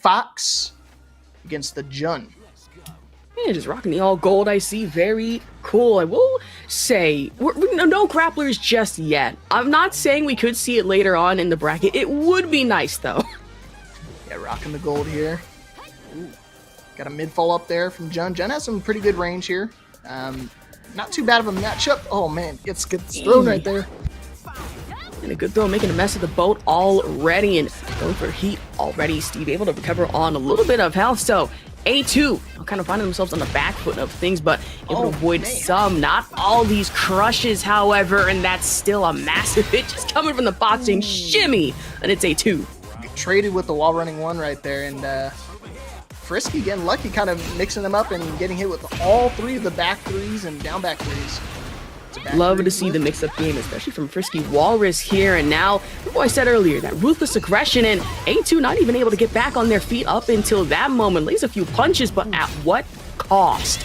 Fox against the Jun. Yeah, just rocking the all gold, I see. Very cool. I will say, no grapplers just yet. I'm not saying we could see it later on in the bracket. It would be nice, though. Yeah, rocking the gold here. Ooh. Got a mid-fall up there from Jun. Jun has some pretty good range here. Not too bad of a matchup. Oh, man, gets thrown right there. And a good throw, making a mess of the boat already. And going for heat already. Steve able to recover on a little bit of health, so A2 kind of finding themselves on the back foot of things, but able to avoid some, not all these crushes, however, and that's still a massive hit just coming from the boxing shimmy, and it's A2. Traded with the wall running one right there, and Frisky getting lucky, kind of mixing them up and getting hit with all three of the back threes and down back threes. Love to see the mix-up game, especially from FriskyWalrus here. And now, what I said earlier, that ruthless aggression, and A2 not even able to get back on their feet up until that moment. Lays a few punches, but at what cost?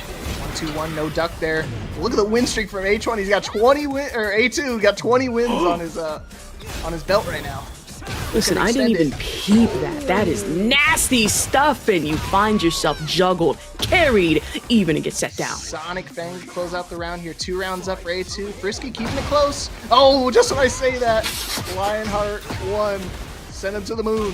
1-2-1, no duck there. Look at the win streak from H1. He's got 20 A2 got 20 wins on his belt right now. Listen, I didn't even peep that. That is nasty stuff, and you find yourself juggled, carried, even to get set down. Sonic Fang to close out the round here. 2 rounds up for A2. Frisky keeping it close. Oh, just when I say that, Lionheart won. Send him to the moon.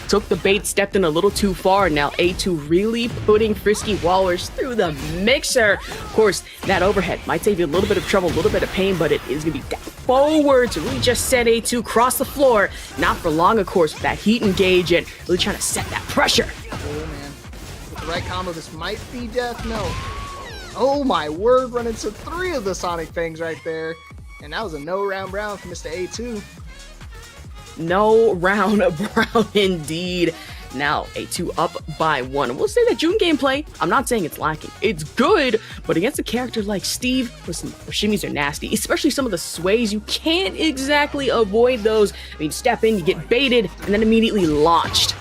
Took the bait, stepped in a little too far, and now A2 really putting FriskyWalrus through the mixer. Of course, that overhead might save you a little bit of trouble, a little bit of pain, but it is going to be down forward to really just set A2 cross the floor. Not for long, of course, with that heat engage and really trying to set that pressure. Oh, man. With the right combo, this might be death. No. Oh, my word. Run into 3 of the Sonic Fangs right there. And that was a no-round brown for Mr. A2. No round brown indeed. Now A2 up by 1. We'll say that June gameplay, I'm not saying it's lacking. It's good, but against a character like Steve, listen, shimmies are nasty, especially some of the sways. You can't exactly avoid those. I mean, step in, you get baited, and then immediately launched.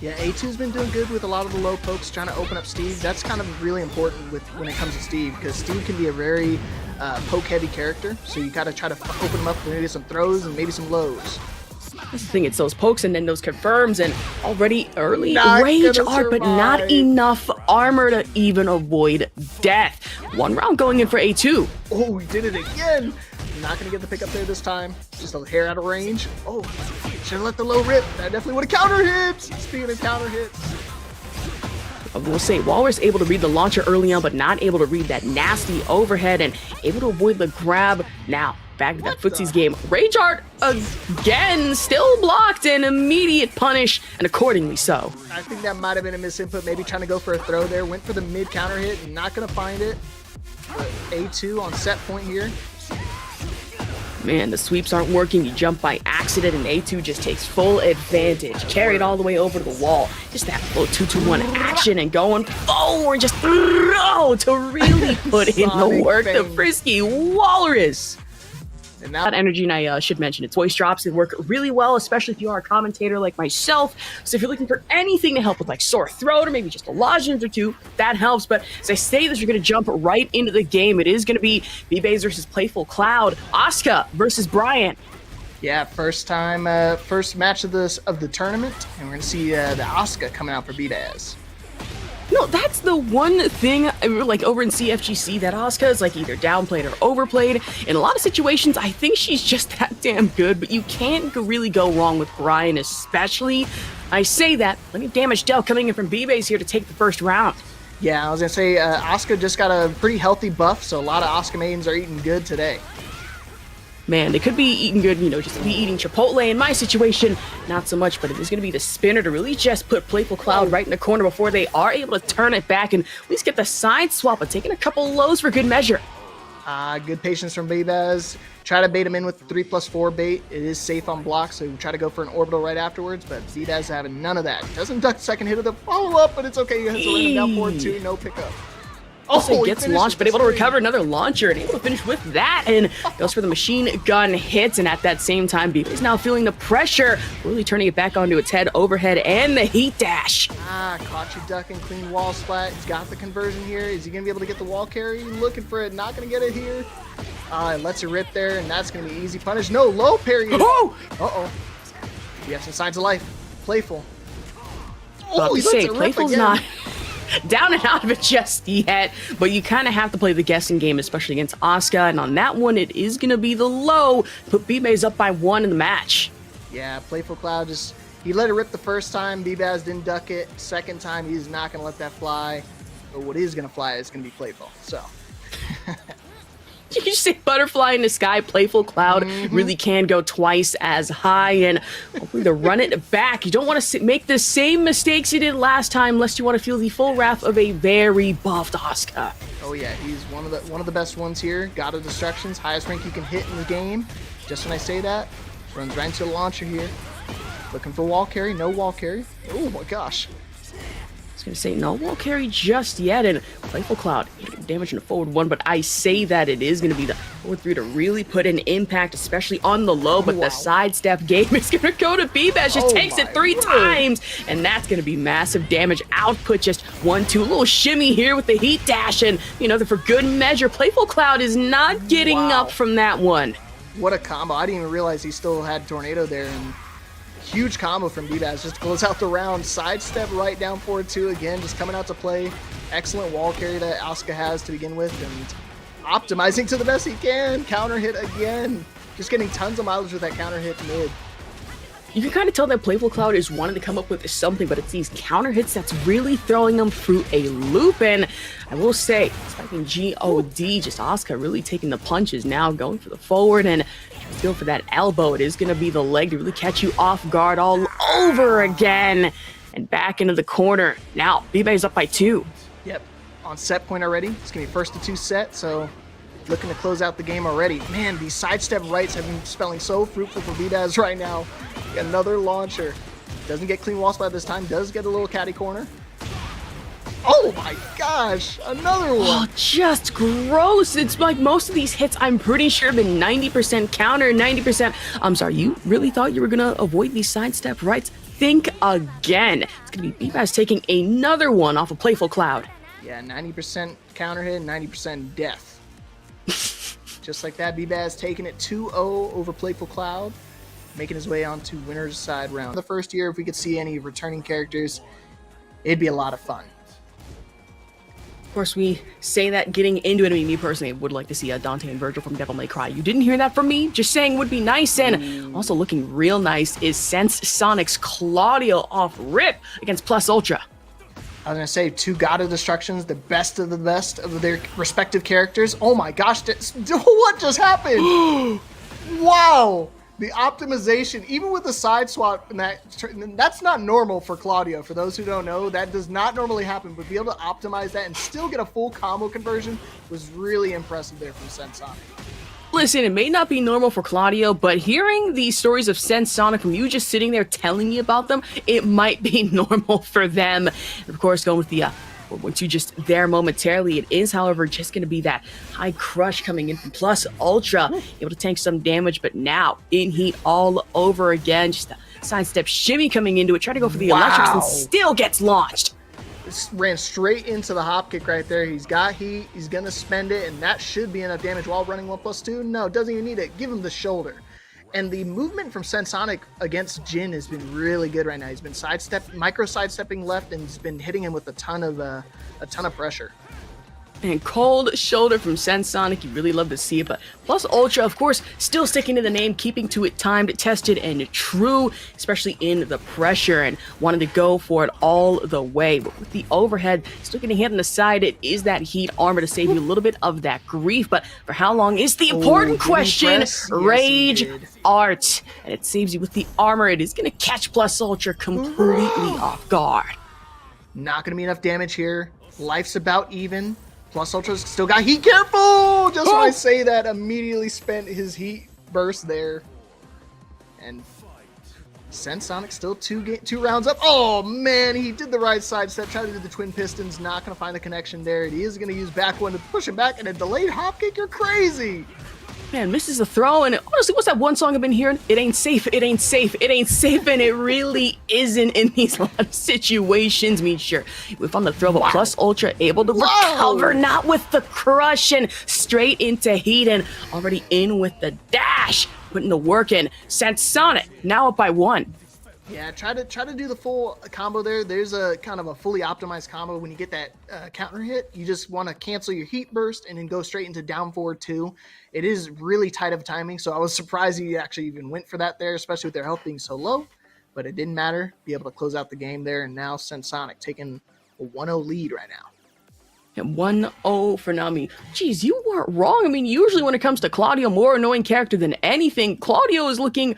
Yeah, A2's been doing good with a lot of the low pokes, trying to open up Steve. That's kind of really important when it comes to Steve, because Steve can be a very poke-heavy character, so you gotta try to open him up with maybe some throws and maybe some lows. That's the thing, it's those pokes and then those confirms, and already early rage art, but not enough armor to even avoid death. 1 round going in for A2. Oh, we did it again. Not going to get the pick up there this time. Just a hair out of range. Oh, should have let the low rip. That definitely would have counter hits. Speaking of counter hits. We'll say Walrus able to read the launcher early on, but not able to read that nasty overhead and able to avoid the grab. Now, back to that footsies game. Rage art again, still blocked, and immediate punish, and accordingly so. I think that might have been a misinput, maybe trying to go for a throw there. Went for the mid counter hit, not going to find it. But A2 on set point here. Man, the sweeps aren't working. You jump by accident, and A2 just takes full advantage. Carried all the way over to the wall. Just that little 2-2-1 action and going forward. Just to really put in the work. The FriskyWalrus. And now that energy, and I should mention, its voice drops and work really well, especially if you are a commentator like myself. So if you're looking for anything to help with like sore throat or maybe just a lozenge or two, that helps. But as I say this, you're going to jump right into the game. It is going to be Bbaez versus Playful Cloud, Asuka versus Bryan. Yeah, first match of the tournament, and we're going to see the Asuka coming out for Bbaez. No, that's the one thing, like, over in CFGC, that Asuka is, like, either downplayed or overplayed. In a lot of situations, I think she's just that damn good, but you can't really go wrong with Bryan, especially. I say that, plenty of damage dealt coming in from Bbaez here to take the first round. Yeah, I was going to say, Asuka just got a pretty healthy buff, so a lot of Asuka maidens are eating good today. Man, they could be eating good, you know, just be eating Chipotle. In my situation, not so much, but it is going to be the spinner to really just put Playful Cloud right in the corner before they are able to turn it back and at least get the side swap, but taking a couple lows for good measure. Good patience from Bbaez. Try to bait him in with the 3+4 bait. It is safe on block, so try to go for an orbital right afterwards, but Bbaez having none of that. Doesn't duck the second hit of the follow-up, but it's okay. He has to run him down forward too, no pickup. Also gets launched, but able to recover another launcher and able to finish with that, and goes for the machine gun hits, and at that same time, Bbaez is now feeling the pressure, really turning it back onto its head, overhead, and the heat dash. Caught you ducking, clean wall splat. He's got the conversion here. Is he going to be able to get the wall carry? Looking for it, not going to get it here. It lets it rip there, and that's going to be easy punish. No, low parry. Oh! Uh-oh. We have some signs of life. Playful. But he to say, lets it rip Playful's again. not down and out of it just yet, but you kind of have to play the guessing game, especially against Asuka, and on that one, it is going to be the low. Put Bbaez up by 1 in the match. Yeah, Playful Cloud he let it rip the first time. Bbaez didn't duck it. Second time, he's not going to let that fly. But what is going to fly is going to be Playful. So. You say butterfly in the sky, Playful Cloud really can go twice as high, and hopefully to run it back. You don't want to make the same mistakes you did last time, lest you want to feel the full wrath of a very buffed Asuka. Oh yeah, he's one of the best ones here. God of Destructions, highest rank you can hit in the game. Just when I say that, runs right into the launcher here. Looking for wall carry, no wall carry. Oh my gosh. I was going to say no wall carry just yet, and Playful Cloud damage in the forward 1, but I say that it is going to be the forward 3 to really put an impact, especially on the low, but the sidestep game is going to go to Bbaez, just takes it 3 times, and that's going to be massive damage output, just 1-2, a little shimmy here with the heat dash, and for good measure, Playful Cloud is not getting up from that one. What a combo. I didn't even realize he still had Tornado there, and huge combo from Bbaez, just close out the round, sidestep right down forward 2 again, just coming out to play. Excellent wall carry that Asuka has to begin with, and optimizing to the best he can. Counter hit again, just getting tons of mileage with that counter hit mid. You can kind of tell that Playful Cloud is wanting to come up with something, but it's these counter hits that's really throwing them through a loop. And I will say, expecting G.O.D., just Asuka really taking the punches now, going for the forward, and feel for that elbow. It is going to be the leg to really catch you off guard all over again. And back into the corner. Now, Bbaez up by 2. Yep, on set point already. It's going to be first to 2 set, so looking to close out the game already. Man, these sidestep rights have been spelling so fruitful for Bbaez right now. Got another launcher. Doesn't get clean wall spot this time. Does get a little catty corner. Oh my gosh, another one. Oh, just gross. It's like most of these hits, I'm pretty sure, have been 90% counter, 90%. I'm sorry, you really thought you were going to avoid these sidestep rights? Think again. It's going to be Bbaez taking another one off of Playful Cloud. Yeah, 90% counter hit, 90% death. Just like that, Bbaez taking it 2-0 over Playful Cloud, making his way on to winner's side round. The first year, if we could see any returning characters, it'd be a lot of fun. Of course, we say that getting into it. I mean, me personally would like to see Dante and Virgil from Devil May Cry. You didn't hear that from me, just saying would be nice. And also looking real nice is CensedSonic's Claudio off rip against Plus Ultra. I was going to say, 2 God of Destructions, the best of their respective characters. Oh my gosh, what just happened? Wow! The optimization, even with the side swap, that's not normal for Claudio. For those who don't know, that does not normally happen, but be able to optimize that and still get a full combo conversion was really impressive there from CensedSonic. Listen, it may not be normal for Claudio, but hearing these stories of CensedSonic from you just sitting there telling me about them, it might be normal for them. And of course, going with the once you just there momentarily, it is, however, just going to be that high crush coming in from Plus Ultra, able to tank some damage, but now in heat all over again. Just a sidestep shimmy coming into it, try to go for the electrics and still gets launched. This ran straight into the hop kick right there. He's got heat, he's going to spend it, and that should be enough damage while running 1+2. No, doesn't even need it. Give him the shoulder. And the movement from CensedSonic against Jin has been really good right now. He's been micro sidestepping left, and he's been hitting him with a ton of pressure. And cold shoulder from CensedSonic, you really love to see it, but Plus Ultra, of course, still sticking to the name, keeping to it timed, tested, and true, especially in the pressure, and wanted to go for it all the way. But with the overhead, still getting hit on the side, it is that heat armor to save you a little bit of that grief, but for how long is the important question? Rage Art, and it saves you with the armor. It is going to catch Plus Ultra completely off guard. Not going to be enough damage here. Life's about even. Plus Ultra's still got heat. Careful! Just when I say that, immediately spent his heat burst there. And CensedSonic still two rounds up. Oh man, he did the right side step, tried to do the twin pistons, not going to find the connection there. He is going to use back one to push him back, and a delayed hop kick. You're crazy! Man, misses the throw, and honestly, what's that one song I've been hearing? It ain't safe, it ain't safe, it ain't safe, and it really isn't in these lot of situations. I mean, sure, if on the throw, but Plus Ultra able to recover, not with the crush, and straight into heat, and already in with the dash, putting the work in. CensedSonic now up by 1. Yeah, try to do the full combo there. There's a kind of a fully optimized combo. When you get that counter hit, you just want to cancel your heat burst and then go straight into down forward 2. It is really tight of timing, so I was surprised he actually even went for that there, especially with their health being so low. But it didn't matter. Be able to close out the game there, and now CensedSonic taking a 1-0 lead right now. And 1-0 for Nami. Jeez, you weren't wrong. I mean, usually when it comes to Claudio, more annoying character than anything, Claudio is looking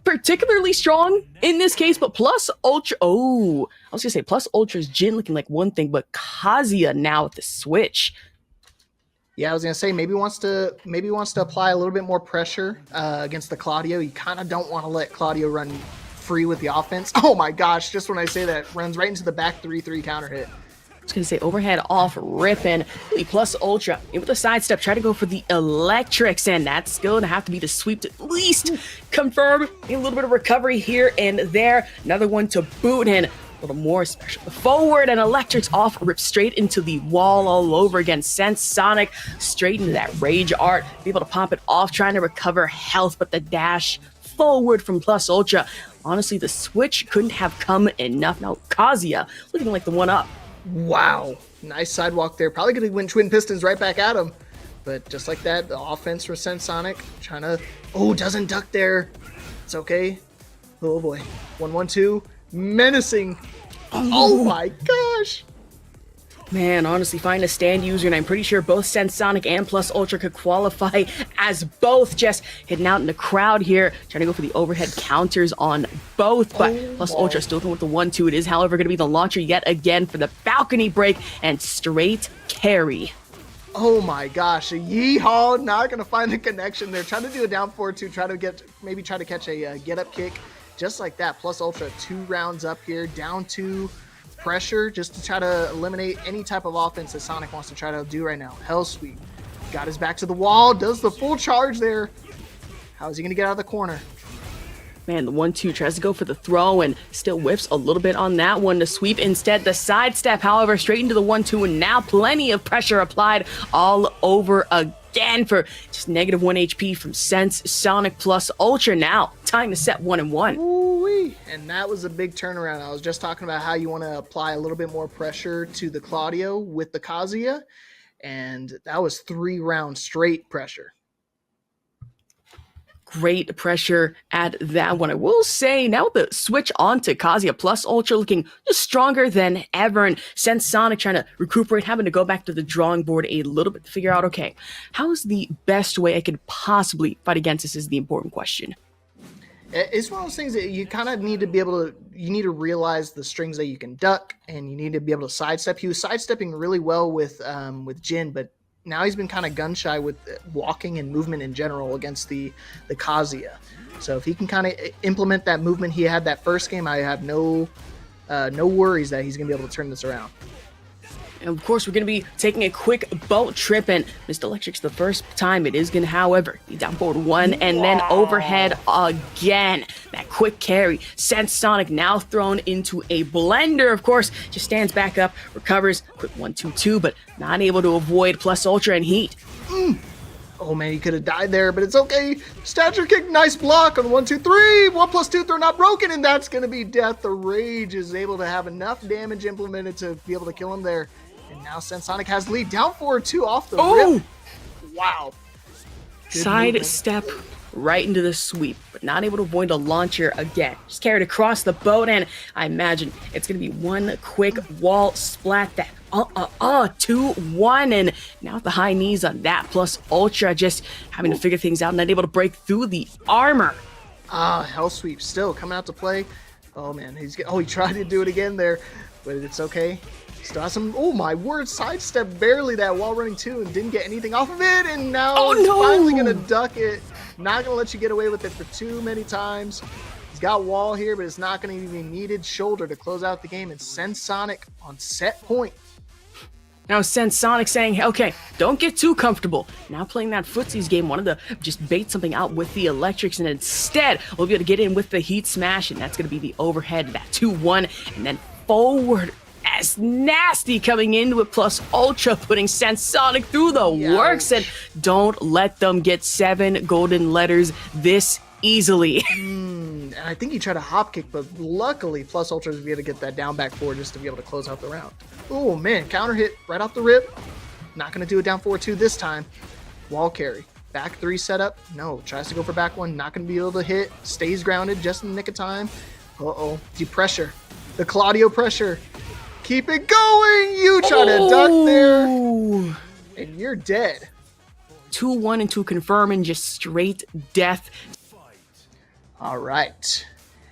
particularly strong in this case, but plus Ultra. Oh, I was gonna say plus Ultra's Jin looking like one thing, but Kazuya now with the switch. Yeah, I was gonna say maybe wants to apply a little bit more pressure against the Claudio. You kind of don't want to let Claudio run free with the offense. Oh my gosh! Just when I say that, runs right into the back 3-3 counter hit. I was gonna say overhead off ripping. Really plus Ultra in with the sidestep, try to go for the electrics, and that's going to have to be the sweep to at least confirm a little bit of recovery here and there. Another one to boot in. A little more special. Forward and electrics off, rip straight into the wall all over again. CensedSonic straight into that rage art. Be able to pop it off, trying to recover health, but the dash forward from plus Ultra. Honestly, the switch couldn't have come enough. Now Kazuya looking like the one up. Wow, nice sidewalk there. Probably going to win Twin Pistons right back at him. But just like that, the offense for CensedSonic trying to... Oh, doesn't duck there. It's okay. Oh boy. 1-1-2. Menacing. Oh my gosh. Man, honestly, find a stand user, and I'm pretty sure both CensedSonic and Plus Ultra could qualify as both. Just hitting out in the crowd here, trying to go for the overhead counters on both, but Plus Ultra still going with the 1-2. It is, however, going to be the launcher yet again for the balcony break and straight carry. Oh my gosh, a yeehaw, not going to find the connection there. Trying to do a down 4-2, try to catch a get-up kick. Just like that, Plus Ultra 2 rounds up here, down 2. Pressure just to try to eliminate any type of offense that Sonic wants to try to do right now. Hell sweep. Got his back to the wall. Does the full charge there. How is he going to get out of the corner? Man, the 1-2 tries to go for the throw and still whiffs a little bit on that one to sweep. Instead, the sidestep, however, straight into the 1-2, and now plenty of pressure applied all over again for just negative 1 HP from CensedSonic Plus Ultra. Now, time to set 1-1. Ooh-wee. And that was a big turnaround. I was just talking about how you want to apply a little bit more pressure to the Claudio with the Kazuya, and that was 3 rounds straight pressure. Great pressure at that one. I will say, now the switch on to Kazuya, Plus Ultra looking just stronger than ever, and CensedSonic trying to recuperate, having to go back to the drawing board a little bit to figure out, okay, how is the best way I could possibly fight against this is the important question. It's one of those things that you kind of need to be able to, you need to realize the strings that you can duck, and you need to be able to sidestep. He was sidestepping really well with Jin, but now he's been kind of gun shy with walking and movement in general against the Kazuya. So if he can kind of implement that movement he had that first game, I have no worries that he's going to be able to turn this around. And of course, we're going to be taking a quick boat trip, and Mr. Electric's the first time it is going to, however, be down forward 1 and then overhead again. That quick carry. CensedSonic now thrown into a blender, of course, just stands back up, recovers, quick 1-2-2, but not able to avoid Plus Ultra and heat. Oh man, he could have died there, but it's okay. Stature kick, nice block on 1-2-3. 1+2 throw not broken, and that's going to be death. The Rage is able to have enough damage implemented to be able to kill him there. And now CensedSonic has the lead. Down forward 2 off the rip. Wow. Side step right into the sweep, but not able to avoid the launcher again. Just carried across the boat, and I imagine it's going to be one quick wall splat that 2-1, and now with the high knees on that Plus Ultra just having to figure things out, not able to break through the armor. Hell sweep still coming out to play. Oh man, he tried to do it again there, but it's okay. Still has some, oh my word, sidestep barely that while running 2 and didn't get anything off of it, and now he's finally gonna duck it. Not gonna let you get away with it for too many times. He's got wall here, but it's not gonna even be needed shoulder to close out the game, and CensedSonic on set point. Now CensedSonic saying, okay, don't get too comfortable. Now playing that footsies game, wanted to just bait something out with the electrics, and instead we'll be able to get in with the heat smash, and that's gonna be the overhead, that 2-1, and then forward as nasty coming in with Plus Ultra, putting CensedSonic through the works, and don't let them get 7 golden letters this easily. And I think he tried a hop kick, but luckily Plus Ultra was able to get that down back forward just to be able to close out the round. Oh man, counter hit right off the rip. Not going to do a down 4-2 this time. Wall carry. Back 3 setup. No, tries to go for back 1. Not going to be able to hit. Stays grounded just in the nick of time. Uh-oh. The pressure. The Claudio pressure. Keep it going. You try to duck there. And you're dead. 2-1 into confirm and just straight death. All right.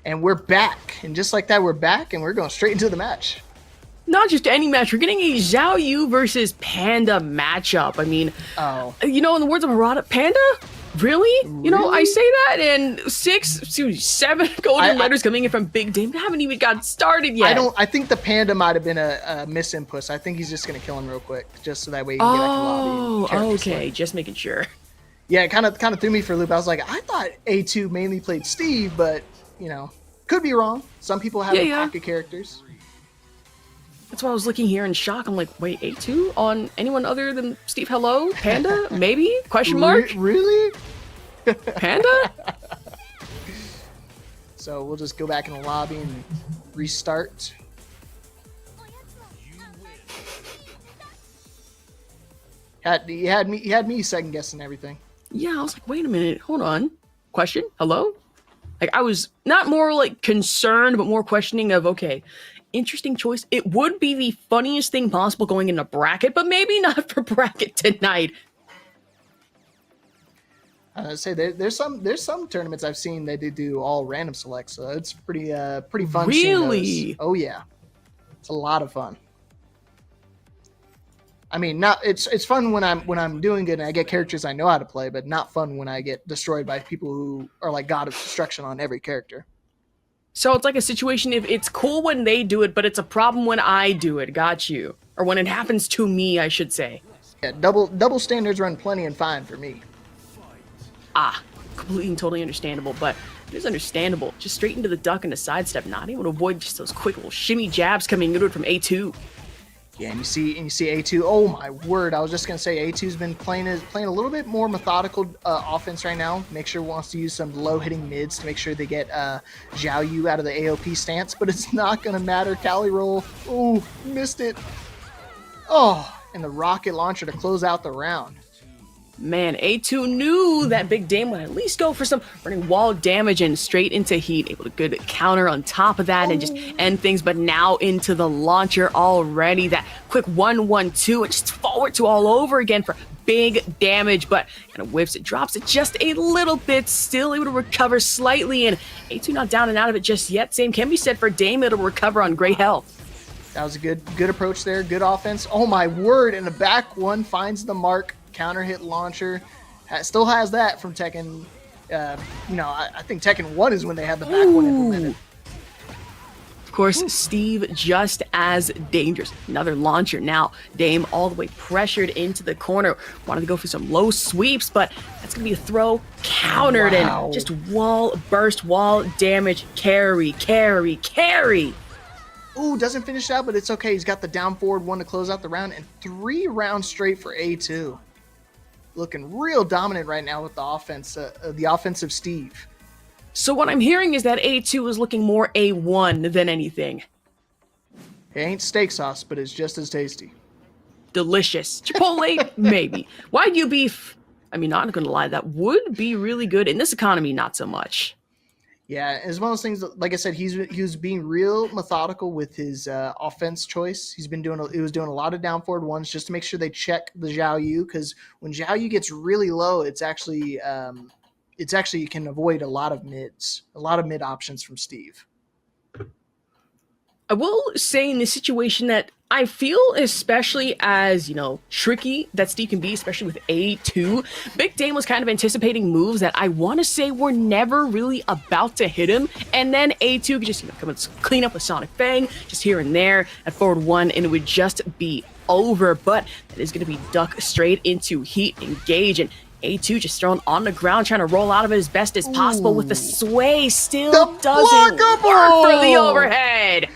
And we're back. And just like that, we're back. And we're going straight into the match. Not just any match, we're getting a Xiaoyu versus Panda matchup. I mean, you know, in the words of Harada, Panda? Really? You know, I say that, and 7 golden letters coming in from Big Dame haven't even got started yet. I think the Panda might have been a misinput. I think he's just going to kill him real quick, just so that way he can get back to lobby. Oh, okay, just making sure. Yeah, it kind of threw me for a loop. I was like, I thought A2 mainly played Steve, but, you know, could be wrong. Some people have pocket characters. That's why I was looking here in shock. I'm like, wait, A2 on anyone other than Steve? Hello? Panda? Maybe? Question mark? Really? Panda? So we'll just go back in the lobby and restart. He had me second guessing everything. Yeah, I was like, wait a minute, hold on. Question? Hello? Like, I was not more like concerned, but more questioning of, okay, interesting choice. It would be the funniest thing possible going into bracket, but maybe not for bracket tonight. I say there's some tournaments I've seen they do all random select, so it's pretty fun. Really? Oh yeah, it's a lot of fun. I mean, it's fun when I'm doing good and I get characters I know how to play, but not fun when I get destroyed by people who are like God of Destruction on every character. So it's like a situation if it's cool when they do it, but it's a problem when I do it. Got you. Or when it happens to me, I should say. Yeah, double standards run plenty and fine for me. Completely and totally understandable, but it is understandable. Just straight into the duck and the sidestep, not able to avoid just those quick little shimmy jabs coming into it from A2. Yeah, and you see A2. Oh my word! I was just gonna say A2's been playing a little bit more methodical offense right now. Make sure wants to use some low hitting mids to make sure they get Xiaoyu out of the AOP stance, but it's not gonna matter. Cali roll. Ooh, missed it. Oh, and the rocket launcher to close out the round. Man, A2 knew that Big Dame would at least go for some running wall damage and straight into heat. Able to good counter on top of that and just end things, but now into the launcher already. That quick 1-1-2 and just forward to all over again for big damage, but kind of whiffs it, drops it just a little bit, still able to recover slightly, and A2 not down and out of it just yet. Same can be said for Dame, it'll recover on great health. That was a good approach there, good offense. Oh my word, and the back one finds the mark. Counter hit launcher, still has that from Tekken. You know, I think Tekken 1 is when they had the back one implemented. Of course, Steve just as dangerous. Another launcher now. Dame all the way pressured into the corner. Wanted to go for some low sweeps, but that's going to be a throw. Countered and just wall burst, wall damage. Carry. Ooh, doesn't finish out, but it's okay. He's got the down forward one to close out the round, and 3 rounds straight for A2. Looking real dominant right now with the offense, the offensive Steve. So what I'm hearing is that A2 is looking more A1 than anything. It ain't steak sauce, but it's just as tasty. Delicious. Chipotle, maybe. Wagyu beef, I mean, not gonna lie, that would be really good. In this economy, not so much. Yeah, it's one of those things. Like I said, he was being real methodical with his offense choice. He was doing a lot of down forward ones just to make sure they check the Xiaoyu, because when Xiaoyu gets really low, it's actually you can avoid a lot of mid options from Steve. I will say in this situation that I feel, especially as, you know, tricky that Steve can be, especially with A2, Big Dame was kind of anticipating moves that I want to say were never really about to hit him, and then A2 could just, you know, come and clean up with Sonic Fang, just here and there at forward 1, and it would just be over, but that is going to be duck straight into heat engage, and A2 just thrown on the ground, trying to roll out of it as best as possible with the sway, still doesn't work for the overhead.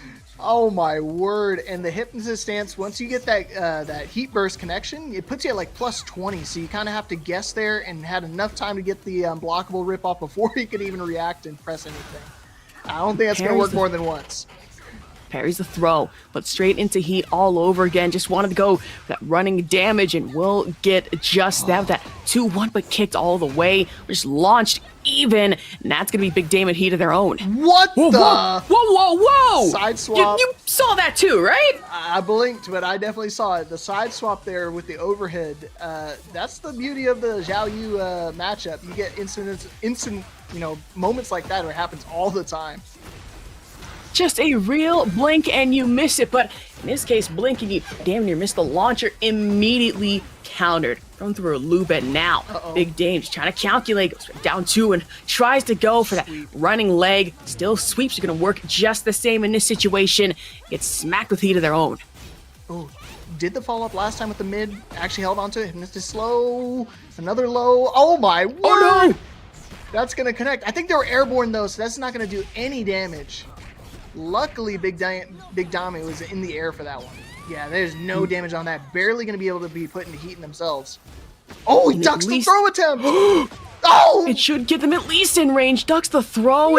Oh my word! And the hypnosis stance, once you get that that heat burst connection, it puts you at like plus 20. So you kind of have to guess there and had enough time to get the unblockable rip off before he could even react and press anything. I don't think that's going to work more than once. Parries the throw, but straight into heat all over again. Just wanted to go for that running damage and will get just that. That 2-1, but kicked all the way. Just launched even, and that's going to be big damage heat of their own. What whoa, the? Whoa! Side swap. You saw that too, right? I blinked, but I definitely saw it. The side swap there with the overhead. That's the beauty of the Xiaoyu matchup. You get instant, moments like that where it happens all the time. Just a real blink and you miss it, but in this case, blinking, you damn near missed the launcher, immediately countered. Thrown through a loop, and now Big Dame's trying to calculate, goes down 2 and tries to go for that running leg. Still, sweeps are going to work just the same in this situation. Gets smacked with heat of their own. Oh, did the follow-up last time with the mid, actually held onto it, missed it slow, another low. Oh my word! Oh no! That's going to connect. I think they were airborne though, so that's not going to do any damage. Luckily, Big Dami was in the air for that one. Yeah, there's no damage on that. Barely going to be able to be put into heat in themselves. Oh, he ducks the throw attempt! Oh! It should get them at least in range. Ducks the throw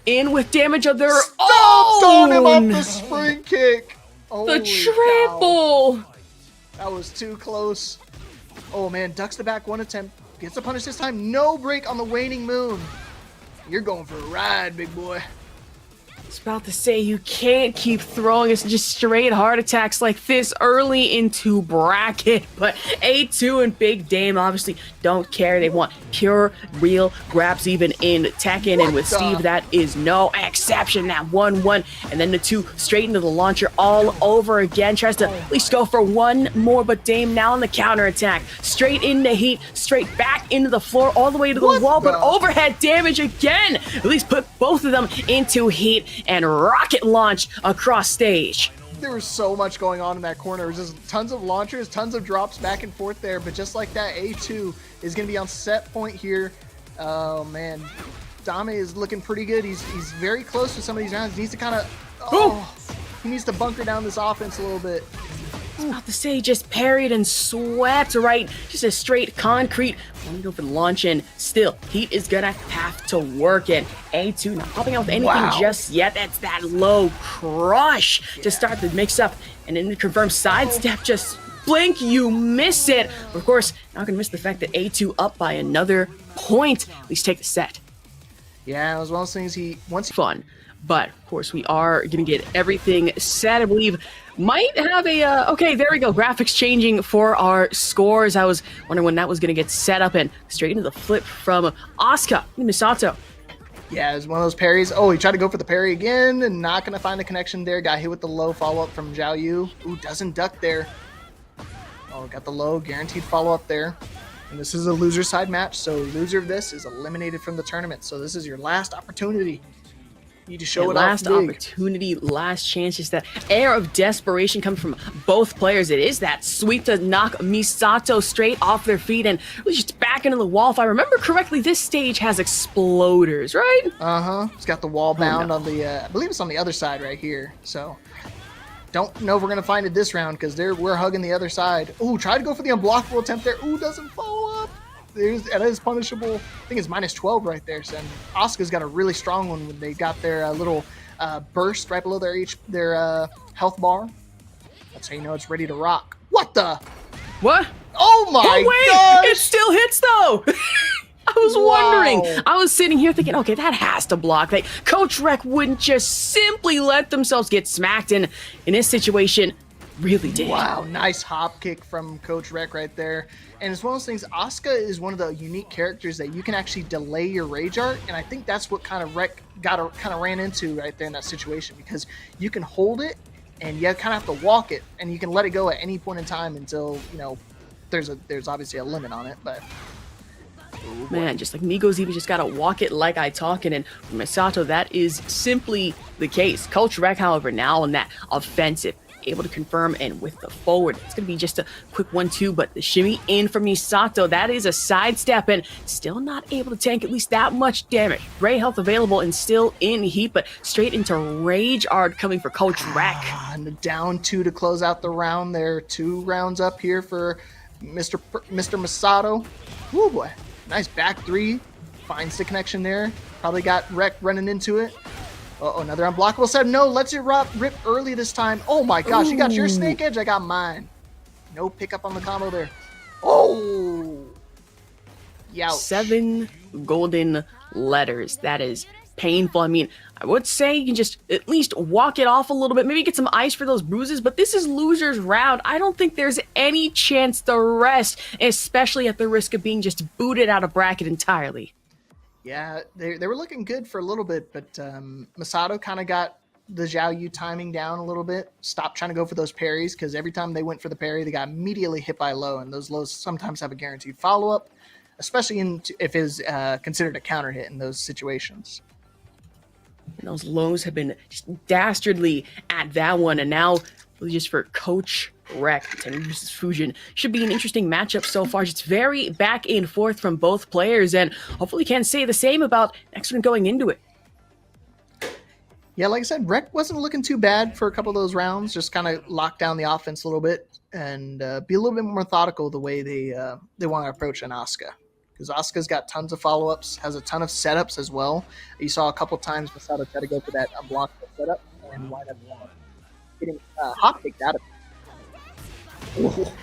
in with damage of their Stomped on him off the spring kick. The triple! Cow. That was too close. Oh man, ducks the back 1 attempt. Gets the punish this time. No break on the waning moon. You're going for a ride, big boy. I was about to say, you can't keep throwing us just straight heart attacks like this early into bracket, but A2 and Big Dame obviously don't care. They want pure, real grabs even in Tekken, and with Steve, that is no exception. That 1-1, and then the 2 straight into the launcher all over again. Tries to at least go for one more, but Dame now on the counter attack. Straight into heat, straight back into the floor, all the way to the wall, but overhead damage again. At least put both of them into heat and rocket launch across stage. There was so much going on in that corner. It was just tons of launchers, tons of drops back and forth there, but just like that, A2 is going to be on set point here. Oh man, Dame is looking pretty good. He's very close to some of these rounds. He needs to kind of, he needs to bunker down this offense a little bit. I was about to say, just parried and swept right. Just a straight concrete. One go for the launch, and still, heat is gonna have to work in. A2 not popping out with anything just yet. That's that low crush to start the mix up. And then the confirmed sidestep, just blink, you miss it. But of course, not gonna miss the fact that A2 up by another point. At least take the set. Yeah, it was one of those things Fun. But of course, we are gonna get everything set. I believe might have a okay, there we go, graphics changing for our scores. I was wondering when that was gonna get set up, and straight into the flip from Asuka and Misato. Yeah, it was one of those parries. Oh, he tried to go for the parry again and not gonna find the connection there. Got hit with the low follow-up from Xiaoyu. Ooh, doesn't duck there. Oh, got the low, guaranteed follow-up there. And this is a loser side match, so loser of this is eliminated from the tournament. So this is your last opportunity. You need to show it last off big. Opportunity, last chance. Just that air of desperation coming from both players. It is that sweep to knock Misato straight off their feet and really just back into the wall. If I remember correctly, this stage has exploders, right? It's got the wall bound on the, I believe it's on the other side right here. So don't know if we're going to find it this round because we're hugging the other side. Ooh, try to go for the unblockable attempt there. Ooh, doesn't follow up. That is punishable. I think it's -12 right there. So Asuka's got a really strong one when they got their little burst right below their health bar. That's how you know it's ready to rock. What the? What? Oh my gosh! It still hits though! I was wondering. I was sitting here thinking, okay, that has to block. Like, Coach Rec wouldn't just simply let themselves get smacked in this situation. Really did. Wow, nice hop kick from Coach Rec right there. And it's one of those things, Asuka is one of the unique characters that you can actually delay your rage art, and I think that's what kind of Rec ran into right there in that situation, because you can hold it and you kind of have to walk it, and you can let it go at any point in time until, you know, there's obviously a limit on it, but man, just like Migos even just gotta walk it like I talk it, and for Misato, that is simply the case. Coach Rec, however, now on that offensive able to confirm, and with the forward, it's going to be just a quick 1-2, but the shimmy in from Misato, that is a sidestep, and still not able to tank at least that much damage. Gray health available and still in heat, but straight into Rage Art coming for Coach Rec. And the down 2 to close out the round there. 2 rounds up here for Mr. Misato. Ooh, boy. Nice back 3. Finds the connection there. Probably got Rec running into it. Uh-oh, another unblockable set. No, lets it rip early this time. Oh my gosh, you got your snake edge, I got mine. No pickup on the combo there. Oh! Youch. 7 golden letters. That is painful. I mean, I would say you can just at least walk it off a little bit, maybe get some ice for those bruises, but this is loser's round. I don't think there's any chance to rest, especially at the risk of being just booted out of bracket entirely. Yeah, they were looking good for a little bit, but Misato kind of got the Xiaoyu timing down a little bit. Stopped trying to go for those parries, because every time they went for the parry, they got immediately hit by a low, and those lows sometimes have a guaranteed follow-up, especially if it's considered a counter hit in those situations. And those lows have been just dastardly at that one, and now just for Coach Rec, Tekken versus Fusion should be an interesting matchup so far. Just very back and forth from both players, and hopefully can say the same about next one going into it. Yeah, like I said, Rec wasn't looking too bad for a couple of those rounds. Just kind of lock down the offense a little bit and be a little bit more methodical the way they want to approach an Asuka. Because Asuka's got tons of follow-ups, has a ton of setups as well. You saw a couple times Misato try to go for that unblockable setup and wind up getting hot-picked out of it.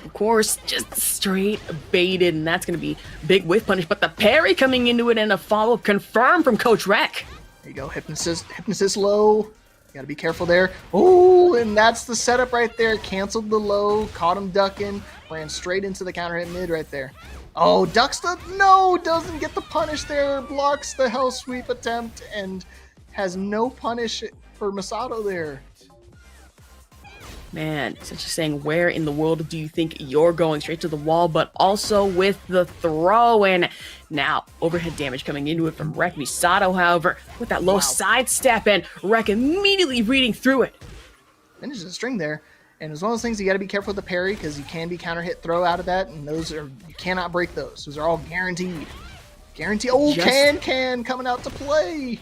Of course, just straight baited, and that's going to be big whiff punish. But the parry coming into it and a follow-up confirmed from Coach Rec. There you go, hypnosis low. You got to be careful there. Oh, and that's the setup right there. Canceled the low, caught him ducking, ran straight into the counter hit mid right there. Oh, ducks the... No, doesn't get the punish there. Blocks the hell sweep attempt and has no punish for Misato there. Man, such a saying, where in the world do you think you're going? Straight to the wall, but also with the throw. And now, overhead damage coming into it from Rec. Misato, however, with that low sidestep, and Rec immediately reading through it. Finishes the string there. And it's one of those things you got to be careful with the parry, because you can be counter hit throw out of that, and those are, you cannot break those. Those are all guaranteed. Guaranteed. Oh, can coming out to play.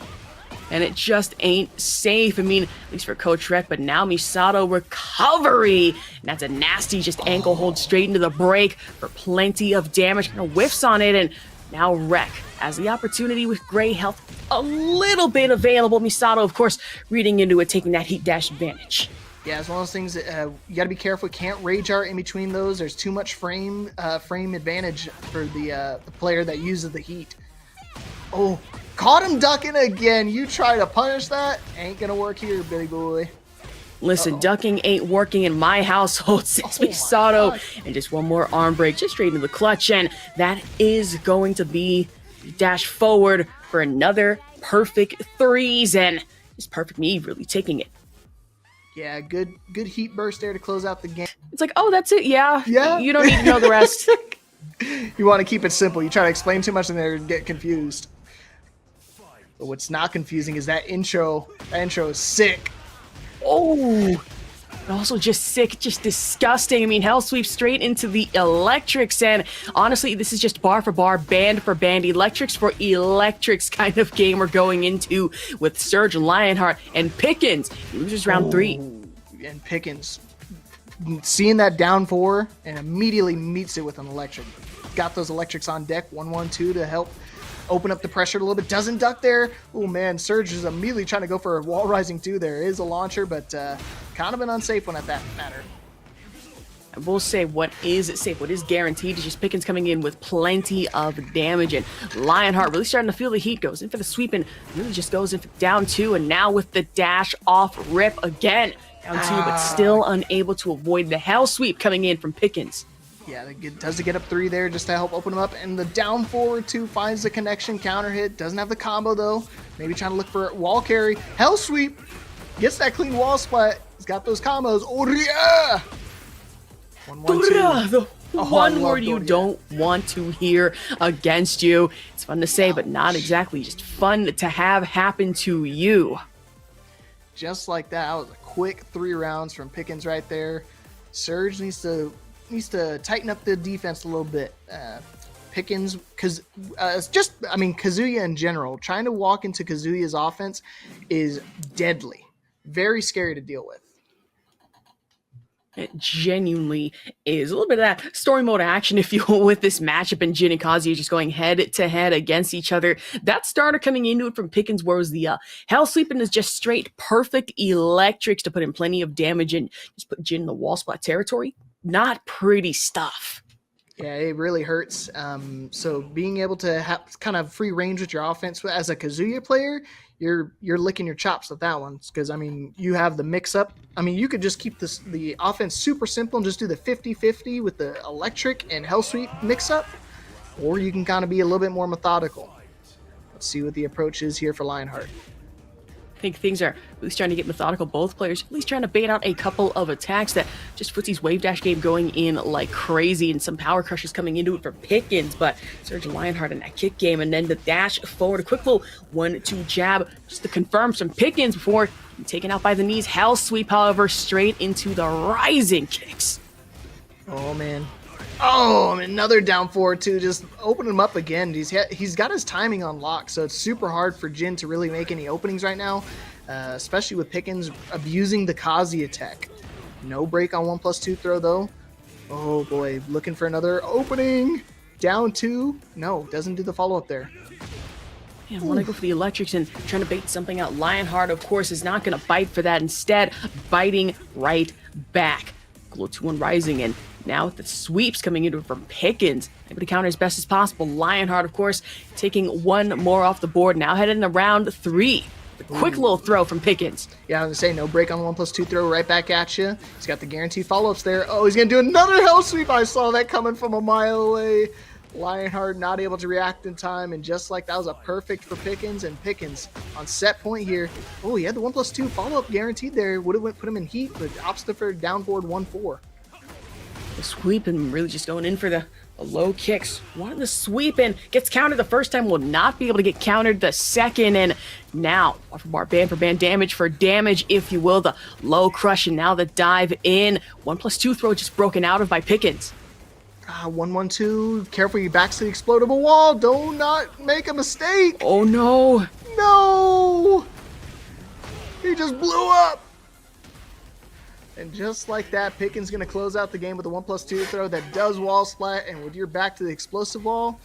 And it just ain't safe. I mean, at least for Coach Rec, but now Misato recovery. And that's a nasty just ankle hold straight into the break for plenty of damage. Kind of whiffs on it, and now Rec has the opportunity with gray health a little bit available. Misato, of course, reading into it, taking that heat dash advantage. Yeah, it's one of those things that you got to be careful. Can't rage art in between those. There's too much frame advantage for the player that uses the heat. Oh, caught him ducking again. You try to punish that, ain't gonna work here, Billy boy. Listen, ducking ain't working in my household since Misato. And just one more arm break, just straight into the clutch, and that is going to be dash forward for another perfect threes, and it's PerfectMeme really taking it. Yeah, good heat burst there to close out the game. It's like, oh, that's it, yeah. Yeah. You don't need to know the rest. You want to keep it simple. You try to explain too much and they get confused. But what's not confusing is that intro. That intro is sick. Oh, also just sick, just disgusting. I mean, hell sweeps straight into the electrics, and honestly, this is just bar for bar, band for band, electrics for electrics kind of game we're going into with Serge-Lionheart and Pickens. He loses round 3. And Pickens seeing that down 4 and immediately meets it with an electric. Got those electrics on deck, 1-1-2 to help open up the pressure a little bit. Doesn't duck there. Oh man, Serge is immediately trying to go for a wall rising too. There is a launcher, but kind of an unsafe one at that matter. I will say what is safe, what is guaranteed is just Pickens coming in with plenty of damage, and Lionheart really starting to feel the heat, goes in for the sweep and really just goes in for down 2, and now with the dash off rip again. Down 2, but still unable to avoid the hell sweep coming in from Pickens. Yeah, it does get up 3 there just to help open him up. And the down forward 2 finds the connection, counter hit. Doesn't have the combo though. Maybe trying to look for a wall carry. Hell sweep. Gets that clean wall splat. He's got those combos. Oria! 1-1-2. The one word you don't want to hear against you. It's fun to say, but not exactly just fun to have happen to you. just like that. That was a quick 3 rounds from Pickens right there. Serge needs to tighten up the defense a little bit. Pickens, because Kazuya in general, trying to walk into Kazuya's offense is deadly. Very scary to deal with. It genuinely is. A little bit of that story mode action, if you will, with this matchup, and Jin and Kazuya just going head to head against each other. That starter coming into it from Pickens, where was the Hell Sweeping is just straight perfect electrics to put in plenty of damage and just put Jin in the wall spot territory. Not pretty stuff. Yeah, it really hurts. So being able to have kind of free range with your offense as a Kazuya player, you're licking your chops with that one, because you have the mix up. You could just keep the offense super simple and just do the 50-50 with the electric and hell sweep mix up, or you can kind of be a little bit more methodical. Let's see what the approach is here for Lionheart. I think things are at least trying to get methodical. Both players at least trying to bait out a couple of attacks that just puts these wave dash game going in like crazy, and some power crushes coming into it for Pickens, but Serge-Lionheart in that kick game, and then the dash forward, a quick little 1-2 jab just to confirm some Pickens before taken out by the knees. Hell sweep, however, straight into the rising kicks. Oh man. Oh, another down forward too. Just open him up again. He's got his timing on lock, so it's super hard for Jin to really make any openings right now, especially with Pickens abusing the Kazuya tech. No break on 1+2 throw though. Oh boy, looking for another opening. Down 2. No, doesn't do the follow-up there. Yeah, I want to go for the electrics and trying to bait something out. Lionheart, of course, is not going to bite for that. Instead, biting right back. Glow 2-1 rising, and now with the sweeps coming into it from Pickens, able to counter as best as possible. Lionheart, of course, taking one more off the board. Now headed into round 3. The quick little throw from Pickens. Yeah, I was going to say, no break on the 1+2 throw, right back at you. He's got the guaranteed follow-ups there. Oh, he's going to do another hell sweep. I saw that coming from a mile away. Lionheart not able to react in time, and just like that was a perfect for Pickens, and Pickens on set point here. Oh, he had the 1+2 follow-up guaranteed there. Would have put him in heat, but opts for downboard 1-4. The sweep and really just going in for the low kicks. Wanted the sweep and gets countered the first time, will not be able to get countered the second, and now off bar band for band, damage for damage, if you will. The low crush, and now the dive in. 1+2 throw just broken out of by Pickens. 1-1-2. Careful, you backs to the explodable wall. Do not make a mistake. Oh no. No. He just blew up. And just like that, Pickens going to close out the game with a 1+2 throw that does wall splat. And with your back to the explosive wall,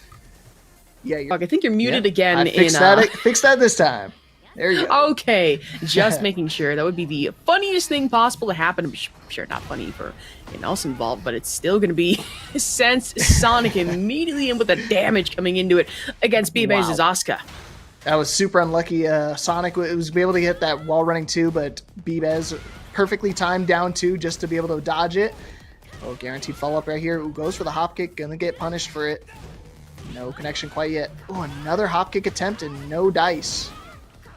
yeah, I think you're muted again. I fixed that this time. There you go. Okay, just making sure. That would be the funniest thing possible to happen. I'm sure not funny for anyone else involved, but it's still going to be CensedSonic immediately in with the damage coming into it against Bbaez's Asuka. That was super unlucky. Sonic was able to get that wall running too, but Bbaez perfectly timed down 2 just to be able to dodge it. Oh, guaranteed follow-up right here. Ooh, goes for the hop kick. Gonna get punished for it. No connection quite yet. Oh, another hop kick attempt and no dice.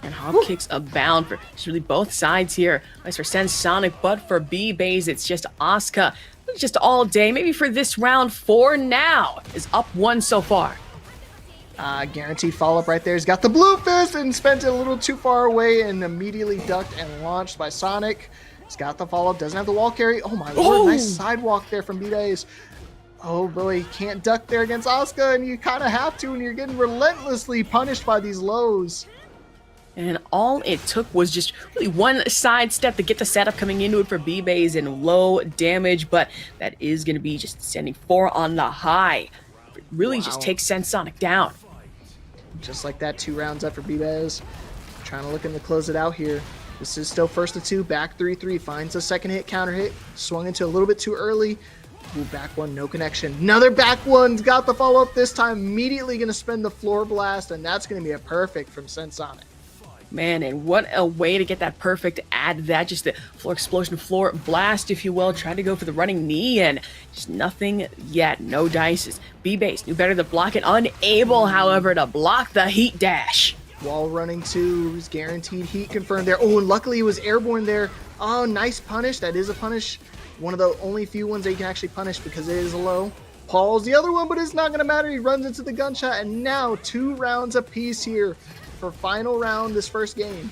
And hop kicks abound for really both sides here. Nice for CensedSonic, but for Bbaez, it's just Asuka. Just all day. Maybe for this round 4 now is up 1 so far. Guaranteed follow-up right there. He's got the blue fist and spent it a little too far away and immediately ducked and launched by Sonic. He's got the follow-up. Doesn't have the wall carry. Oh my lord. Nice sidewalk there from Bbaez. Oh boy, can't duck there against Asuka, and you kind of have to, and you're getting relentlessly punished by these lows. And all it took was just really one sidestep to get the setup coming into it for Bbaez and low damage, but that is going to be just sending 4 on the high. It really just takes CensedSonic down. Just like that, 2 rounds up for Bbaez. Trying to look in to close it out here. This is still first to 2, back 3-3, finds a second hit, counter hit, swung into a little bit too early. Ooh, back 1, no connection. Another back 1's got the follow-up this time. Immediately going to spend the floor blast, and that's going to be a perfect from CensedSonic. Man, and what a way to get that perfect add that, just the floor explosion, floor blast, if you will. Try to go for the running knee, and just nothing yet. No dices. Bbaez knew better to block it. Unable, however, to block the heat dash. Wall running 2, guaranteed heat confirmed there. Oh, and luckily he was airborne there. Oh, nice punish. That is a punish. One of the only few ones that you can actually punish because it is a low. Paul's the other one, but it's not going to matter. He runs into the gunshot, and now 2 rounds apiece here for final round this first game.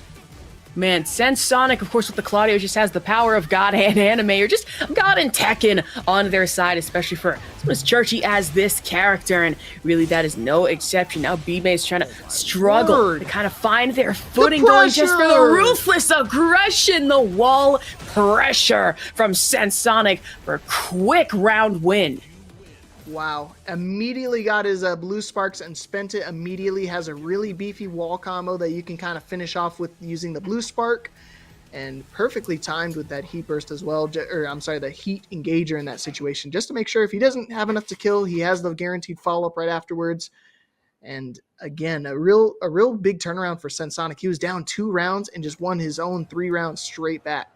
Man, CensedSonic, of course, with the Claudio, just has the power of God and anime, or just God and Tekken on their side, especially for someone as churchy as this character, and really that is no exception. Now Bbaez trying to struggle to kind of find their footing, going just for the ruthless aggression, the wall pressure from CensedSonic for a quick round win. Wow. Immediately got his blue sparks and spent it immediately. Has a really beefy wall combo that you can kind of finish off with using the blue spark. And perfectly timed with that heat burst as well. Or I'm sorry, the heat engager in that situation. Just to make sure if he doesn't have enough to kill, he has the guaranteed follow-up right afterwards. And again, a real big turnaround for CensedSonic. He was down 2 rounds and just won his own 3 rounds straight back.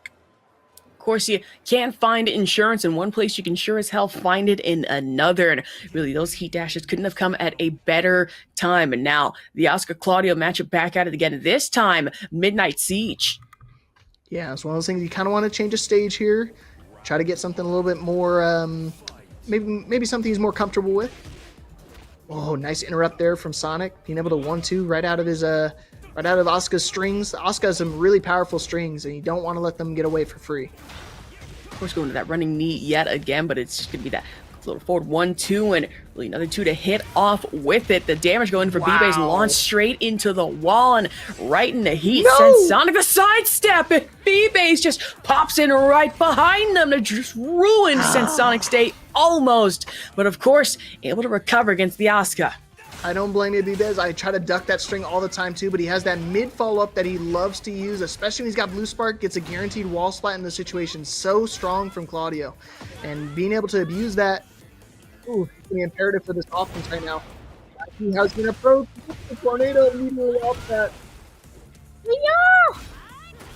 Of course, you can't find insurance in one place, you can sure as hell find it in another, and really those heat dashes couldn't have come at a better time. And now the Asuka Claudio matchup back at it again, this time Midnight Siege. Yeah, it's one of those things you kind of want to change a stage here, try to get something a little bit more maybe something he's more comfortable with. Oh, nice interrupt there from Sonic, being able to 1-2 right out of his right out of Asuka's strings. Asuka has some really powerful strings, and you don't want to let them get away for free. Of course, going to that running knee yet again, but it's just going to be that little forward 1-2, and really another 2 to hit off with it. The damage going for Bbaez, launched straight into the wall and right in the heat. CensedSonic the sidestep, and Bbaez just pops in right behind them to just ruin CensedSonic's day almost. But of course, able to recover against the Asuka. I don't blame you, Bbaez. I try to duck that string all the time too, but he has that mid follow-up that he loves to use, especially when he's got blue spark, gets a guaranteed wall splat in the situation. So strong from Claudio. And being able to abuse that, it's the imperative for this offense right now. He has been approached. The tornado immediately off that. Hiya!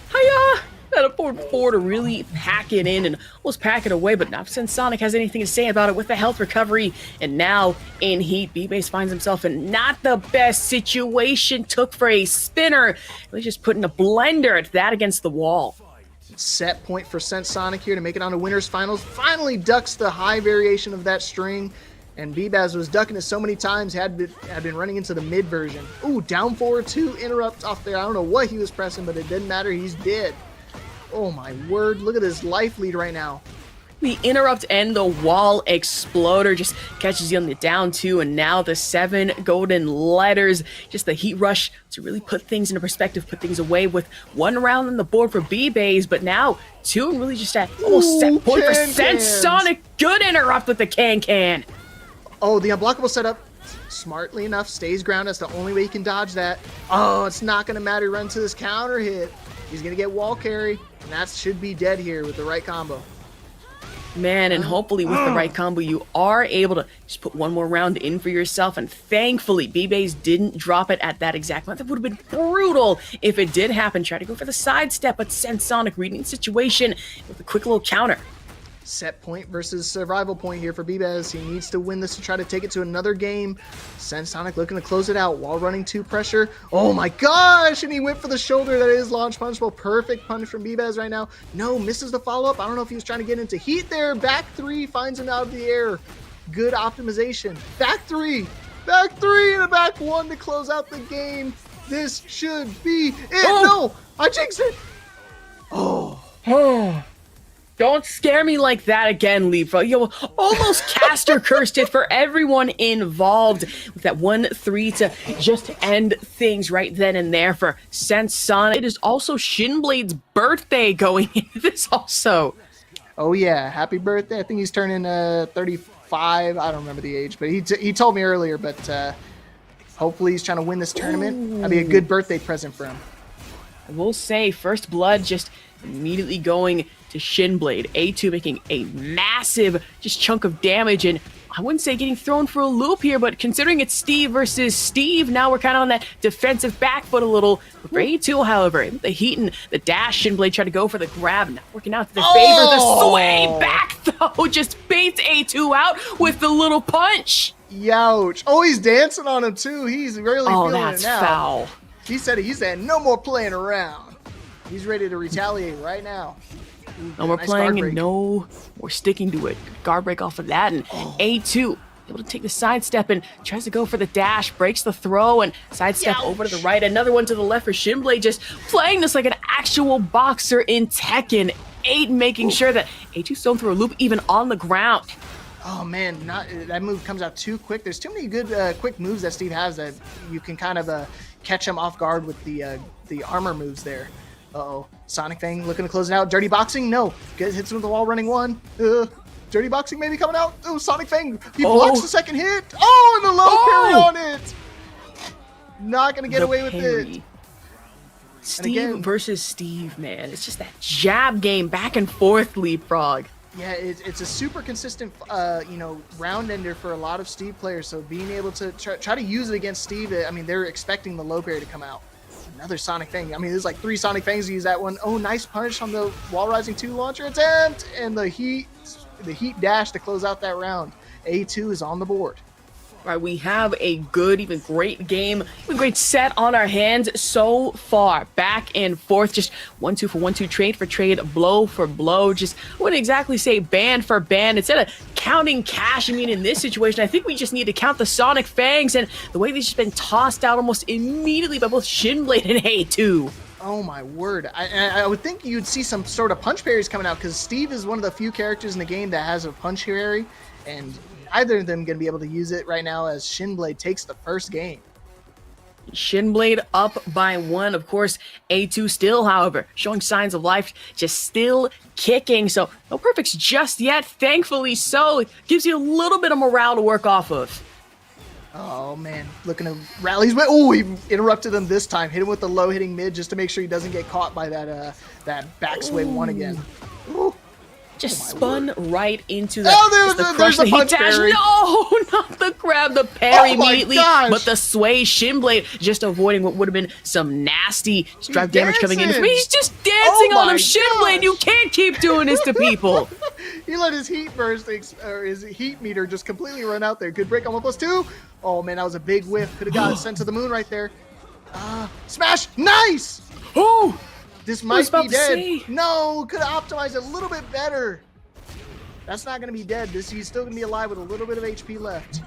Hiya! That a forward to really pack it in and almost pack it away, but not since Sonic has anything to say about it with the health recovery. And now in heat, Bbaez finds himself in not the best situation. Took for a spinner. Really just putting a blender at that against the wall. Set point for CensedSonic here to make it on to winners finals. Finally ducks the high variation of that string. And Bbaez was ducking it so many times, had been running into the mid version. Ooh, down forward 2 interrupts off there. I don't know what he was pressing, but it didn't matter. He's dead. Oh my word, look at this life lead right now. The interrupt and the wall exploder just catches you on the down 2, and now the 7 golden letters. Just the heat rush to really put things into perspective, put things away with 1 round on the board for Bbaez, but now 2, and really just at almost set point for CensedSonic. Good interrupt with the can. Oh, the unblockable setup, smartly enough, stays ground. That's the only way you can dodge that. Oh, it's not going to matter. Run to this counter hit. He's going to get wall carry, and that should be dead here with the right combo. Man, and hopefully with the right combo, you are able to just put 1 more round in for yourself, and thankfully, Bbaez didn't drop it at that exact moment. That would have been brutal if it did happen. Try to go for the sidestep, but CensedSonic reading the situation with a quick little counter. Set point versus survival point here for Bbaez. He needs to win this to try to take it to another game. CensedSonic looking to close it out while running 2 pressure. Oh my gosh! And he went for the shoulder. That is launch punishable. Perfect punish from Bbaez right now. No, misses the follow-up. I don't know if he was trying to get into heat there. Back 3 finds him out of the air. Good optimization. Back 3. Back 3 and a back 1 to close out the game. This should be it. No! I jinxed it! Oh. Don't scare me like that again, Libra. You almost caster cursed it for everyone involved with that 1-3 to just end things right then and there for CensedSonic. It is also Shinblade's birthday going into this also. Oh yeah, happy birthday. I think he's turning 35. I don't remember the age, but he told me earlier, but hopefully he's trying to win this tournament. That'd be a good birthday present for him. I will say, first blood just immediately going to Shinblade. A2 making a massive just chunk of damage, and I wouldn't say getting thrown for a loop here, but considering it's Steve versus Steve, now we're kind of on that defensive back foot a little. For A2, however, the heat and the dash, Shinblade tried to go for the grab, not working out to their favor. The sway back, though, just baits A2 out with the little punch. Youch. Oh, he's dancing on him, too. He's really feeling it now. That's foul. He said no more playing around. He's ready to retaliate right now. No more playing and no more sticking to it. Guard break off of that, and A2 able to take the sidestep and tries to go for the dash, breaks the throw, and sidestep over to the right. Another one to the left for Shinblade, just playing this like an actual boxer in Tekken. 8 making sure that A2's thrown through a loop even on the ground. Oh man, that move comes out too quick. There's too many good quick moves that Steve has that you can kind of catch him off guard with the armor moves there. Uh-oh, Sonic Fang looking to close it out. Dirty Boxing, no. Hits him with the wall running one. Dirty Boxing maybe coming out. Oh, Sonic Fang, he blocks the second hit. Oh, and the low parry on it. Not gonna get away with it. Steve versus Steve, man. It's just that jab game, back and forth leapfrog. Yeah, it's a super consistent, round ender for a lot of Steve players. So being able to try to use it against Steve, I mean, they're expecting the low parry to come out. Another Sonic Fang. I mean, there's like 3 Sonic Fangs to use that one. Oh, nice punish on the Wall Rising 2 launcher attempt, and the heat dash to close out that round. A2 is on the board. All right, we have a good, even great game, even great set on our hands so far. Back and forth, just 1-2 for 1-2, trade for trade, blow for blow. Just wouldn't exactly say band for band. Instead of counting cash, I mean, in this situation, I think we just need to count the Sonic Fangs and the way they've just been tossed out almost immediately by both Shinblade and A2. Oh my word. I would think you'd see some sort of punch parries coming out because Steve is one of the few characters in the game that has a punch parry, and either of them going to be able to use it right now as Shinblade takes the first game. Shinblade up by 1. Of course, A2 still, however, showing signs of life, just still kicking. So no perfects just yet, thankfully so. It gives you a little bit of morale to work off of. Oh man, looking to rally his way. Oh, he interrupted him this time. Hit him with the low hitting mid just to make sure he doesn't get caught by that back sway 1 again. Ooh. Just spun right into the, there's the punch parry. No, not the grab, the parry immediately, gosh. but the sway. Shinblade just avoiding what would have been some nasty strike damage coming in. He's just dancing on him. Shinblade, you can't keep doing this to people. He let his heat burst, or his heat meter just completely run out there. Good break on 1+2. Oh man, that was a big whiff. Could have got sent to the moon right there. Smash, nice. Oh. This might be dead. No, could have optimized a little bit better. That's not going to be dead. He's still going to be alive with a little bit of HP left.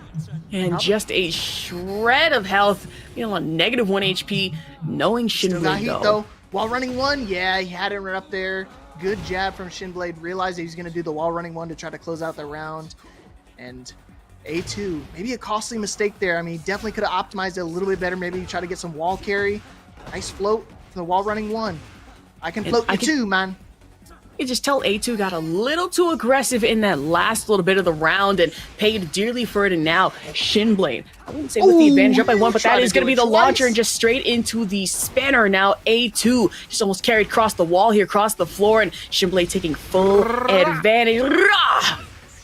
And just a shred of health, on -1 HP, knowing Still got Shinblade heat though. Wall running 1, yeah, he had it right up there. Good jab from Shinblade. Realized he's going to do the wall running 1 to try to close out the round. And A2, maybe a costly mistake there. I mean, he definitely could have optimized it a little bit better. Maybe try to get some wall carry. Nice float for the wall running 1. I can float you too, man. You just tell A2 got a little too aggressive in that last little bit of the round and paid dearly for it. And now Shinblade, I wouldn't say with the advantage up by 1, but that is going to be the launcher and just straight into the spinner. Now A2 just almost carried across the wall here, across the floor, and Shinblade taking full advantage.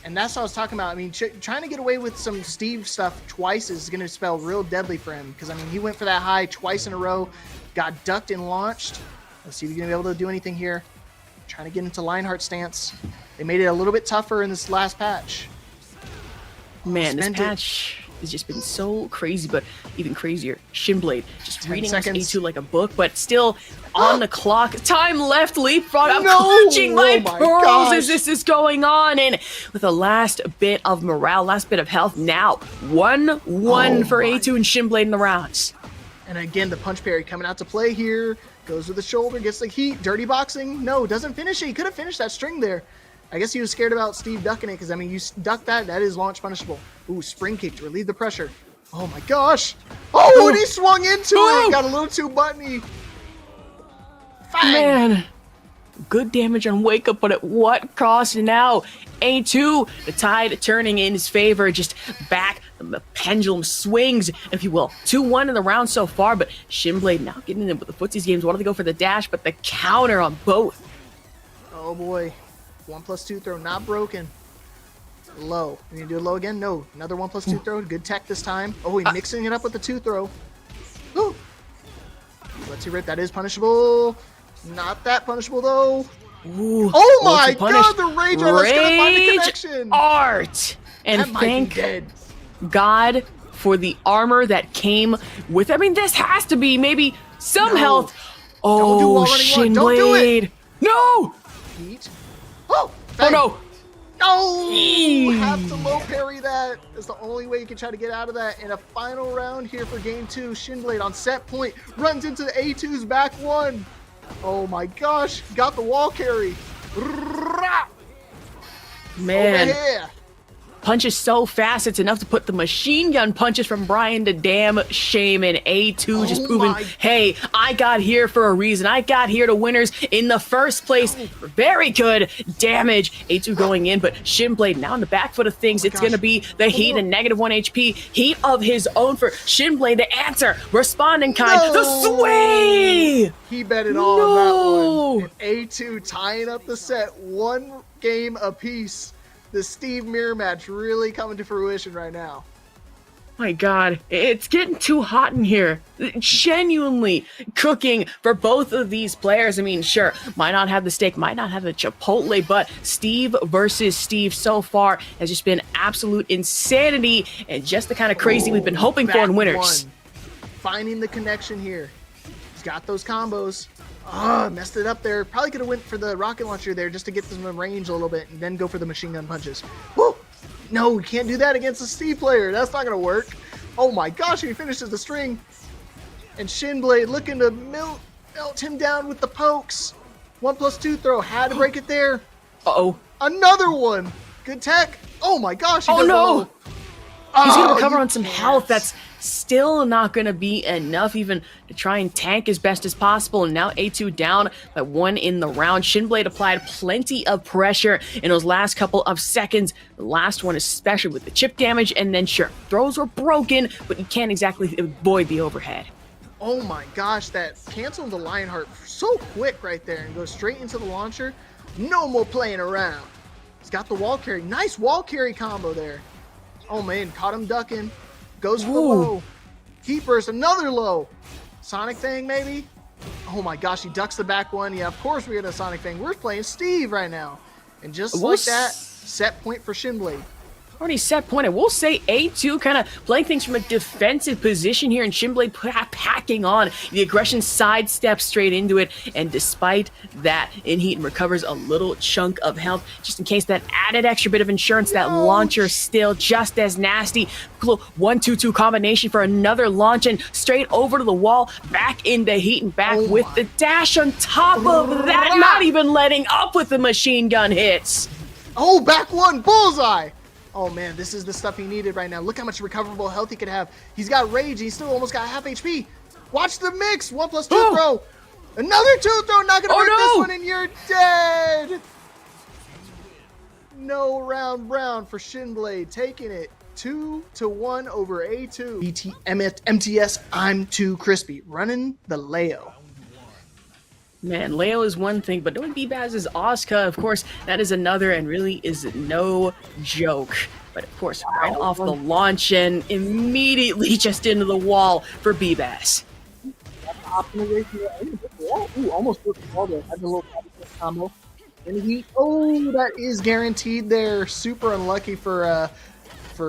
And that's what I was talking about. I mean, trying to get away with some Steve stuff twice is going to spell real deadly for him because, I mean, he went for that high twice in a row, got ducked and launched. Let's see if he's going to be able to do anything here. Trying to get into Lionheart stance. They made it a little bit tougher in this last patch. Man, this patch has just been so crazy, but even crazier. Shinblade just reading this A2 like a book, but still on the clock. Time left, leapfrog. I'm clutching my pearls as this is going on. And with the last bit of morale, last bit of health, now 1-1 for A2 and Shinblade in the rounds. And again, the punch parry coming out to play here. Goes with the shoulder, gets the heat. Dirty boxing. No, doesn't finish it. He could have finished that string there. I guess he was scared about Steve ducking it because, I mean, you duck that is launch punishable. Ooh, spring kick to relieve the pressure. Oh my gosh. Oh, and he swung into it. Got a little too buttony. Fang. Man, good damage on wake up, but at what cost now? A2, the tide turning in his favor, just back, the pendulum swings, if you will. 2-1 in the round so far, but Shinblade now getting in with the footsies games. Wanted to go for the dash, but the counter on both. Oh boy. 1+2 throw not broken. Low. You gonna do a low again? No. Another 1+2 throw. Good tech this time. Oh, he's mixing it up with the 2 throw. Ooh. Let's see, Rip. That is punishable. Not that punishable though. Ooh, oh my god, the Rage Art! Let's gonna find the connection! Art! And thank God for the armor that came with it. I mean, this has to be maybe some health. Oh, Shinblade! No! Heat. Oh! Oh no! Oh, have to low parry that. That's the only way you can try to get out of that. In a final round here for game 2, Shinblade on set point runs into the A2's back one. Oh my gosh, got the wall carry. Man. Punches so fast, it's enough to put the machine gun punches from Bryan to damn shame, and A2 just proving, hey, I got here for a reason. I got here to winners in the first place. Very good damage. A2 going in, but Shinblade now in the back foot of things. It's going to be the heat and -1 HP. Heat of his own for Shinblade to answer. Respond in kind. The sway! He bet it all on that one. And A2 tying up the set, 1 game apiece. The Steve Mirror match really coming to fruition right now. My God, it's getting too hot in here. Genuinely cooking for both of these players. I mean, sure, might not have the steak, might not have the chipotle, but Steve versus Steve so far has just been absolute insanity and just the kind of crazy we've been hoping for in winners. Finding the connection here. He's got those combos. Messed it up there. Probably could have went for the rocket launcher there just to get them in range a little bit and then go for the machine gun punches. Woo! No, we can't do that against a Steve player. That's not going to work. Oh my gosh, he finishes the string. And Shinblade looking to melt him down with the pokes. 1+2 throw. Had to break it there. Uh-oh. Another one. Good tech. Oh my gosh. Oh no. He's going to recover on some health. That's still not going to be enough even to try and tank as best as possible. And now A2 down by 1 in the round. Shinblade applied plenty of pressure in those last couple of seconds. The last one especially with the chip damage. And then sure, throws were broken, but you can't exactly avoid the overhead. Oh my gosh, that canceled the Lionheart so quick right there and goes straight into the launcher. No more playing around. He's got the wall carry. Nice wall carry combo there. Oh man, caught him ducking. Goes for the low. Heat burst, another low. Sonic Fang maybe? Oh my gosh, he ducks the back one. Yeah, of course we get a Sonic Fang. We're playing Steve right now. And just like that, set point for Shinblade. Already set point. I will say A2 kind of playing things from a defensive position here, and Shinblade packing on. The aggression sidesteps straight into it, and despite that, in heat and recovers a little chunk of health, just in case that added extra bit of insurance. That launcher still just as nasty. 1-2-2 combination for another launch, and straight over to the wall, back into heat and back with the dash on top of that. Not even letting up with the machine gun hits. Oh, back one, bullseye. Oh man, this is the stuff he needed right now. Look how much recoverable health he could have. He's got rage. He's still almost got half HP. Watch the mix. 1+2 throw. Another 2 throw. Not gonna break this one, and you're dead. No round brown for Shinblade, taking it 2-1 over A2. MTS, I'm too crispy. Running the Leo. Man, Leo is one thing, but knowing Bbaez is Asuka, of course, that is another, and really is no joke. But of course, right off the launch and immediately just into the wall for Bbaez. Ooh, almost took the ball there. Had a little combo. And that is guaranteed there. Super unlucky for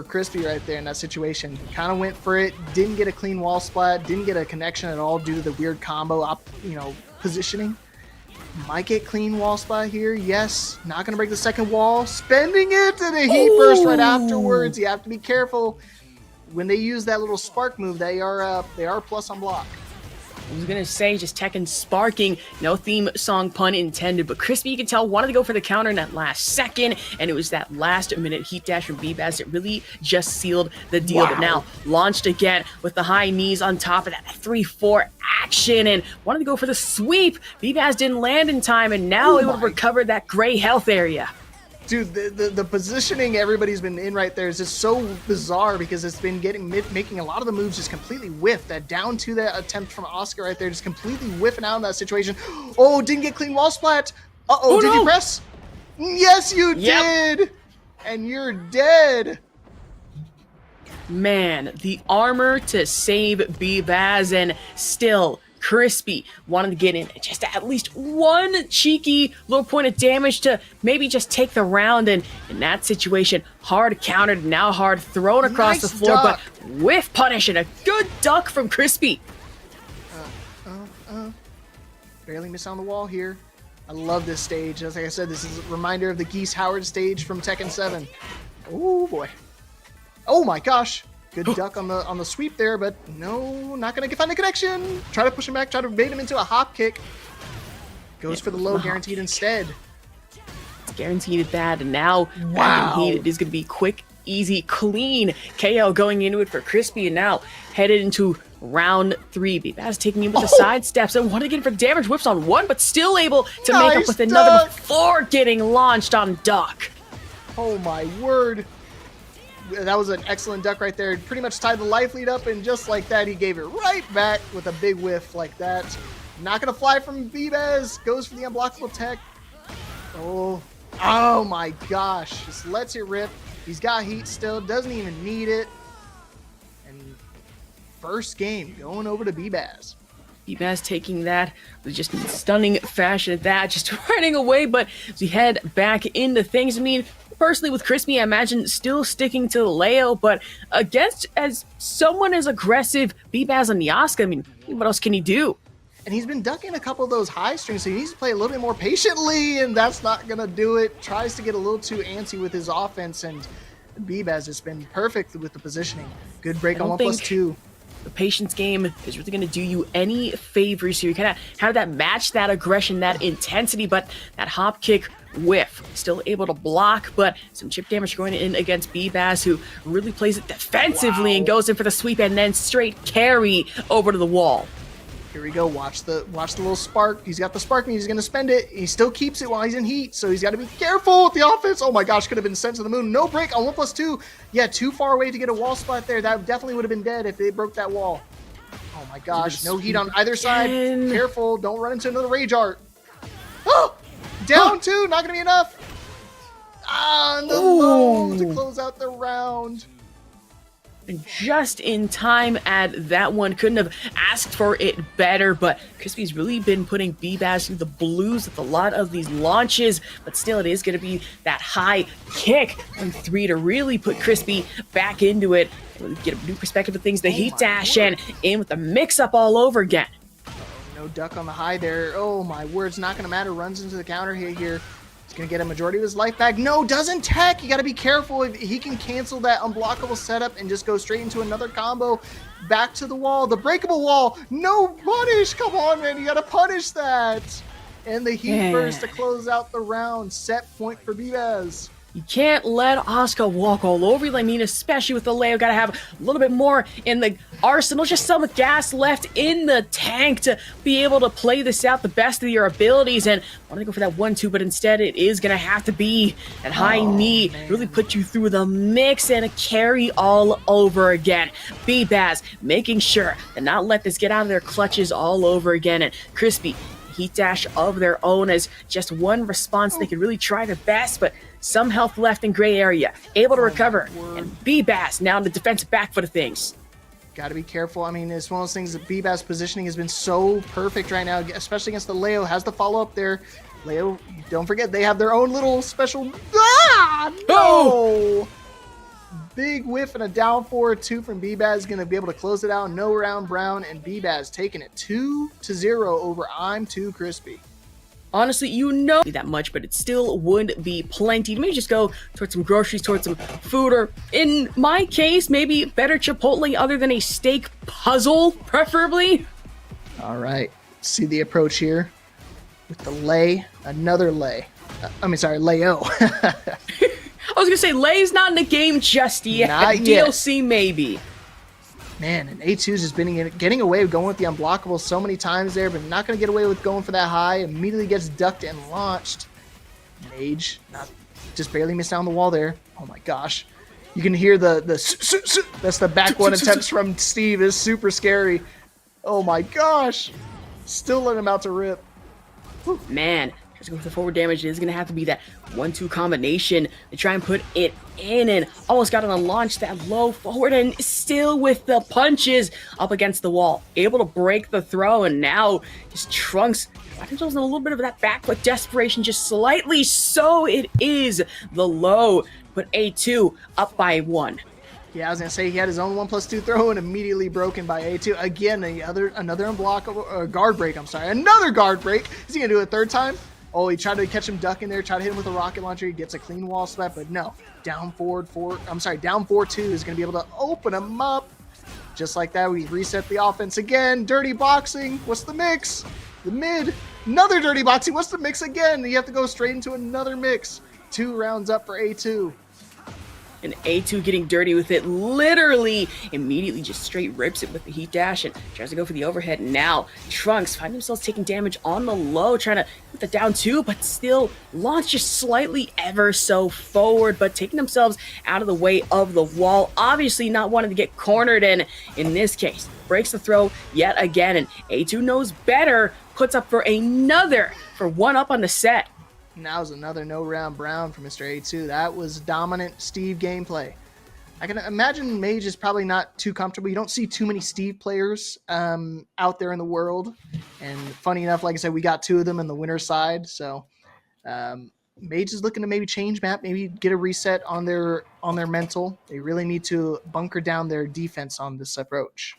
Crispy right there in that situation. Kind of went for it, didn't get a clean wall splat, didn't get a connection at all due to the weird combo positioning. Might get clean wall spot here. Yes, not gonna break the second wall. Spending it and a heat burst right afterwards. You have to be careful when they use that little spark move. They are plus on block. I was gonna say just Tekken sparking, no theme song pun intended, but Crispy, you can tell, wanted to go for the counter in that last second, and it was that last minute heat dash from Bbaez that really just sealed the deal. But now launched again with the high knees on top of that 3-4 action, and wanted to go for the sweep. Bbaez didn't land in time, and now it would have recovered that gray health area. Dude, the positioning everybody's been in right there is just so bizarre because it's been making a lot of the moves just completely whiff. That down to that attempt from Asuka right there, just completely whiffing out in that situation. Oh, didn't get clean wall splat. Did you press? Yes, you did. And you're dead. Man, the armor to save Bbaez, and still Crispy wanted to get in just at least one cheeky little point of damage to maybe just take the round, and in that situation, hard countered, now hard thrown across the floor, but whiff punish and a good duck from Crispy. Barely miss on the wall here. love this stage. As like I said, this is a reminder of the Geese Howard stage from Tekken 7. Oh boy. Oh my gosh. Good duck on the sweep there, but no, not gonna find the connection. Try to push him back, try to bait him into a hop kick. Goes for the low guaranteed instead. It's guaranteed bad, and now Wow. it is gonna be quick, easy, clean KO going into it for Crispy, and now headed into round 3. Bbaez taking him with the side steps and one again for damage, whips on one, but still able to make up with another duck. before getting launched on duck. Oh my word. That was an excellent duck right there. Pretty much tied the life lead up, and just like that, he gave it right back with a big whiff like that. Not gonna fly from Bbaez. Goes for the unblockable tech. Oh my gosh. Just lets it rip. He's got heat still. Doesn't even need it. And first game going over to Bbaez. Bbaez taking that with just stunning fashion at that, just running away. But as we head back into things, I mean, personally with Crispy, I imagine still sticking to the Leo, but against as someone as aggressive Bbaez and Asuka, I mean, what else can he do? And he's been ducking a couple of those high strings, so he needs to play a little bit more patiently, and that's not going to do it. Tries to get a little too antsy with his offense, and Bbaez has been perfect with the positioning. Good break on 1+2. The patience game is really going to do you any favors here. You kind of have that match, that aggression, that intensity, but that hop kick whiff. Still able to block, but some chip damage going in against Bbaez, who really plays it defensively and goes in for the sweep and then straight carry over to the wall. Here we go. Watch the little spark. He's got the spark and he's going to spend it. He still keeps it while he's in heat, so he's got to be careful with the offense. Oh my gosh, could have been sent to the moon. No break on 1+2. Yeah, too far away to get a wall spot there. That definitely would have been dead if they broke that wall. Oh my gosh, no heat on either side. Careful, don't run into another rage art. Oh, down 2, not going to be enough. And the low to close out the round. Just in time at that one. Couldn't have asked for it better, but Crispy's really been putting Bbaez through the blues with a lot of these launches, but still it is going to be that high kick on 3 to really put Crispy back into it. Get a new perspective of things. The heat dash and in with the mix-up all over again. No duck on the high there. Oh my word, it's not going to matter. Runs into the counter hit here. He's going to get a majority of his life back. No, doesn't tech. You got to be careful. If he can cancel that unblockable setup and just go straight into another combo. Back to the wall. The breakable wall. No punish. Come on, man. You got to punish that. And the heat burst to close out the round. Set point for Bbaez. You can't let Asuka walk all over you. I mean, especially with the Leo, gotta have a little bit more in the arsenal, just some gas left in the tank to be able to play this out the best of your abilities. And I want to go for that 1-2, but instead it is gonna have to be that high knee, really put you through the mix and a carry all over again. Bbaez making sure to not let this get out of their clutches all over again. And Crispy, heat dash of their own as just one response. They could really try their best, but some health left in gray area. Able to recover. And Bbaez now in the defensive back foot of things. Got to be careful. I mean, it's one of those things that Bbaez's positioning has been so perfect right now, especially against the Leo. Has the follow-up there. Leo, don't forget, they have their own little special... Ah! No! Big whiff and a down 4-2 from Bbaez. Going to be able to close it out. No round Brown, and Bbaez taking it 2-0 over I'm Too Crispy. Honestly, you know that much, but it still would be plenty. Maybe just go towards some groceries, towards some food, or in my case, maybe better Chipotle other than a steak puzzle, preferably. All right. See the approach here with the lay. Another lay. Leo. I was gonna say, Lay's not in the game just yet. Not yet. DLC maybe. Man, and A2's just been getting away with going with the unblockable so many times there, but not going to get away with going for that high. Immediately gets ducked and launched. Mage, just barely missed down the wall there. Oh my gosh. You can hear that's the back one attempts from Steve. Is super scary. Oh my gosh. Still letting him out to rip. Man, just go for the forward damage. It is going to have to be that 1-2 combination to try and put it in, and almost got on a launch that low forward, and still with the punches up against the wall. Able to break the throw, and now just Trunks finds themselves in a little bit of that back foot desperation, just slightly. So it is the low, but A2 up by 1. Yeah, I was going to say he had his own 1+2 throw and immediately broken by A2. Again, another unblockable guard break. I'm sorry, another guard break. Is he going to do it a third time? Oh, he tried to catch him ducking there, tried to hit him with a rocket launcher. He gets a clean wall slap, but no. Down 4-2 is going to be able to open him up. Just like that, we reset the offense again. Dirty boxing. What's the mix? The mid. Another dirty boxing. What's the mix again? You have to go straight into another mix. 2 rounds up for A2. And A2 getting dirty with it, literally immediately just straight rips it with the heat dash and tries to go for the overhead. Now Trunks find themselves taking damage on the low, trying to put the down 2, but still launch just slightly ever so forward, but taking themselves out of the way of the wall, obviously not wanting to get cornered in this case. Breaks the throw yet again, and A2 knows better, puts up for another for 1 up on the set. And that was another no-round brown for Mr. A2. That was dominant Steve gameplay. I can imagine Mage is probably not too comfortable. You don't see too many Steve players out there in the world. And funny enough, like I said, we got 2 of them in the winner's side. So Mage is looking to maybe change map, maybe get a reset on their mental. They really need to bunker down their defense on this approach.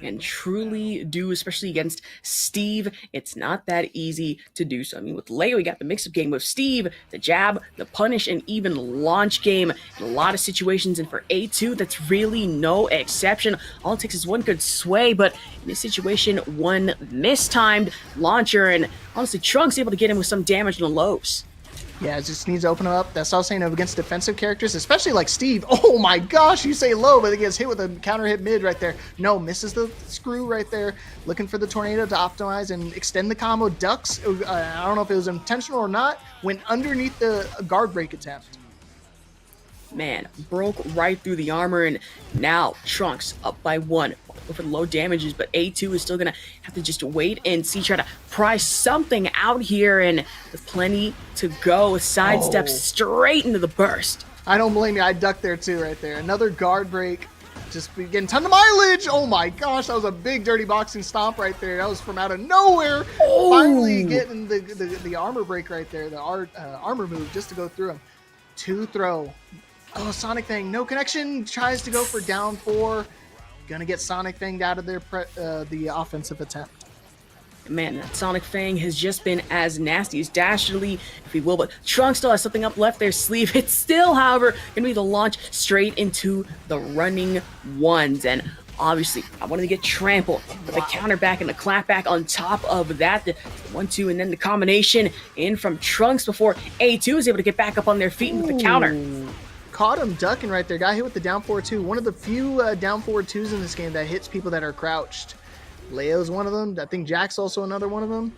And truly do, especially against Steve, it's not that easy to do so. I mean, with Leo, we got the mix-up game with Steve, the jab, the punish, and even launch game in a lot of situations. And for A2, that's really no exception. All it takes is one good sway, but in this situation, one mistimed launcher, and honestly, Trunks able to get him with some damage in the lows. Yeah, it just needs to open up. That's all I'm saying against defensive characters, especially like Steve. Oh my gosh, you say low, but he gets hit with a counter hit mid right there. No, misses the screw right there. Looking for the tornado to optimize and extend the combo. Ducks, I don't know if it was intentional or not, went underneath the guard break attempt. Man, broke right through the armor, and now Trunks up by 1. Go for the low damages, but A2 is still gonna have to just wait and see, try to pry something out here, and with plenty to go, sidestep straight into the burst. I don't blame you. I ducked there too right there. Another guard break. Just getting ton of mileage. Oh my gosh, that was a big dirty boxing stomp right there. That was from out of nowhere. Oh. Finally getting the armor break right there, the armor move just to go through him. 2 throw. Oh, Sonic Fang, no connection. Tries to go for down 4. Gonna get Sonic Fanged out of the offensive attempt. Man, that Sonic Fang has just been as nasty as Dastardly, if you will, but Trunks still has something up left their sleeve. It's still, however, gonna be the launch straight into the running ones, and obviously, I wanted to get trampled, but the counter back and the clap back on top of that, the 1-2, and then the combination in from Trunks before A2 is able to get back up on their feet with the counter. Caught him ducking right there. Got hit with the down 4-2. One of the few down 4-2s in this game that hits people that are crouched. Leo's one of them. I think Jack's also another one of them.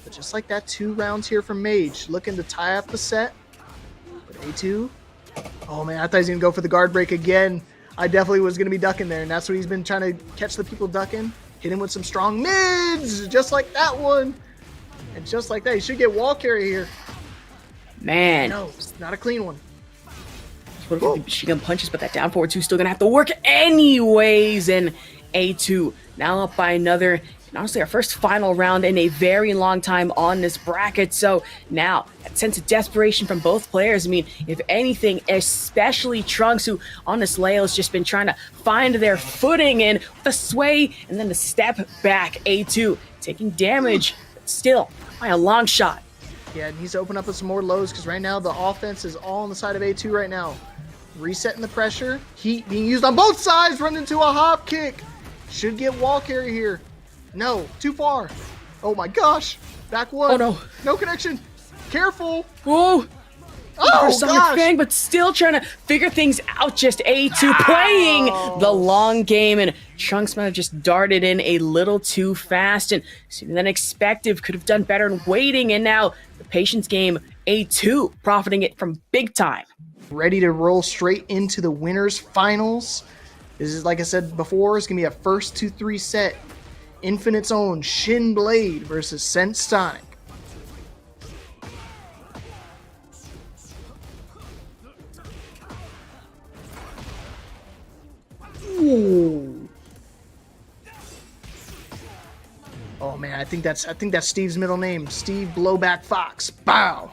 But just like that, 2 rounds here from Mage. Looking to tie up the set. But A2. Oh man, I thought he was going to go for the guard break again. I definitely was going to be ducking there. And that's what he's been trying to catch the people ducking. Hit him with some strong mids. Just like that one. And just like that, he should get wall carry here. Man. No, it's not a clean one. Machine gun punches, but that down 4-2 still gonna have to work anyways. And A2 now up by another. And honestly, our first final round in a very long time on this bracket. So now, that sense of desperation from both players. I mean, if anything, especially Trunks, who on this Leo has just been trying to find their footing, and the sway and then the step back. A2 taking damage, but still by a long shot. Yeah, it needs to open up with some more lows, because right now the offense is all on the side of A2 right now. Resetting the pressure. Heat being used on both sides. Run into a hop kick. Should get wall carry here. No, too far. Oh my gosh. Back 1. Oh no. No connection. Careful. Whoa. Oh Sonic gosh. Fang, but still trying to figure things out. Just A2 playing the long game, and Trunks might have just darted in a little too fast and sooner than expected. Could have done better in waiting, and now the patience game, A2 profiting it from big time. Ready to roll straight into the winners finals. This is, like I said before, it's gonna be a first 2-3 set. Infinite's own Shinblade versus CensedSonic. Ooh. Oh man, I think that's Steve's middle name, Steve Blowback Fox. Bow.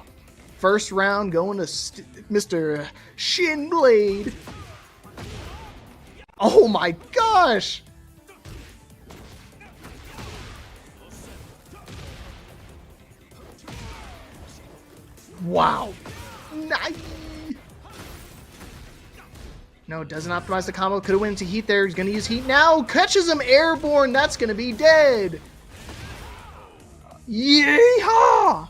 First round going to Mr. Shinblade. Oh my gosh. Wow. No, doesn't optimize the combo. Could have went into heat there. He's going to use heat now. Catches him airborne. That's going to be dead. Yeehaw!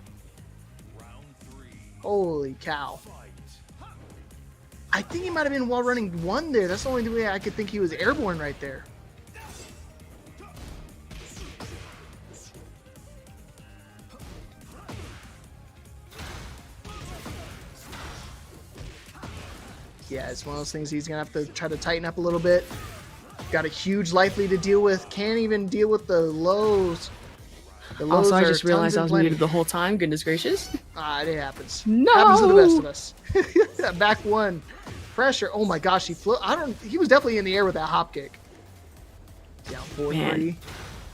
Holy cow. I think he might have been wall running 1 there. That's the only way I could think he was airborne right there. Yeah, it's one of those things he's going to have to try to tighten up a little bit. Got a huge life lead to deal with. Can't even deal with the lows. The lows Also, I are just realized I tons was and muted plenty. the whole time. Goodness gracious. It happens. No! Happens to the best of us. Back 1. Pressure. Oh my gosh, he flew. He was definitely in the air with that hop kick. Down 4-3.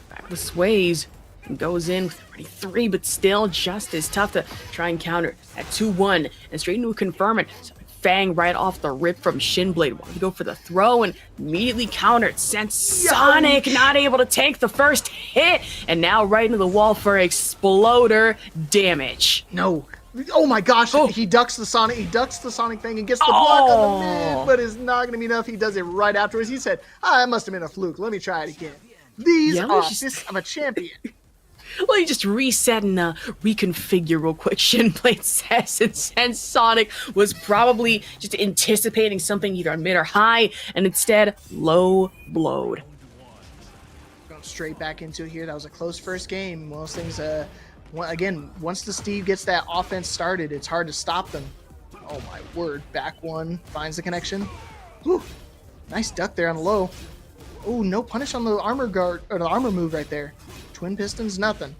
Back with sways. And goes in with 3, but still just as tough to try and counter at 2-1. And straight into a confirmant. So Fang right off the rip from Shinblade. Wanted to go for the throw and immediately countered. CensedSonic not able to tank the first hit. And now right into the wall for exploder damage. No. Oh my gosh, he ducks the Sonic. He ducks the Sonic thing and gets the block on the mid, but it's not going to be enough. He does it right afterwards. He said, it must have been a fluke. Let me try it again. These are this of a champion. Well, you just reset and reconfigure real quick, Shinblade says, and CensedSonic was probably just anticipating something either on mid or high, and instead, low blowed. Going straight back into it here. That was a close first game. One of those things, again, once the Steve gets that offense started, it's hard to stop them. Oh my word. Back 1, finds the connection. Whew. Nice duck there on the low. Oh, no punish on the armor guard, or the armor move right there. Twin pistons, nothing.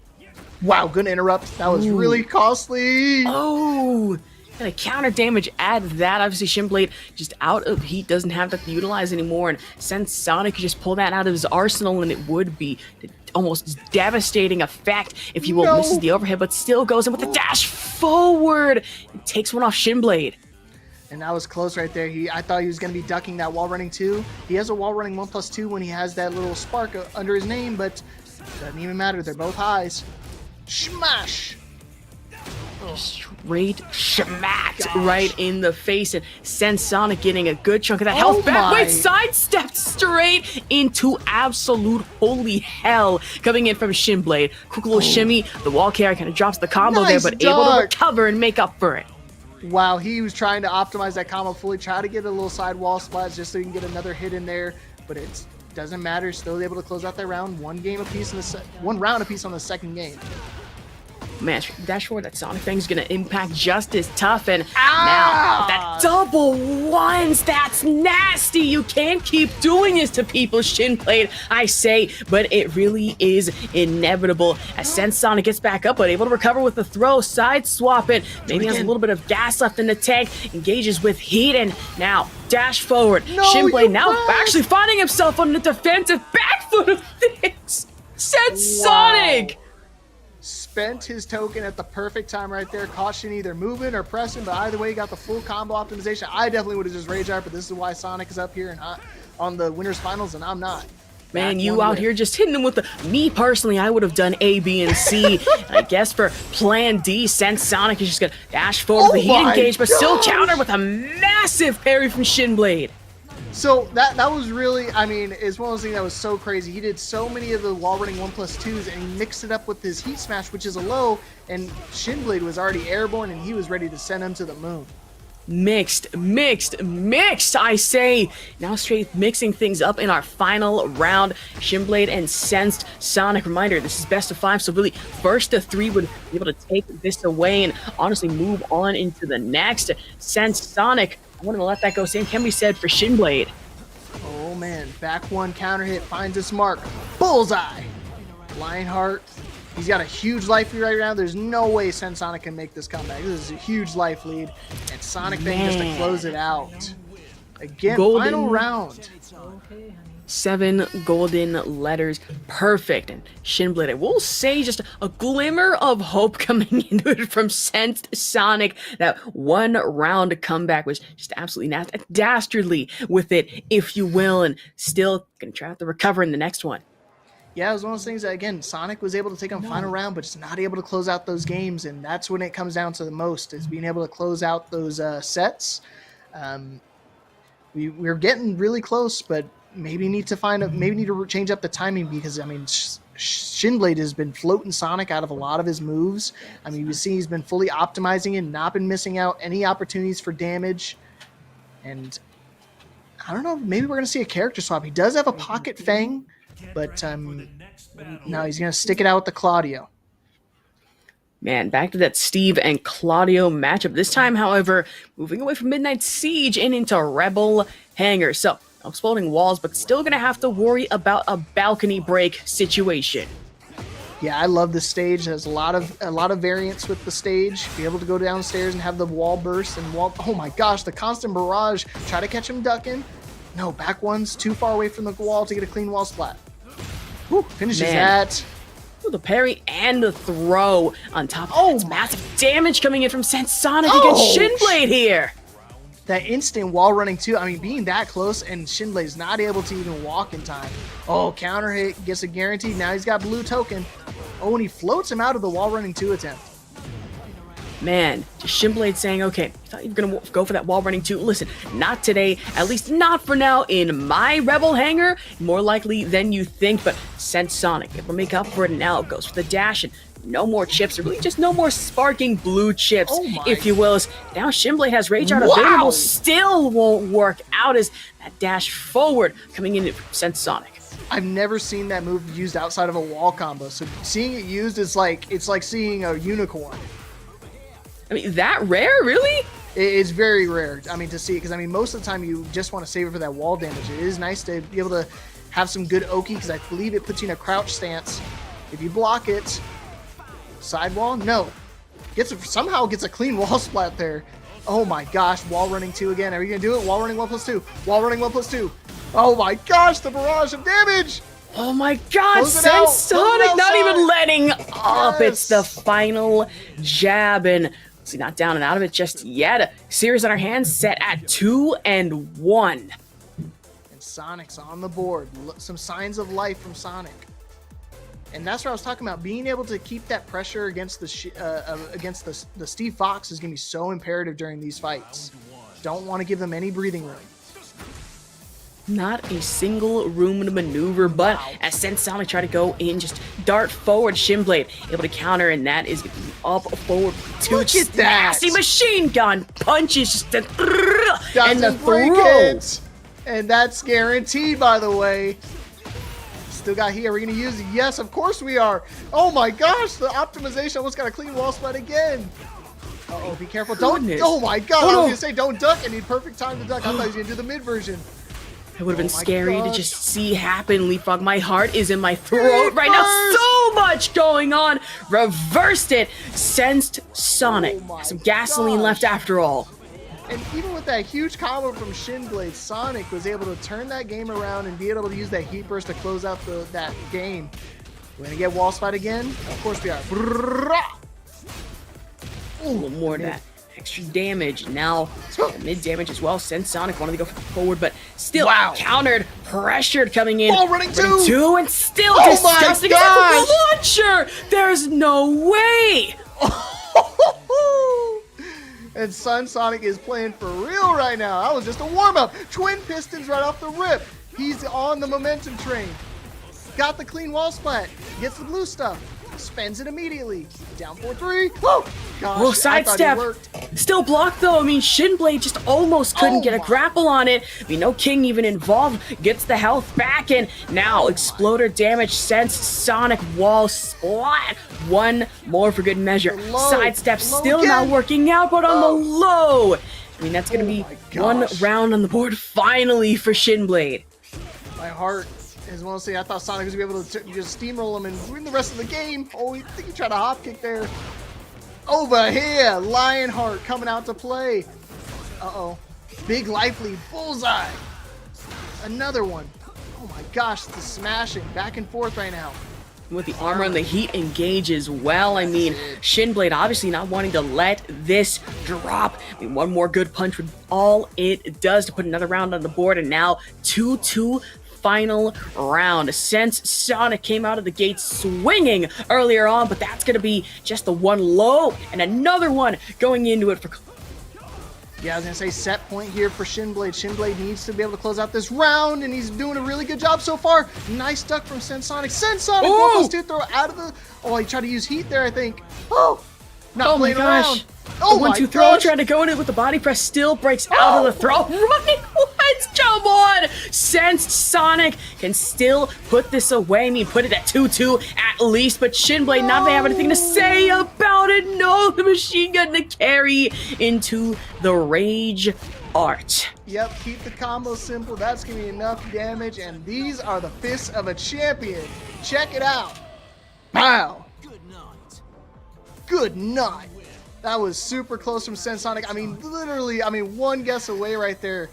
Wow, gonna interrupt. That was really costly. Oh, and a counter damage add to that. Obviously, Shinblade just out of heat, doesn't have that to utilize anymore, and CensedSonic could just pull that out of his arsenal, and it would be almost devastating effect, if you will. Misses the overhead, but still goes in with the dash forward and takes one off Shinblade. And that was close right there. I thought he was going to be ducking that wall running 2. He has a wall running 1+2 when he has that little spark under his name, but doesn't even matter. They're both highs. Smash! Straight smacked right in the face, and CensedSonic getting a good chunk of that health back. Wait, sidestepped straight into absolute holy hell coming in from Shinblade. Quick little shimmy. The wall carry kind of drops the combo there, but able to recover and make up for it. Wow, he was trying to optimize that combo fully, try to get a little side wall splash just so he can get another hit in there, but it doesn't matter. Still able to close out that round. 1 round apiece on the second game. Man, dash forward, that Sonic thing's gonna impact just as tough, and now that double ones, that's nasty. You can't keep doing this to people, Shinblade, I say, but it really is inevitable as CensedSonic gets back up, but able to recover with the throw, side swap it, maybe has a little bit of gas left in the tank, engages with heat, and now dash forward. Shinblade now actually finding himself on the defensive back foot of things. CensedSonic! Spent his token at the perfect time right there. Caution either moving or pressing, but either way, he got the full combo optimization. I definitely would have just rage art, but this is why Sonic is up here and on the winners finals, and I'm not. Man, you out here just hitting him with the... Me, personally, I would have done A, B, and C. And I guess for plan D, CensedSonic is just going to dash forward with the heat engage, but still counter with a massive parry from Shinblade. So that was really, I mean, it's one of those things that was so crazy. He did so many of the wall running 1+2s, and he mixed it up with his heat smash, which is a low, and Shinblade was already airborne, and he was ready to send him to the moon. Mixed, I say. Now straight mixing things up in our final round. Shinblade and CensedSonic. Reminder, this is best of 5, so really first to 3 would be able to take this away and honestly move on into the next. CensedSonic, I want to let that go. Same can be said for Shinblade. Oh man, back 1 counter hit, finds its mark. Bullseye! Lionheart. He's got a huge life lead right now. There's no way CensedSonic can make this comeback. This is a huge life lead. And Sonic thing just to close it out. Again, final round. 7 golden letters. Perfect. And Shinblade, I will say, just a glimmer of hope coming into it from CensedSonic. That 1 round comeback was just absolutely dastardly with it, if you will. And still going to try to recover in the next one. Yeah, it was one of those things that, again, Sonic was able to take on final round, but just not able to close out those games, and that's when it comes down to the most, is being able to close out those sets. We're getting really close, but maybe need to change up the timing, because, I mean, Shinblade has been floating Sonic out of a lot of his moves. I mean, you see he's been fully optimizing it, not been missing out any opportunities for damage, and I don't know, maybe we're going to see a character swap. He does have a Pocket Fang, but now he's going to stick it out with the Claudio. Man, back to that Steve and Claudio matchup. This time, however, moving away from Midnight Siege and into Rebel Hangar. So, no exploding walls, but still going to have to worry about a balcony break situation. Yeah, I love this stage. There's a lot of variance with the stage. Be able to go downstairs and have the wall burst and wall. Oh my gosh, the constant barrage. Try to catch him ducking. No, back one's too far away from the wall to get a clean wall splat. Whew, finishes that. Ooh, the parry and the throw on top of that's massive damage coming in from CensedSonic against Shinblade here. That instant wall running too. I mean, being that close and Shinblade's not able to even walk in time. Oh, counter hit, gets a guarantee. Now he's got blue token. Oh, and he floats him out of the wall running 2 attempt. Man, just Shinblade saying, okay, you thought you were going to go for that wall running 2. Listen, not today, at least not for now in my Rebel Hangar. More likely than you think, but CensedSonic able to make up for it now. Goes for the dash and no more chips, or really just no more sparking blue chips, if you will. Now Shinblade has Rage Art available, still won't work out as that dash forward coming in from CensedSonic. I've never seen that move used outside of a wall combo, so seeing it used is like, it's like seeing a unicorn. I mean, that rare, really? It's very rare, I mean, to see it, because, I mean, most of the time you just want to save it for that wall damage. It is nice to be able to have some good Oki, because I believe it puts you in a crouch stance. If you block it, sidewall, no. Somehow gets a clean wall splat there. Oh my gosh, wall running 2 again. Are you going to do it? Wall running 1+2. Wall running 1+2. Oh my gosh, the barrage of damage. Oh my god, CensedSonic not even letting up. It's the final jab, and see, not down and out of it just yet. A series on our hands set at 2-1. And Sonic's on the board. Some signs of life from Sonic. And that's what I was talking about. Being able to keep that pressure against the Steve Fox is going to be so imperative during these fights. Don't want to give them any breathing room. Not a single room to maneuver, but as CensedSonic try to go in, just dart forward, Shinblade able to counter, and that is up forward. Look at that! Nasty machine gun punches, just and the throw. And that's guaranteed, by the way. Still got here. We're going to use it. Yes, of course we are. Oh my gosh, the optimization almost got a clean wall splat again. Uh-oh, be careful. Don't. Oh my god, I was going to say don't duck. I need perfect time to duck. I thought he was going to do the mid version. It would have been scary to just see happen, Leapfrog. My heart is in my throat right now. So much going on. Reversed it. CensedSonic. Some gasoline left after all. And even with that huge combo from Shinblade, Sonic was able to turn that game around and be able to use that heat burst to close out that game. We're going to get wall spot again? Of course we are. Ooh, a little more of that extra damage. Now, mid damage as well. CensedSonic wanted to go forward, but still countered, pressured coming in. Ball running 2! And still disgusting. The launcher! There's no way! And CensedSonic is playing for real right now. That was just a warm-up. Twin pistons right off the rip. He's on the momentum train. Got the clean wall splat. Gets the blue stuff. Spends it immediately. Down 4-3. Oh, gosh. Well, sidestep. Still blocked, though. I mean, Shinblade just almost couldn't get a grapple on it. I mean, no King even involved. Gets the health back, and now exploder damage. CensedSonic wall splat. One more for good measure. Sidestep still not working out, but on the low. I mean, that's going to be one round on the board finally for Shinblade. My heart is mostly, I thought Sonic was going to be able to just steamroll him and win the rest of the game. Oh, I think he tried a hop kick there. Over here, Lionheart coming out to play. Uh-oh. Big life lead, bullseye. Another one. Oh my gosh, the smashing back and forth right now. With the armor and the heat engage as well. I mean, Shinblade obviously not wanting to let this drop. I mean, one more good punch with all it does to put another round on the board, and now 2-2 final round. CensedSonic came out of the gate swinging earlier on, but that's going to be just the one low and another one going into it for... Yeah, I was going to say set point here for Shinblade. Shinblade needs to be able to close out this round, and he's doing a really good job so far. Nice duck from CensedSonic. CensedSonic 1+2 throw out of the... Oh, he tried to use heat there, I think. Oh! Not playing around. Oh my gosh. 1-2 throw, trying to go in it with the body press, still breaks out of the throw. Right, what? Come on! CensedSonic can still put this away. I mean, put it at 2-2 at least, but Shinblade, not they have anything to say about it. No, the machine gun to carry into the Rage Art. Yep, keep the combo simple. That's going to be enough damage, and these are the fists of a champion. Check it out. Wow. Good night. That was super close from CensedSonic. I mean, literally, one guess away right there.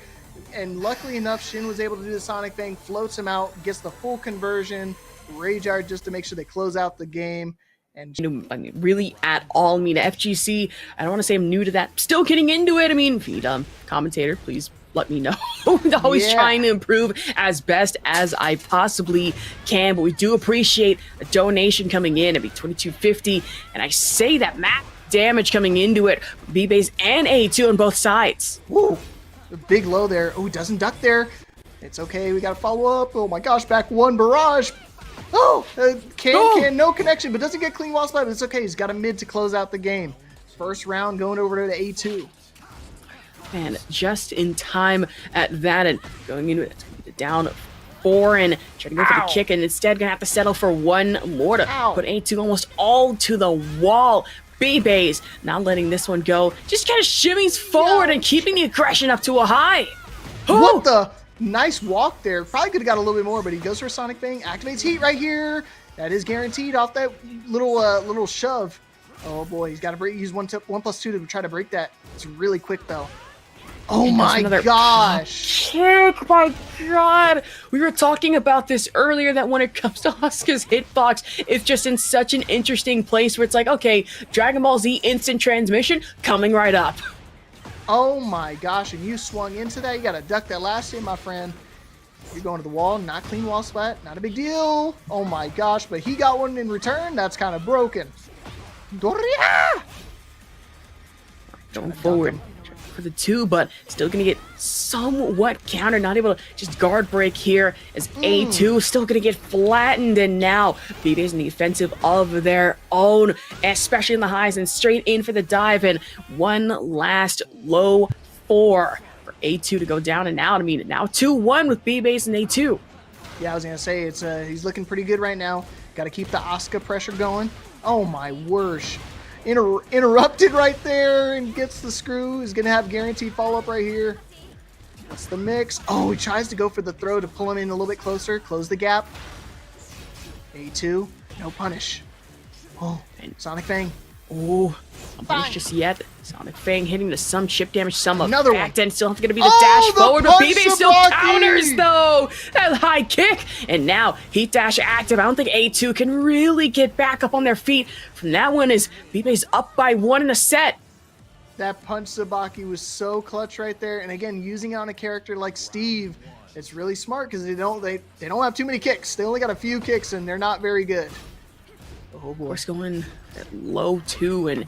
And luckily enough, Shin was able to do the Sonic thing, floats him out, gets the full conversion, Rage Art just to make sure they close out the game. And I mean, really at all. I mean, FGC, I don't want to say I'm new to that. Still getting into it. I mean, feed commentator, please let me know. Always trying to improve as best as I possibly can, but we do appreciate a donation coming in. It'd be $22.50, and I say that max damage coming into it. Bbaez and A2 on both sides. Woo! Big low there. Oh, doesn't duck there. It's okay. We got to follow up. Oh my gosh, back one barrage. Oh, can no connection, but doesn't get clean wall spot, but it's okay. He's got a mid to close out the game. First round going over to A2. Man, just in time at that, and going into it, it's going to be down 4 and trying to go for the kick, and instead going to have to settle for one more to put A2 almost all to the wall. Bbaez not letting this one go, just kind of shimmies forward and keeping the aggression up to a high. What the? Nice walk there. Probably could have got a little bit more, but he goes for a Sonic thing, activates heat right here. That is guaranteed off that little shove. Oh boy, he's got to use 1+2 to try to break that. It's really quick though. Oh my gosh! Kick, my god! We were talking about this earlier, that when it comes to Asuka's hitbox, it's just in such an interesting place where it's like, okay, Dragon Ball Z instant transmission coming right up. Oh my gosh, and you swung into that. You gotta duck that last hit, my friend. You're going to the wall, not clean wall splat, not a big deal. Oh my gosh, but he got one in return. That's kind of broken. Doria! Going forward for the 2, but still gonna get somewhat countered, not able to just guard break here as A2 still gonna get flattened, and now Bbaez in the offensive of their own, especially in the highs, and straight in for the dive, and one last low 4 for A2 to go down and out. I mean, now 2-1 with Bbaez and A2. Yeah, I was gonna say it's he's looking pretty good right now. Got to keep the Asuka pressure going. Oh my worsh. Interrupted right there and gets the screw. He's going to have guaranteed follow-up right here. What's the mix? Oh, he tries to go for the throw to pull him in a little bit closer. Close the gap. A2. No punish. Oh, and Sonic Fang. Oh, not punish just yet. Sonic Fang hitting to some chip damage, some another back then. Still going to be the dash forward, but Bbaez still counters though. That high kick, and now heat dash active. I don't think A2 can really get back up on their feet from that one, as Bbaez up by 1 in a set. That punch Sabaki was so clutch right there, and again, using it on a character like Steve, it's really smart because they don't have too many kicks. They only got a few kicks, and they're not very good. Oh boy. Of course, going at low 2 and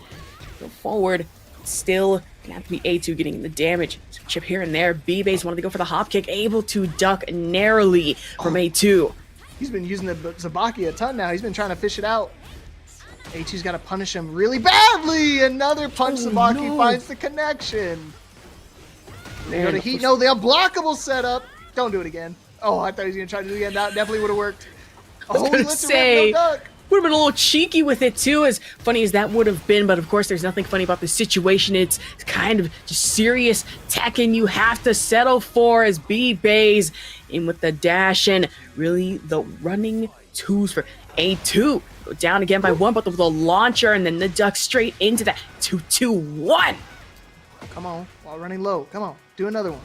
go forward. Still gonna have to be A2 getting the damage. Some chip here and there. Bbaez wanted to go for the hop kick, able to duck narrowly from A2. He's been using the Zabaki a ton now. He's been trying to fish it out. A2's got to punish him really badly. Another punch. Zabaki finds the connection. They go to heat. No, the unblockable setup. Don't do it again. Oh, I thought he was going to try to do it again. That definitely would have worked. Oh, he lets it rip, no duck. Would have been a little cheeky with it too, as funny as that would have been, but of course there's nothing funny about the situation. It's kind of just serious Tekken you have to settle for, as Bbaez in with the dash, and really the running 2s for A2. Go down again by 1, but with the launcher, and then the duck straight into that 2-2-1. Come on, while running low. Come on, do another one.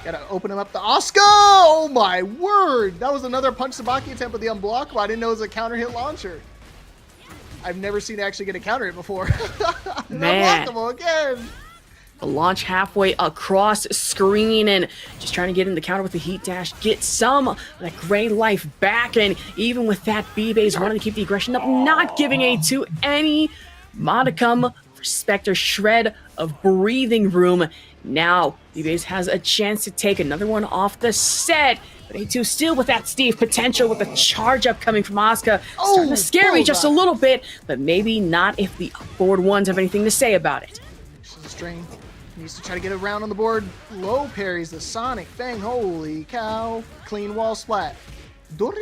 Gotta open him up to Asuka! Oh my word! That was another punch Sabaki attempt with the unblockable. I didn't know it was a counter hit launcher. I've never seen it actually get a counter hit before. Man. Unblockable again! The launch halfway across screen and just trying to get in the counter with the heat dash, get some of that gray life back. And even with that, Bbaez wanting to keep the aggression up, not giving A2 any modicum respect or shred of breathing room. Now, Bbaez has a chance to take another one off the set. But A2 still with that Steve potential with the charge up coming from Asuka. Starting to scare me just a little bit, but maybe not if the forward ones have anything to say about it. This is a strain. Needs to try to get around on the board. Low parries the Sonic Fang. Holy cow. Clean wall splat. Doria!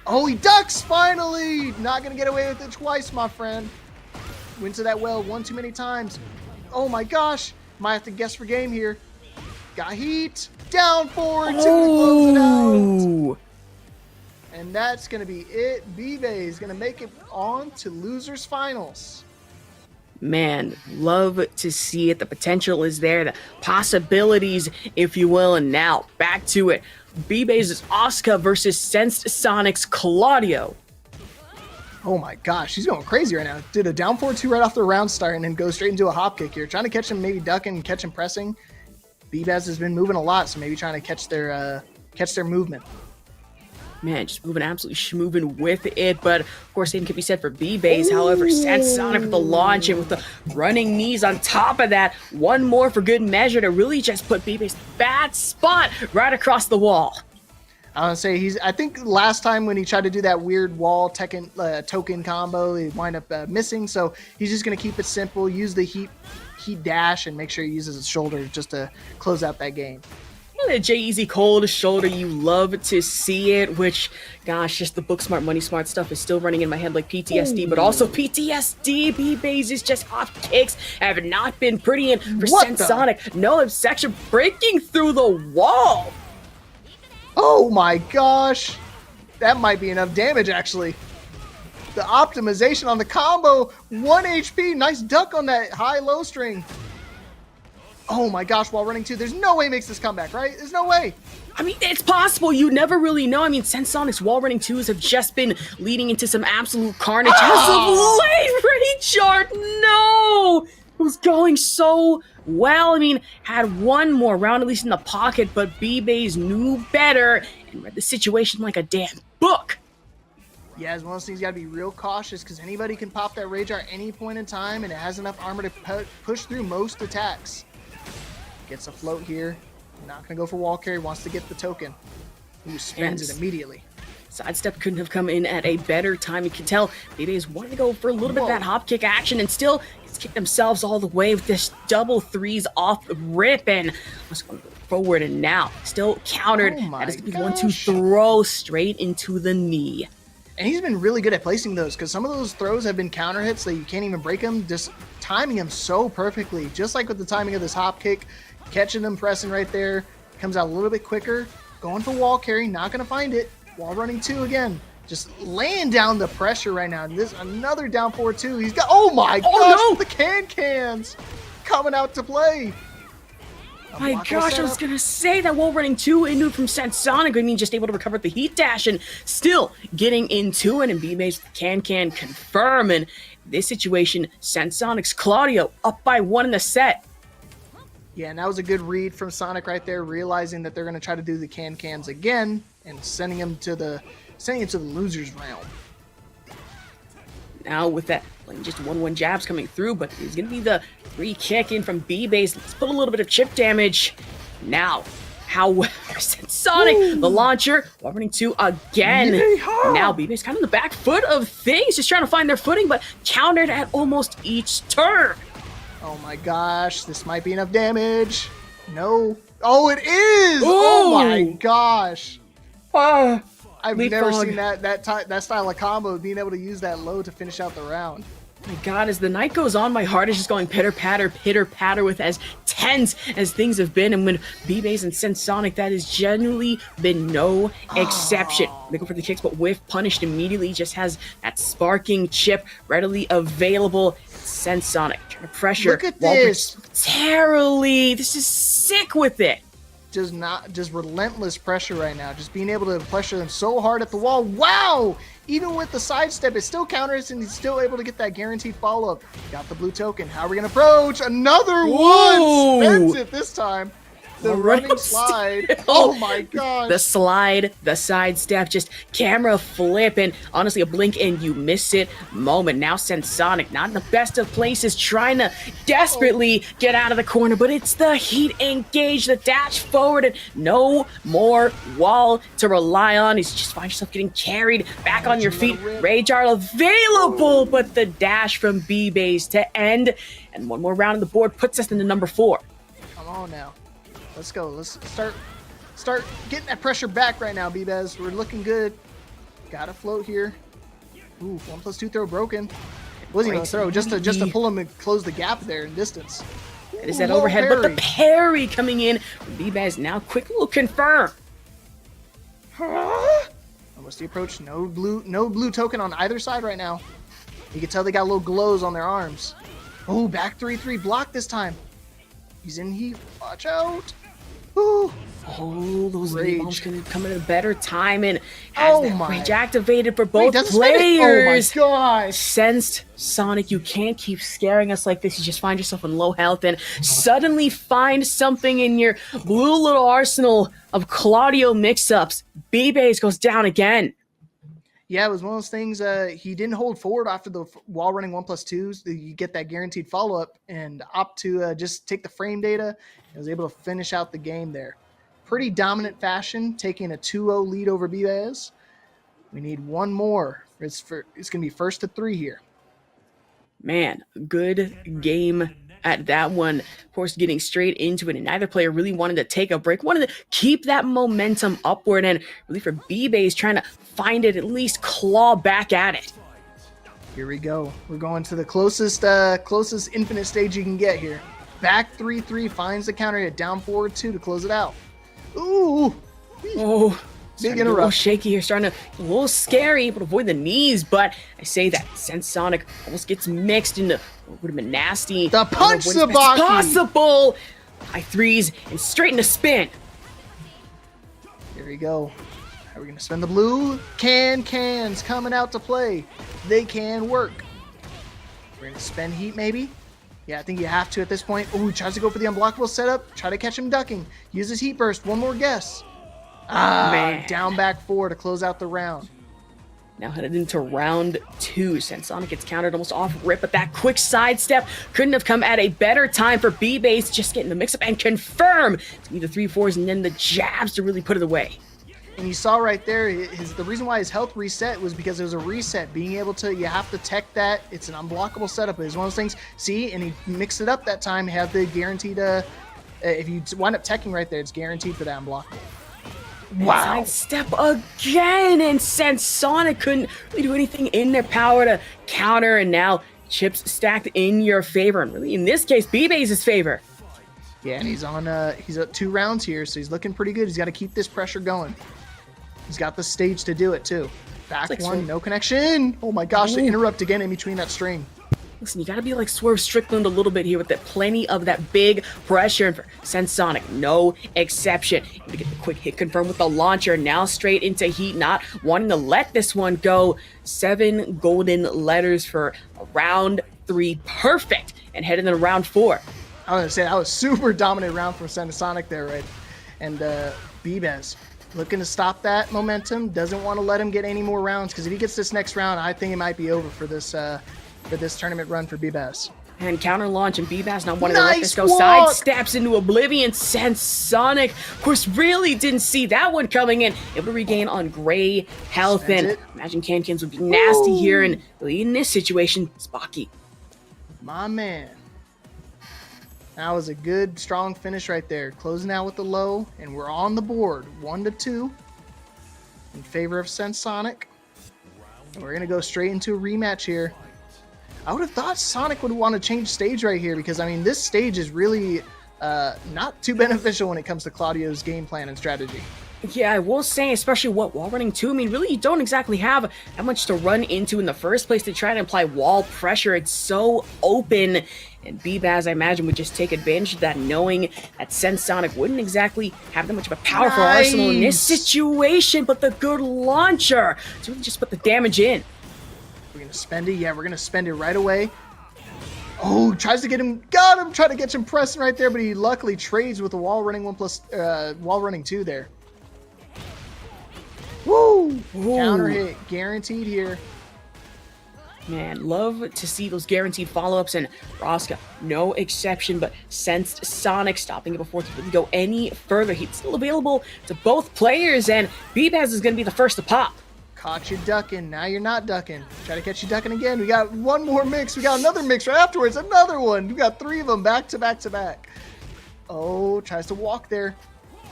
Oh, he ducks finally! Not going to get away with it twice, my friend. Went to that well one too many times. Oh my gosh. Might have to guess for game here. Got heat. Down forward. Two to close it out. And that's going to be it. Bbaez is going to make it on to losers finals. Man, love to see it. The potential is there, the possibilities, if you will. And now, back to it. Bbaez's Asuka versus CensedSonic's Claudio. Oh my gosh, he's going crazy right now. Did a down 4-2 right off the round start and then go straight into a hop kick here. Trying to catch him, maybe ducking, catch him pressing. Bbaez has been moving a lot, so maybe trying to catch their movement. Man, just moving absolutely schmoving with it, but of course, same can be said for Bbaez. However, CensedSonic with the launch and with the running knees on top of that, one more for good measure to really just put Bbaez in a bad spot right across the wall. I want to say I think last time when he tried to do that weird wall Tekken token combo, he wind up missing. So he's just going to keep it simple, use the heat dash, and make sure he uses his shoulder just to close out that game. The J-Easy cold shoulder, you love to see it, which, gosh, just the book smart, money smart stuff is still running in my head like PTSD, but also PTSD. Bbaez's just off kicks have not been pretty, and for CensedSonic, no obstruction breaking through the wall. Oh my gosh, that might be enough damage actually. The optimization on the combo, 1 HP, nice duck on that high-low string. Oh my gosh, while running 2, there's no way he makes this comeback, right? There's no way. I mean, it's possible. You never really know. I mean, CensedSonic's wall running 2s have just been leading into some absolute carnage. Oh! Late rechart, no! It was going so well. I mean, had one more round at least in the pocket, but Bbaez knew better and read the situation like a damn book. Yeah, it's one of those things you gotta be real cautious because anybody can pop that rage art at any point in time, and it has enough armor to push through most attacks. Gets a float here. Not gonna go for wall carry. Wants to get the token. Ooh, spends it immediately. Sidestep couldn't have come in at a better time. You can tell Bbaez wanted to go for a little bit of that hop kick action, and still it's kicked themselves all the way with this double threes off the rip, and let's go forward, and now still countered. That is gonna be 1-2 throw straight into the knee. And he's been really good at placing those because some of those throws have been counter hits that you can't even break them. Just timing them so perfectly, just like with the timing of this hop kick, catching them, pressing right there, comes out a little bit quicker, going for wall carry, not going to find it, wall running 2 again, just laying down the pressure right now. And this another down 4-2. He's got, oh my gosh, no! The cans coming out to play. My gosh, I was gonna say that wall running 2 into it from CensedSonic. I mean, just able to recover the heat dash and still getting into it. And Bbaez can confirm. And this situation, CensedSonic's Claudio up by 1 in the set. Yeah, and that was a good read from Sonic right there, realizing that they're gonna try to do the cans again and sending him to the losers realm. Now with that, like just 1-1 jabs coming through, but it's going to be the free kick in from Bbaez. Let's put a little bit of chip damage. Now, however, CensedSonic, the launcher, running 2 again. Yeah. Now Bbaez kind of in the back foot of things, just trying to find their footing, but countered at almost each turn. Oh my gosh, this might be enough damage. No. Oh, it is! Oh my gosh. I've never seen that style of combo, being able to use that low to finish out the round. My God, as the night goes on, my heart is just going pitter-patter with as tense as things have been. And when Bbaez and CensedSonic, that has genuinely been no exception. They go for the kicks, but whiff punished immediately. Just has that sparking chip readily available. CensedSonic trying to pressure. Look at this. Terribly. This is sick with it. just relentless pressure right now. Just being able to pressure them so hard at the wall. Wow! Even with the sidestep, it still counters, and he's still able to get that guaranteed follow-up. Got the blue token. How are we going to approach? Another one! Spends it this time. The running slide. Oh my gosh. The slide, the sidestep, just camera flipping. Honestly, a blink and you miss it moment. Now CensedSonic, not in the best of places, trying to desperately get out of the corner, but it's the heat engage, the dash forward, and no more wall to rely on. He's just find yourself getting carried back on your feet. Rage Art available, but the dash from Bbaez to end. And one more round on the board puts us into number 4. Come on now. Let's go. Let's start getting that pressure back right now, Bbaez. We're looking good. Gotta float here. Ooh, 1+2 throw broken. Wasn't even a throw, just to pull him and close the gap there in distance. It is that overhead, but the parry coming in. Bbaez now quick little confirm. Almost the approach. No blue token on either side right now. You can tell they got little glows on their arms. Oh, back 3-3 block this time. He's in heat. Watch out. Ooh. Oh, those bombs can come at a better time, and rage activated for both players. Oh my gosh. CensedSonic, you can't keep scaring us like this. You just find yourself in low health and suddenly find something in your blue little arsenal of Claudio mix-ups. Bbaez goes down again. Yeah, it was one of those things. He didn't hold forward after the wall running 1+2s. You get that guaranteed follow-up and opt to just take the frame data. He was able to finish out the game there. Pretty dominant fashion, taking a 2-0 lead over Bbaez. We need one more. It's going to be 1st to 3 here. Man, good game at that one. Of course, getting straight into it, and neither player really wanted to take a break, wanted to keep that momentum upward, and really for Bbaez trying to find it, at least claw back at it. Here we go. We're going to the closest infinite stage you can get here. Back 3-3 finds the counter hit, down forward 2 to close it out. Ooh. Oh. Big a little shaky here, starting to a little scary, able to avoid the knees, but I say that CensedSonic almost gets mixed into what would have been nasty. The punch Sabaki! Possible! High 3s and straight into spin. Here we go. Are we going to spin the blue? Cans coming out to play. They can work. We're going to spend heat maybe. Yeah, I think you have to at this point. Ooh, tries to go for the unblockable setup. Try to catch him ducking. Uses heat burst. One more guess. Man. Down back 4 to close out the round. Now headed into round 2. CensedSonic gets countered almost off rip, but that quick sidestep couldn't have come at a better time for Bbaez. Just getting the mix-up and confirm. It's going to be the 3-4s and then the jabs to really put it away. And you saw right there, the reason why his health reset was because it was a reset. Being able to, you have to tech that. It's an unblockable setup. It's one of those things. See, and he mixed it up that time. He had the guaranteed, if you wind up teching right there, it's guaranteed for that unblockable. Wow. Sidestep again, and CensedSonic couldn't really do anything in their power to counter, and now chips stacked in your favor, and really in this case, Bbaez's favor. Yeah, and he's at 2 rounds here, so he's looking pretty good. He's got to keep this pressure going. He's got the stage to do it too. Back like 1, no connection. Oh my gosh, they interrupt again in between that string. Listen, you gotta be like Swerve Strickland a little bit here with that plenty of that big pressure. And for CensedSonic, no exception. To get the quick hit confirmed with the launcher. Now straight into heat, not wanting to let this one go. 7 golden letters for round 3. Perfect. And heading into round 4. I was gonna say that was super dominant round from CensedSonic there, right? And Bbaez looking to stop that momentum. Doesn't want to let him get any more rounds, because if he gets this next round, I think it might be over for this tournament run for Bbaez. And counter launch, and Bbaez not wanting to let this go. Sidesteps into oblivion. CensedSonic, of course, really didn't see that one coming in. Able to regain on gray health, and imagine Cans would be nasty here, and really in this situation, Spocky. My man. That was a good, strong finish right there. Closing out with the low, and we're on the board, 1-2 in favor of CensedSonic. And we're gonna go straight into a rematch here. I would have thought Sonic would want to change stage right here, because I mean this stage is really not too beneficial when it comes to Claudio's game plan and strategy. Yeah, I will say, especially what wall running 2, I mean, really you don't exactly have that much to run into in the first place to try to apply wall pressure. It's so open, And Bbaez, I imagine, would just take advantage of that, knowing that CensedSonic wouldn't exactly have that much of a powerful arsenal in this situation, but the good launcher to really just put the damage in. We're going to spend it. Yeah, we're going to spend it right away. Oh, tries to get him. Got him. Trying to get him pressing right there, but he luckily trades with the wall running wall running 2 there. Woo! Ooh. Counter hit. Guaranteed here. Man, love to see those guaranteed follow-ups, and Asuka, no exception, but CensedSonic stopping it before it could go any further. He's still available to both players, and Bbaez is going to be the first to pop. Caught you ducking. Now you're not ducking. Try to catch you ducking again. We got one more mix. We got another mix right afterwards. Another one. We got 3 of them back to back to back. Oh, tries to walk there.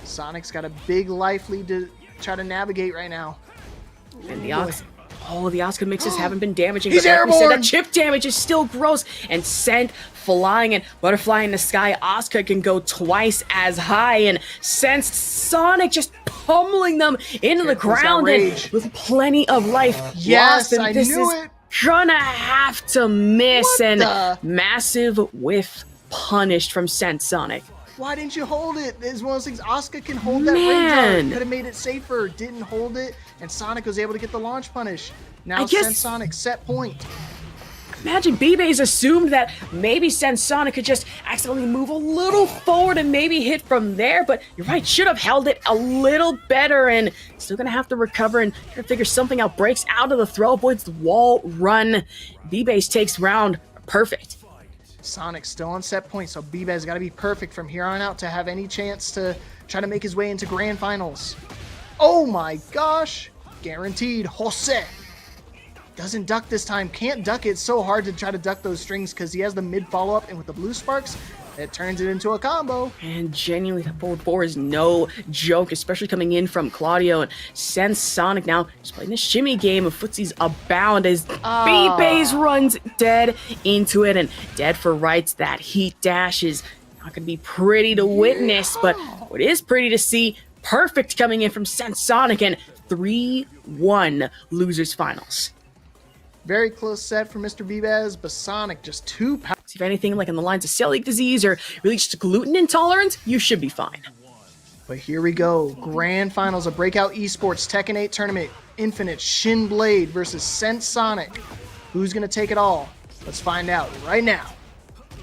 Sonic's got a big life lead to try to navigate right now. And the Asuka mixes haven't been damaging. He's but like we said, airborne! that chip damage is still gross. And sent flying and butterfly in the sky. Asuka can go twice as high. And CensedSonic just pummeling them into the ground and with plenty of life. Yes, lost. And I this knew is it. Gonna have to miss. What and the? Massive whiff punished from CensedSonic. Why didn't you hold it? It's one of those things. Asuka can hold that Man. ring. Could have made it safer. Didn't hold it, and Sonic was able to get the launch punish. Now I guess- CensedSonic set point. Imagine Bbaez assumed that maybe CensedSonic could just accidentally move a little forward and maybe hit from there, but you're right, should have held it a little better, and still gonna have to recover and try to figure something out. Breaks out of the throw, avoids the wall run. Bbaez takes round perfect. Sonic's still on set point, so Bbaez got to be perfect from here on out to have any chance to try to make his way into grand finals. Oh my gosh! Guaranteed. Jose doesn't duck this time. Can't duck it. It's so hard to try to duck those strings because he has the mid follow-up, and with the blue sparks, it turns it into a combo. And genuinely, that forward 4 is no joke, especially coming in from Claudio. And CensedSonic now just playing the shimmy game of footsies abound as Bbaez runs dead into it. And dead for rights, that heat dash is not going to be pretty to witness, but what is pretty to see, perfect coming in from CensedSonic, and 3-1 losers finals. Very close set for Mr. Bbaez, but Sonic just too powerful. If anything like in the lines of celiac disease or really just gluten intolerance, you should be fine. But here we go. Grand finals of Breakout Esports Tekken 8 tournament. Infinite Shinblade versus CensedSonic. Who's going to take it all? Let's find out right now.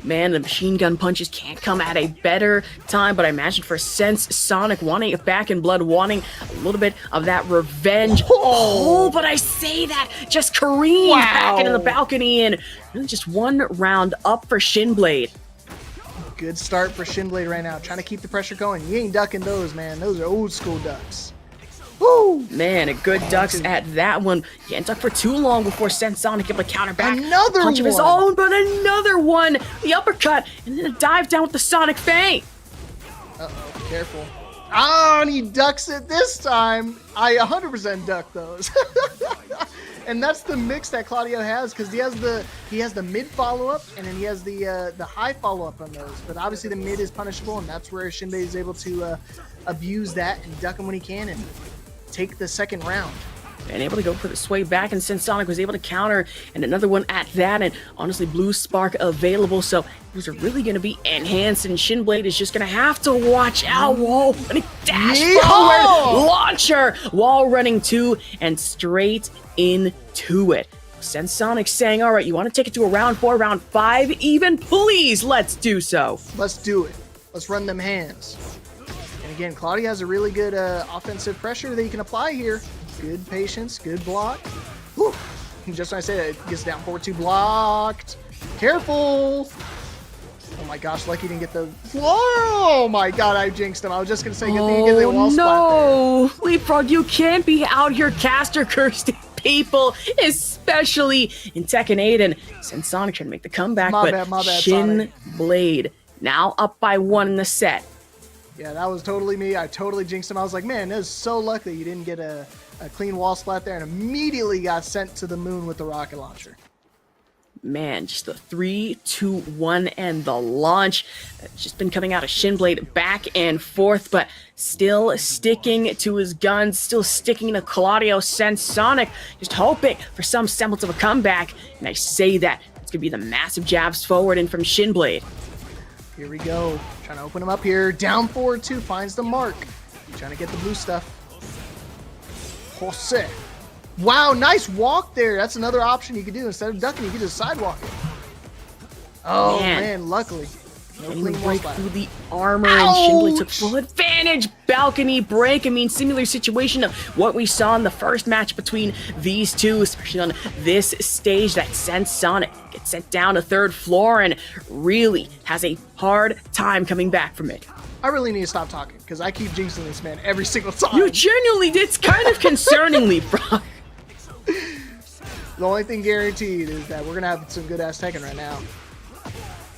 Man, the machine gun punches can't come at a better time, but I imagine for CensedSonic wanting it back in blood, wanting a little bit of that revenge. Oh, but I say that just careened back into the balcony, and really just one round up for Shinblade. Good start for Shinblade right now. Trying to keep the pressure going. You ain't ducking those, man. Those are old school ducks. Woo! Man, a good ducks at that one. Can't duck for too long before CensedSonic able to counter back. Another punch of his one. own, but another one. The uppercut, and then a dive down with the Sonic Fang. Uh-oh, careful. Ah, and he ducks it this time. I 100% duck those. And that's the mix that Claudio has, because he has the mid follow-up, and then he has the high follow-up on those. But obviously the mid is punishable, and that's where Shinblade is able to abuse that and duck him when he can and take the second round. And able to go for the sway back, and CensedSonic was able to counter, and another one at that, and honestly, blue spark available, so these are really going to be enhanced, and Shinblade is just going to have to watch out. Wall running dash forward, launcher, wall running 2, and straight into it. CensedSonic saying, all right, you want to take it to a round 4, round 5 even? Please, let's do so. Let's do it. Let's run them hands. And again, Claudio has a really good offensive pressure that he can apply here. Good patience, good block. Whew. Just when I say that, it gets down forward 2, blocked. Careful. Oh my gosh, lucky he didn't get the... Oh my god, I jinxed him. I was just going to say, good thing you get the wall spot there. Leapfrog, you can't be out here caster cursed people, especially in Tekken 8, and CensedSonic trying to make the comeback, My but bad, Sonic. Shinblade now up by 1 in the set. Yeah, that was totally me. I totally jinxed him. I was like, man, that is so lucky you didn't get a clean wall splat there, and immediately got sent to the moon with the rocket launcher. Man, just the 3, 2, 1, and the launch. It's just been coming out of Shinblade back and forth, but still sticking to his guns, still sticking to Claudio. CensedSonic just hoping for some semblance of a comeback, and I say that It's gonna be the massive jabs forward in from Shinblade. Here we go. Trying to open him up here. Down forward two. Finds the mark. Trying to get the blue stuff. Jose. Wow, nice walk there. That's another option you could do. Instead of ducking, you could just sidewalk it. Oh, man, luckily. No Getting clean right spot. through the armor, and Shinblade took full advantage. Balcony break. I mean, similar situation of what we saw in the first match between these two, especially on this stage. That CensedSonic gets sent down to third floor and really has a hard time coming back from it. I really need to stop talking because I keep jinxing this man every single time. You genuinely did. It's kind of concerningly, bro. The only thing guaranteed is that we're going to have some good-ass Tekken right now.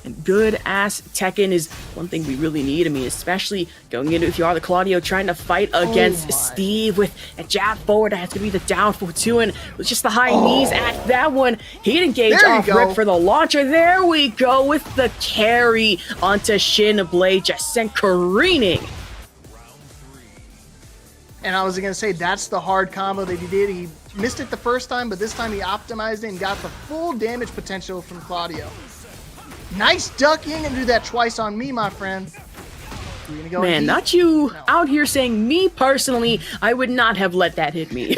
And good-ass Tekken is one thing we really need. I mean, especially going into, if you are the Claudio, trying to fight against Steve with a jab forward. That has to be the down for two, and with just the high knees at that one. He'd engage off rip for the launcher. There we go with the carry onto Shinblade, just sent careening. And I was going to say, that's the hard combo that he did. He missed it the first time, but this time he optimized it and got the full damage potential from Claudio. Nice duck. You ain't going to do that twice on me, my friend. We're gonna go Man, not you out here saying me personally, I would not have let that hit me.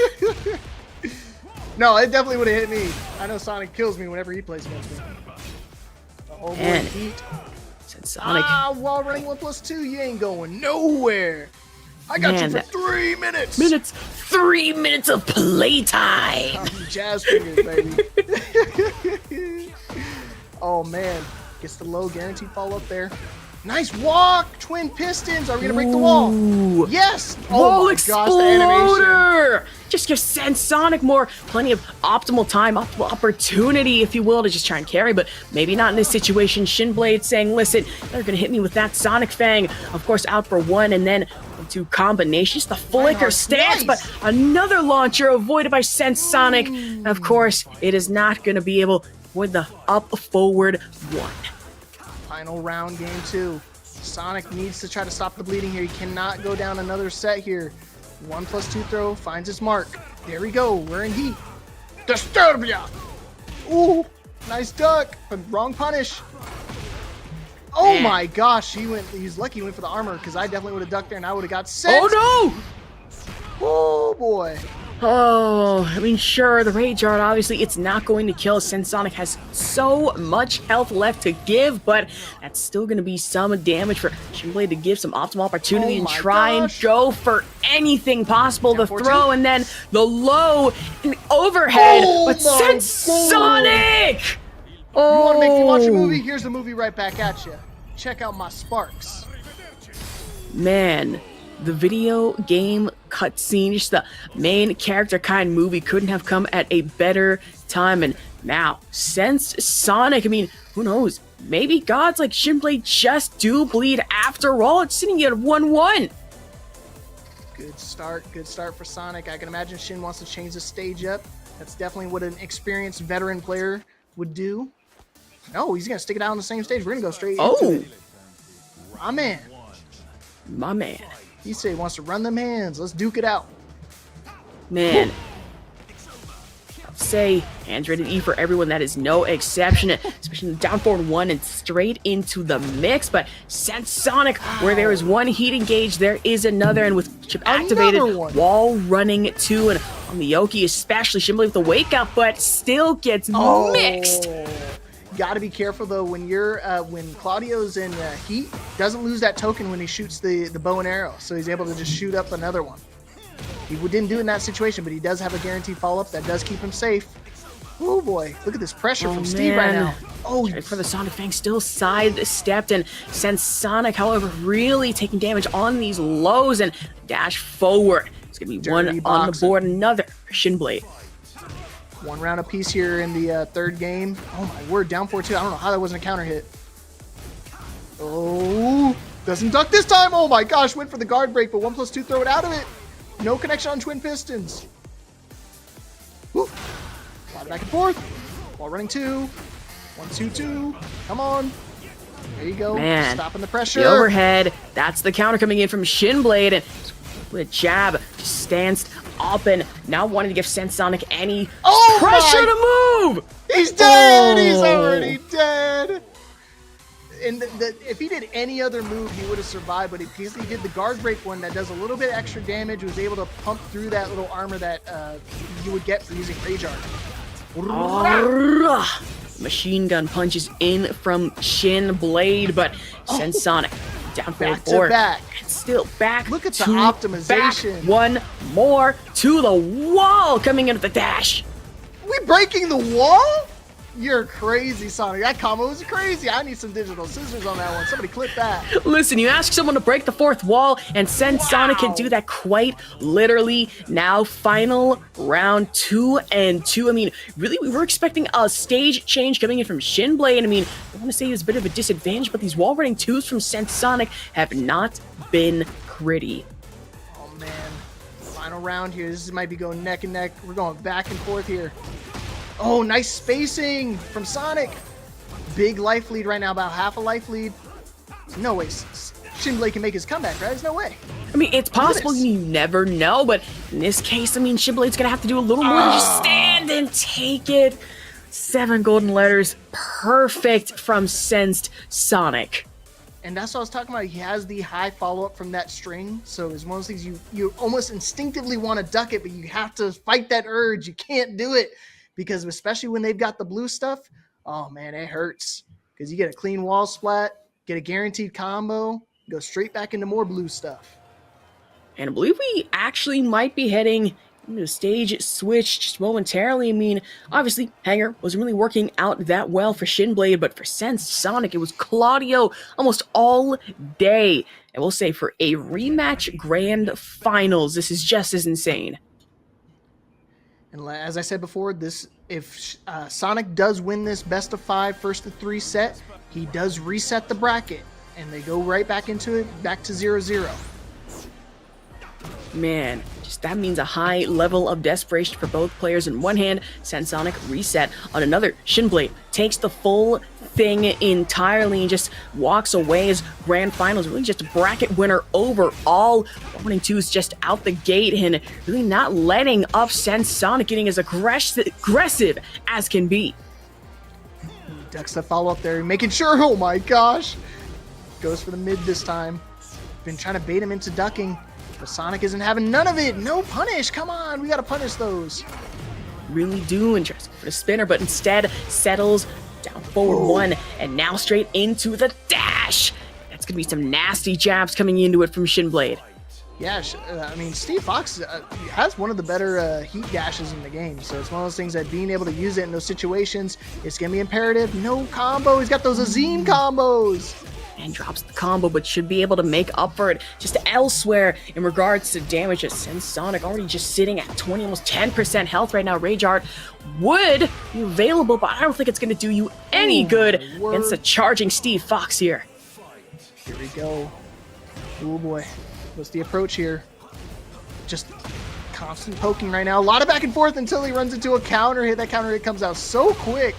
No, it definitely would have hit me. I know Sonic kills me whenever he plays against me. Oh, boy, heat. Sonic. Ah, while running 1+2, you ain't going nowhere. I got you for 3 minutes. 3 minutes of playtime. Jazz fingers, baby. Oh, man. Gets the low guaranteed follow-up there. Nice walk. Twin pistons. Are we going to break the wall? Yes. Wall my gosh, the animation. exploder. Just give CensedSonic plenty of optimal time, optimal opportunity, if you will, to just try and carry, but maybe not in this situation. Shinblade saying, listen, they're going to hit me with that Sonic Fang. Of course, out for one, and then two combinations. The flicker stance, but another launcher avoided by CensedSonic. And of course, it is not going to be able to avoid the up forward one. Final round, game 2. Sonic needs to try to stop the bleeding here. He cannot go down another set here. 1+2 throw finds his mark. There we go. We're in heat. Disturbia. Ooh, nice duck, but wrong punish. Oh my gosh, he's lucky he went for the armor, because I definitely would have ducked there and I would have got sent. Oh no! Oh boy. Oh, I mean, sure, the Rage Art, obviously, it's not going to kill. CensedSonic has so much health left to give, but that's still going to be some damage for Shinblade to give some optimal opportunity and try and go for anything possible. The throw and then the low and overhead, but CensedSonic! Oh. You want to make me watch a movie? Here's the movie right back at you. Check out my sparks. Man, the video game cutscene, just the main character kind movie, couldn't have come at a better time. And now, CensedSonic, I mean, who knows? Maybe gods like Shinblade just do bleed after all. It's sitting at 1-1. Good start for Sonic. I can imagine Shin wants to change the stage up. That's definitely what an experienced veteran player would do. No, he's going to stick it out on the same stage. We're going to go straight into it. My man. He said he wants to run them hands. Let's duke it out. Man. I'll say hands rated E for everyone. That is no exception. Especially the down forward one and straight into the mix. But CensedSonic, where there is one heat engaged, there is another. And with chip activated, wall running two. And on the Yoki especially, Shinblade with the wake up, but still gets mixed. Got to be careful though when you're when Claudio's in heat, doesn't lose that token when he shoots the bow and arrow, so he's able to just shoot up another one. He didn't do it in that situation, but he does have a guaranteed follow-up that does keep him safe. Oh boy, look at this pressure from Steve right now. Oh, for the Sonic Fang, still sidestepped, and CensedSonic, however, really taking damage on these lows and dash forward. It's gonna be one on the board, another for Shinblade. One round apiece here in the third game. Oh my word, down 4-2. I don't know how that wasn't a counter hit. Oh, doesn't duck this time. Oh my gosh, went for the guard break, but 1+2 throw it out of it. No connection on twin pistons. Woo. A lot of back and forth. While running 2. 1-2-2. Come on. There you go. Man, stopping the pressure. The overhead. That's the counter coming in from Shinblade, and with a jab, just stands up and now wanting to give CensedSonic any pressure to move. He's dead! He's Oh. already dead! And if he did any other move, he would have survived, but because he did the guard break one that does a little bit extra damage, was able to pump through that little armor that you would get for using Rage Art. Machine gun punches in from Shinblade, but CensedSonic down Back to 4-4. back. And still back. Look at the to optimization. Back. One more to the wall, coming in with the dash. We breaking the wall? You're crazy, Sonic. That combo was crazy. I need some digital scissors on that one. Somebody clip that. Listen, you ask someone to break the fourth wall, and CensedSonic can do that quite literally. Now, final round 2 and 2. I mean, really, we were expecting a stage change coming in from Shinblade. I mean, I want to say it was a bit of a disadvantage, but these wall running 2s from CensedSonic have not been pretty. Oh, man. Final round here. This might be going neck and neck. We're going back and forth here. Oh, nice spacing from Sonic. Big life lead right now, about half a life lead. No way. Shinblade can make his comeback, right? There's no way. I mean, it's possible, you never know, but in this case, I mean, Shinblade's gonna have to do a little more than just stand and take it. 7 golden letters, perfect from CensedSonic. And that's what I was talking about. He has the high follow-up from that string, so it's one of those things you almost instinctively want to duck it, but you have to fight that urge. You can't do it. Because especially when they've got the blue stuff, oh man, it hurts. Because you get a clean wall splat, get a guaranteed combo, go straight back into more blue stuff. And I believe we actually might be heading into a stage switch just momentarily. I mean, obviously, Hanger wasn't really working out that well for Shinblade, but for CensedSonic, it was Claudio almost all day. And we'll say for a rematch grand finals, this is just as insane. And as I said before, if Sonic does win this best of 5 first to 3 set, he does reset the bracket, and they go right back into it, back to 0-0. Man, just that means a high level of desperation for both players. In one hand, CensedSonic reset. On another, Shinblade takes the full thing entirely and just walks away as grand finals. Really just a bracket winner overall. Winning 2 is just out the gate and really not letting up CensedSonic, getting as aggressive as can be. Ducks the follow up there, making sure, oh my gosh. Goes for the mid this time. Been trying to bait him into ducking. But Sonic isn't having none of it. No punish. Come on. We got to punish those. Really do interest for the spinner, but instead settles down forward 1 and now straight into the dash. That's going to be some nasty jabs coming into it from Shinblade. Yeah, I mean, Steve Fox has one of the better heat dashes in the game. So it's one of those things that being able to use it in those situations, it's going to be imperative. No combo. He's got those Azim combos. And drops the combo, but should be able to make up for it just elsewhere in regards to damage. As CensedSonic already just sitting at 20, almost 10% health right now. Rage Art would be available, but I don't think it's going to do you any good against the charging Steve Fox here. Here we go. Oh boy. What's the approach here? Just constant poking right now. A lot of back and forth until he runs into a counter hit. That counter hit comes out so quick.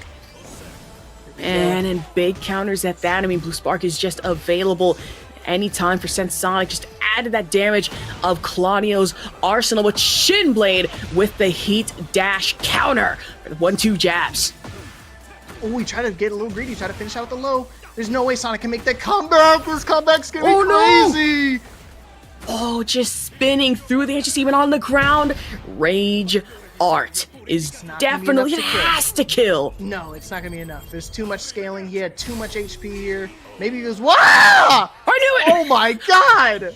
And in big counters at that, I mean, Blue Spark is just available anytime for CensedSonic. Just add to that damage of Claudio's arsenal with Shinblade with the heat dash counter for the 1-2 jabs. Oh, he tried to get a little greedy, try to finish out the low. There's no way Sonic can make that comeback. This comeback's gonna be crazy. No. Oh, just spinning through there, just even on the ground. Rage Art is definitely, it has to kill. No, it's not going to be enough. There's too much scaling. He had too much HP here. Maybe he goes, wow! I knew it! Oh my god!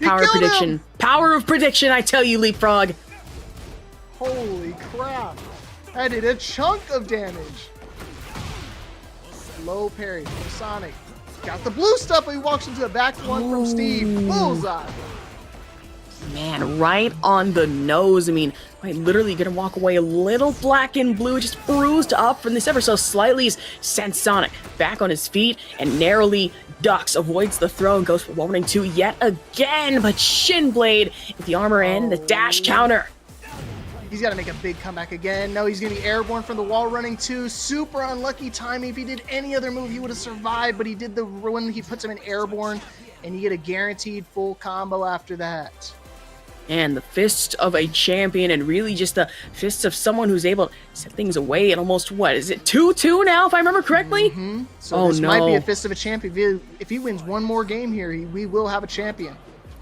Power prediction. Power of prediction, I tell you, Leapfrog. Holy crap. That did a chunk of damage. Low parry from Sonic. Got the blue stuff, but he walks into the back one from Steve. Bullseye. Man, right on the nose. I mean, quite literally gonna walk away a little black and blue, just bruised up from this ever so slightly. As CensedSonic back on his feet and narrowly ducks, avoids the throw, and goes for 1-2 yet again. But Shinblade with the armor and the dash counter. He's got to make a big comeback again. No, he's going to be airborne from the wall running 2. Super unlucky timing. If he did any other move, he would have survived, but he did the one. He puts him in airborne, and you get a guaranteed full combo after that. And the fists of a champion, and really just the fists of someone who's able to set things away at almost, what, is it 2-2 now, if I remember correctly? So this might be a fist of a champion. If he wins one more game here, we will have a champion.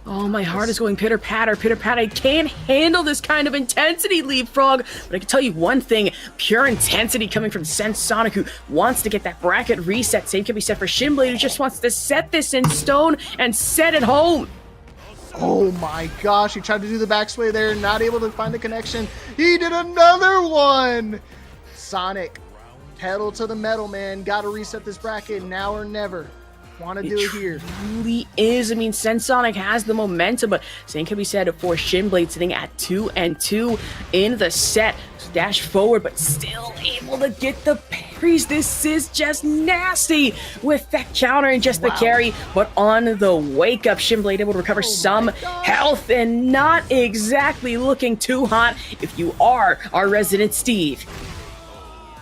Oh, my heart is going pitter-patter, pitter-patter. I can't handle this kind of intensity, Leapfrog. But I can tell you one thing, pure intensity coming from CensedSonic, who wants to get that bracket reset. Same can be said for Shinblade, who just wants to set this in stone and set it home. Oh my gosh, he tried to do the backsway there, not able to find the connection. He did another one! Sonic, pedal to the metal, man. Gotta reset this bracket now or never. Want to do it here. It truly is. I mean, CensedSonic has the momentum, but same can be said for Shinblade sitting at 2-2 in the set. Dash forward, but still able to get the parries. This is just nasty with that counter and just the carry, but on the wake up, Shinblade able to recover some health and not exactly looking too hot if you are our resident Steve.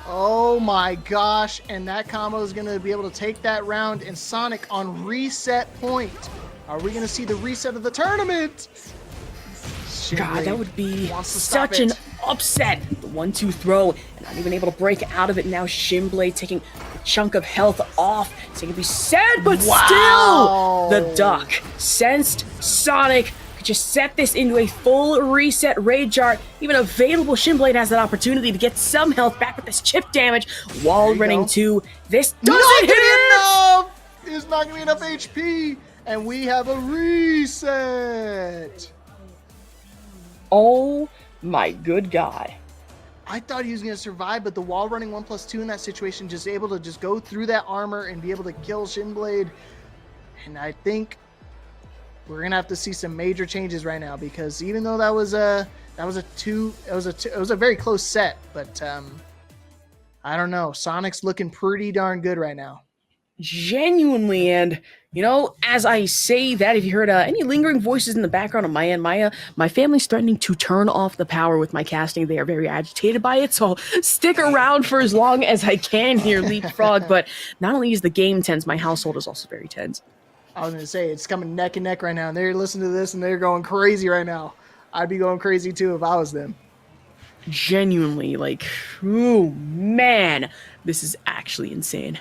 Oh my gosh, and that combo is going to be able to take that round, and Sonic on reset point. Are we going to see the reset of the tournament? God, that would be such an upset. The 1-2 throw, and not even able to break out of it. Now Shinblade taking a chunk of health off. So it can be sad, but still the duck. CensedSonic could just set this into a full reset rage art. Even available Shinblade has that opportunity to get some health back with this chip damage while running to this doesn't hit enough. It's not gonna be enough HP, and we have a reset. Oh my good God. I thought he was going to survive, but the wall running 1+2 in that situation, just able to just go through that armor and be able to kill Shinblade. And I think we're going to have to see some major changes right now, because even though it was a very close set, but I don't know. Sonic's looking pretty darn good right now. Genuinely, and you know, as I say that, if you heard any lingering voices in the background on my end, my family's threatening to turn off the power with my casting. They are very agitated by it, so I'll stick around for as long as I can here, Leapfrog. But not only is the game tense, my household is also very tense. I was gonna say, it's coming neck and neck right now, and they're listening to this and they're going crazy right now. I'd be going crazy too if I was them. Genuinely, like, ooh, man, this is actually insane.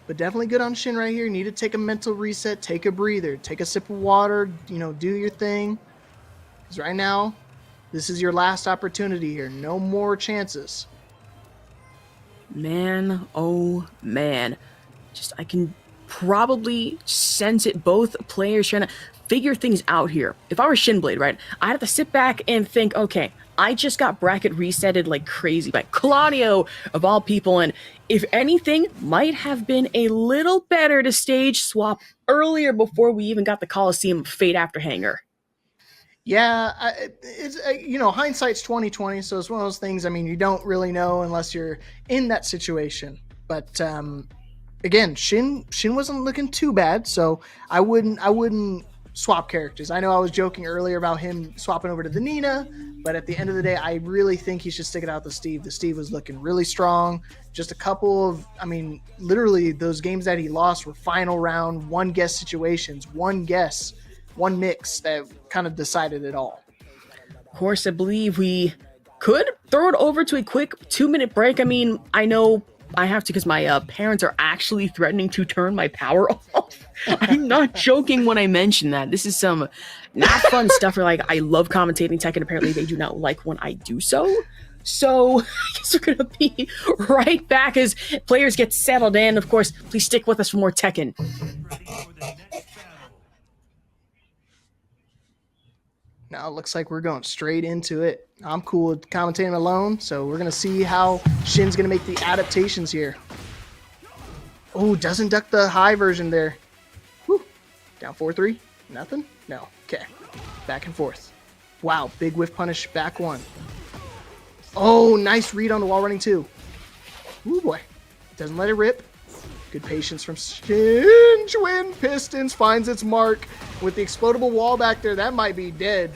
But definitely good on Shin right here. Need to take a mental reset, take a breather, take a sip of water, you know, do your thing. Because right now, this is your last opportunity here. No more chances. Man, oh man. Just, I can probably sense it. Both players trying to figure things out here. If I were Shinblade, right, I'd have to sit back and think, okay, I just got bracket resetted like crazy by Claudio, of all people, and if anything, might have been a little better to stage swap earlier before we even got the Coliseum Fate After Hanger. Yeah, it's you know, hindsight's 20/20, so it's one of those things. I mean, you don't really know unless you're in that situation. But again, Shin wasn't looking too bad, so I wouldn't swap characters. I know I was joking earlier about him swapping over to the Nina, but at the end of the day, I really think he should stick it out to Steve. The Steve was looking really strong. Just a couple of, I mean, literally those games that he lost were final round, one guess situations, one mix that kind of decided it all. Of course, I believe we could throw it over to a quick 2-minute break. I mean, I know I have to because my parents are actually threatening to turn my power off. I'm not joking when I mention that. This is some not fun stuff. Or like, I love commentating Tekken. Apparently, they do not like when I do so. So I guess we're gonna be right back as players get settled in. Of course, please stick with us for more Tekken. Now it looks like we're going straight into it. I'm cool with commentating alone, so we're going to see how Shin's going to make the adaptations here. Oh, doesn't duck the high version there. Whew. Down 4-3. Nothing? No. Okay. Back and forth. Wow, big whiff punish, back one. Oh, nice read on the wall running too. Ooh, boy. Doesn't let it rip. Good patience from Shin. Twin Pistons finds its mark with the explodable wall back there. That might be dead.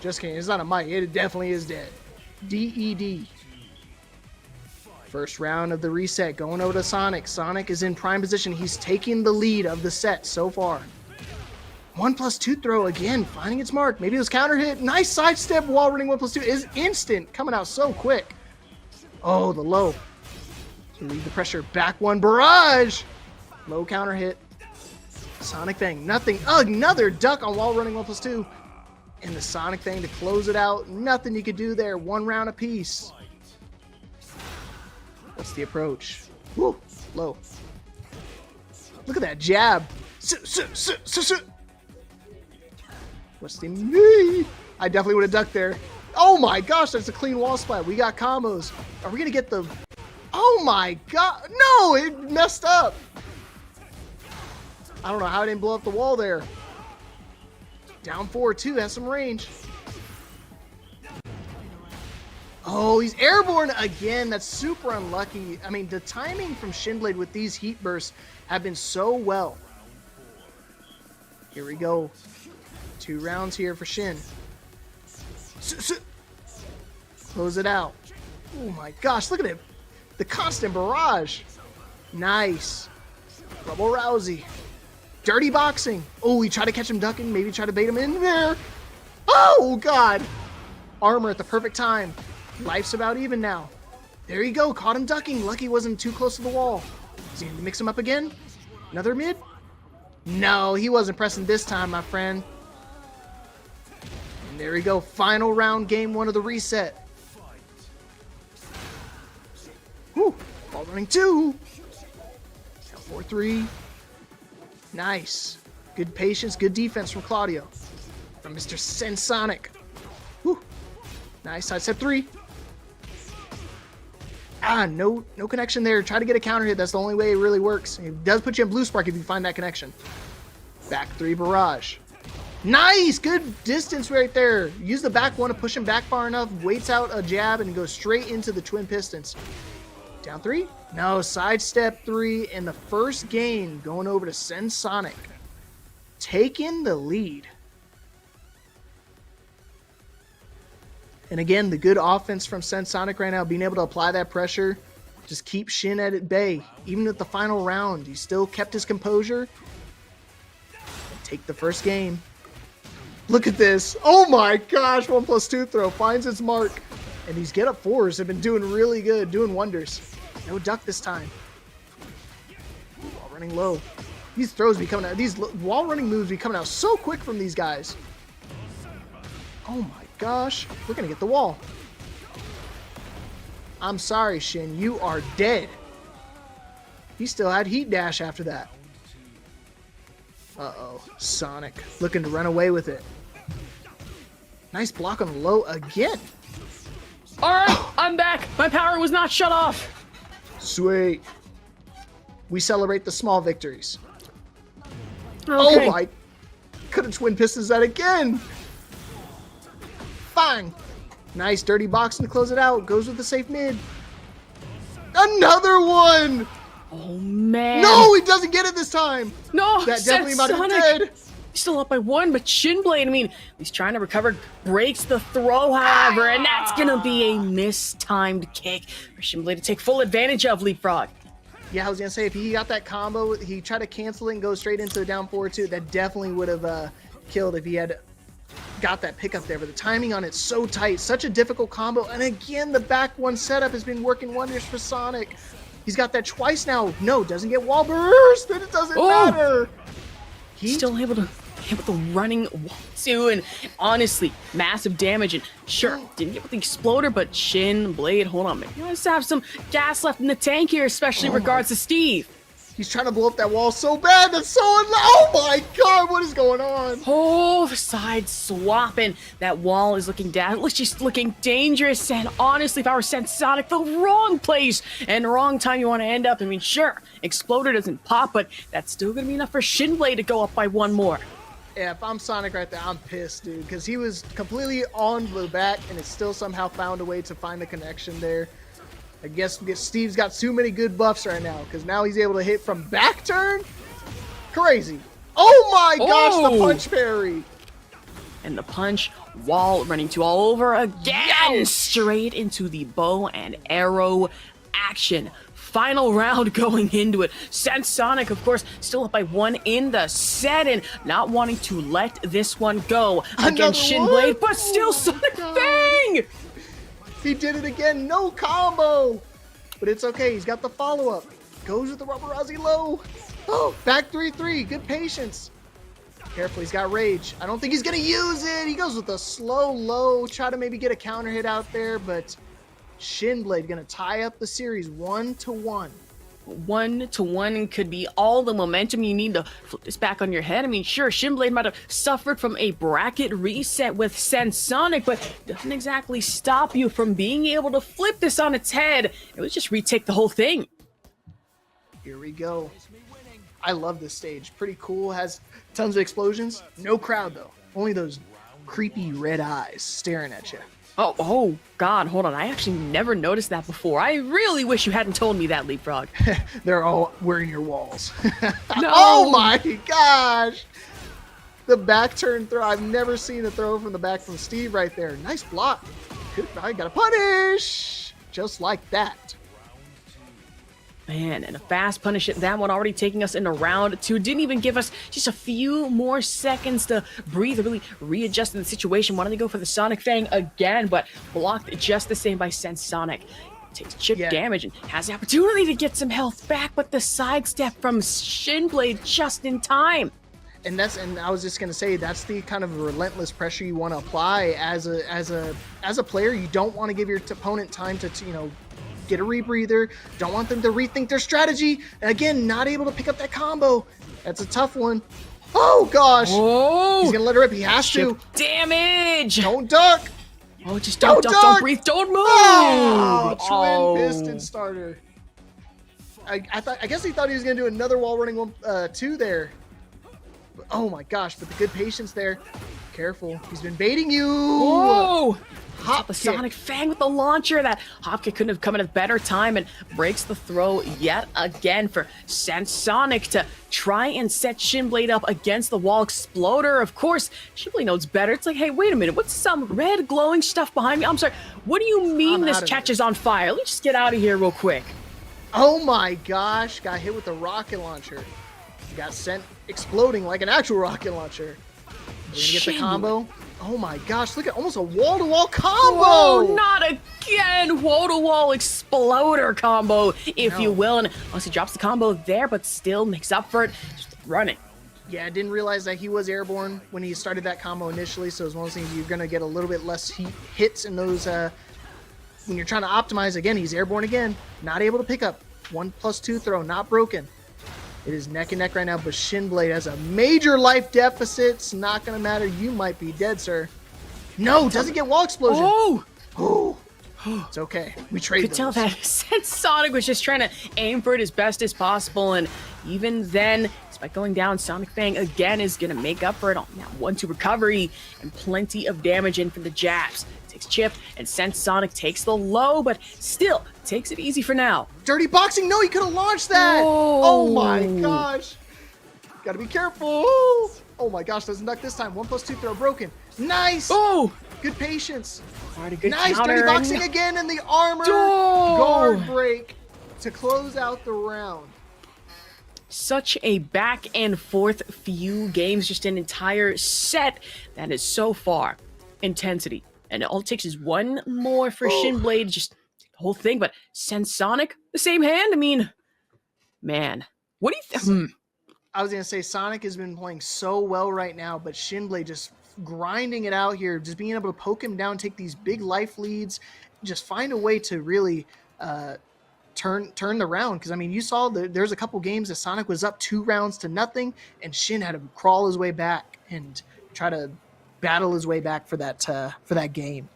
Just kidding. It's not a might. It definitely is dead. DED. First round of the reset going over to Sonic. Sonic is in prime position. He's taking the lead of the set so far. 1+2 throw again, finding its mark. Maybe it was counter hit. Nice sidestep. Wall running 1+2 is instant, coming out so quick. Oh, the low. Relieve the pressure. Back one, barrage. Low counter hit. Sonic thing, nothing. Another duck on wall running 1+2. And the Sonic thing to close it out. Nothing you could do there. 1 round apiece. What's the approach? Woo, low. Look at that jab. What's the knee? I definitely would have ducked there. Oh my gosh, that's a clean wall splat. We got combos. Are we gonna get the... Oh my god. No, it messed up. I don't know how it didn't blow up the wall there. Down 4-2, has some range. Oh, he's airborne again. That's super unlucky. I mean, the timing from Shinblade with these heat bursts have been so well. Here we go. 2 rounds here for Shin. Close it out. Oh my gosh, look at it. The constant barrage. Nice. Rebel Rousey. Dirty boxing. Oh, he tried to catch him ducking. Maybe try to bait him in there. Oh, God. Armor at the perfect time. Life's about even now. There you go. Caught him ducking. Lucky he wasn't too close to the wall. Is he going to mix him up again? Another mid? No, he wasn't pressing this time, my friend. And there we go. Final round, game 1 of the reset. Whew. Ball running 2. 4-3. Nice. Good patience, good defense from Claudio. From Mr. CensedSonic. Whew. Nice. Side step 3. No connection there. Try to get a counter hit. That's the only way it really works. It does put you in blue spark if you find that connection. Back 3 barrage. Nice. Good distance right there. Use the back 1 to push him back far enough. Waits out a jab and goes straight into the twin pistons. Down 3? No, sidestep 3, and the first game going over to CensedSonic. Taking the lead. And again, the good offense from CensedSonic right now, being able to apply that pressure, just keep Shin at bay. Even at the final round, he still kept his composure. And take the first game. Look at this. Oh my gosh, 1+2 throw finds its mark. And these get up 4s have been doing really good, doing wonders. No duck this time. Wall running low. These throws be coming out. These wall running moves be coming out so quick from these guys. Oh my gosh. We're going to get the wall. I'm sorry, Shin. You are dead. He still had heat dash after that. Uh-oh. Sonic looking to run away with it. Nice block on the low again. All right, I'm back. My power was not shut off. Sweet. We celebrate the small victories. Okay. Oh my. Could have twin pistons that again. Fine. Nice dirty boxing to close it out. Goes with the safe mid. Another one. Oh, man. No, he doesn't get it this time. No, That definitely might have been CensedSonic. dead. He's still up by 1, but Shinblade, I mean, he's trying to recover, breaks the throw, however, and that's going to be a mistimed kick for Shinblade to take full advantage of Leapfrog. Yeah, I was going to say, if he got that combo, he tried to cancel it and go straight into the down 4-2. That definitely would have killed if he had got that pickup there. But the timing on it's so tight. Such a difficult combo. And again, the back 1 setup has been working wonders for Sonic. He's got that twice now. No, doesn't get wall burst. Then it doesn't matter. He's still able to hit with the running wall too, and honestly, massive damage. And sure, didn't get with the exploder, but Shinblade, hold on, man. You must have some gas left in the tank here, especially in regards to Steve. He's trying to blow up that wall so bad. That's so oh my god, what is going on? Oh, the side swapping. That wall is looking down. She's looking dangerous. And honestly, if I were CensedSonic, the wrong place and the wrong time you want to end up. I mean, sure, Exploder doesn't pop, but that's still going to be enough for Shinblade to go up by 1 more. Yeah, if I'm Sonic right there, I'm pissed, dude, because he was completely on the back and it still somehow found a way to find the connection there. I guess Steve's got too many good buffs right now, because now he's able to hit from back turn. Crazy. Oh my gosh, the punch parry. And the punch, wall running to all over again. Yes! Straight into the bow and arrow action. final round going into it. CensedSonic, of course, still up by 1 in the set and not wanting to let this one go against Shinblade, but still Sonic Fang! He did it again, no combo! But it's okay, he's got the follow-up. Goes with the Rubberazzi low. Oh, back 3-3, good patience. Careful, he's got rage. I don't think he's gonna use it. He goes with a slow low, try to maybe get a counter hit out there, but Shinblade gonna tie up the series 1-1. 1-1 could be all the momentum you need to flip this back on your head. I mean, sure, Shinblade might have suffered from a bracket reset with CensedSonic, but doesn't exactly stop you from being able to flip this on its head. It was just retake the whole thing. Here we go. I love this stage. Pretty cool. Has tons of explosions. No crowd, though. Only those creepy red eyes staring at you. Oh, God, hold on. I actually never noticed that before. I really wish you hadn't told me that, Leapfrog. They're all wearing your walls. No. Oh, my gosh. The back turn throw. I've never seen a throw from the back from Steve right there. Nice block. Good. I got to punish. Just like that. Man, and a fast punish at that one, already taking us into round 2. Didn't even give us just a few more seconds to breathe, really readjust to the situation. Wanted to go for the Sonic Fang again, but blocked just the same by CensedSonic. Takes chip damage and has the opportunity to get some health back, but the sidestep from Shinblade just in time. And I was just gonna say, that's the kind of relentless pressure you want to apply as a player. You don't want to give your opponent time to get a rebreather. Don't want them to rethink their strategy. And again, not able to pick up that combo. That's a tough one. Oh gosh. Whoa. He's gonna let her rip. He has to. Damage. Don't duck. Oh, just don't duck. Don't breathe. Don't move. Oh, twin piston starter. I guess he thought he was gonna do another wall running 2 there. Oh my gosh, but the good patience there. Careful. He's been baiting you. Whoa. Hop the kick. Sonic Fang with the launcher. That hop kick couldn't have come at a better time and breaks the throw yet again for CensedSonic to try and set Shinblade up against the wall exploder. Of course, Shinblade knows better. It's like, hey, wait a minute. What's some red glowing stuff behind me? I'm sorry. What do you mean this catches on fire? Let's just get out of here real quick. Oh my gosh. Got hit with the rocket launcher. Got sent exploding like an actual rocket launcher. We're gonna get the combo. Oh my gosh, look at almost a wall-to-wall combo! Whoa, not again! Wall-to-wall exploder combo, if you will. And honestly drops the combo there, but still makes up for it. Just running. Yeah, I didn't realize that he was airborne when he started that combo initially, so it's one of those things you're gonna get a little bit less hits in those, when you're trying to optimize. Again, he's airborne again. Not able to pick up. 1+2 throw, not broken. It is neck and neck right now, but Shinblade has a major life deficit. It's not going to matter. You might be dead, sir. No, doesn't get wall explosion. Oh! It's okay. We trade Could tell that CensedSonic was just trying to aim for it as best as possible, and even then, despite going down, Sonic Fang again is going to make up for it on that 1-2 recovery and plenty of damage in for the jabs. Takes chip, and CensedSonic takes the low, but still takes it easy for now. Dirty boxing! No, he could have launched that! Whoa. Oh my gosh! Gotta be careful! Oh my gosh, doesn't duck this time. 1+2 throw broken. Nice! Oh! Good patience. Alright, a good Nice counter. dirty boxing again in the armor. Oh. Guard break to close out the round. Such a back and forth few games, just an entire set that is so far intensity. And all it takes is one more for Shinblade, just the whole thing. But CensedSonic, the same hand? I mean, man, what do you think? I was going to say, Sonic has been playing so well right now, but Shinblade just grinding it out here, just being able to poke him down, take these big life leads, just find a way to really turn the round. Because, I mean, you saw there's a couple games that Sonic was up 2 rounds to nothing, and Shin had to crawl his way back and try to battle his way back for that game.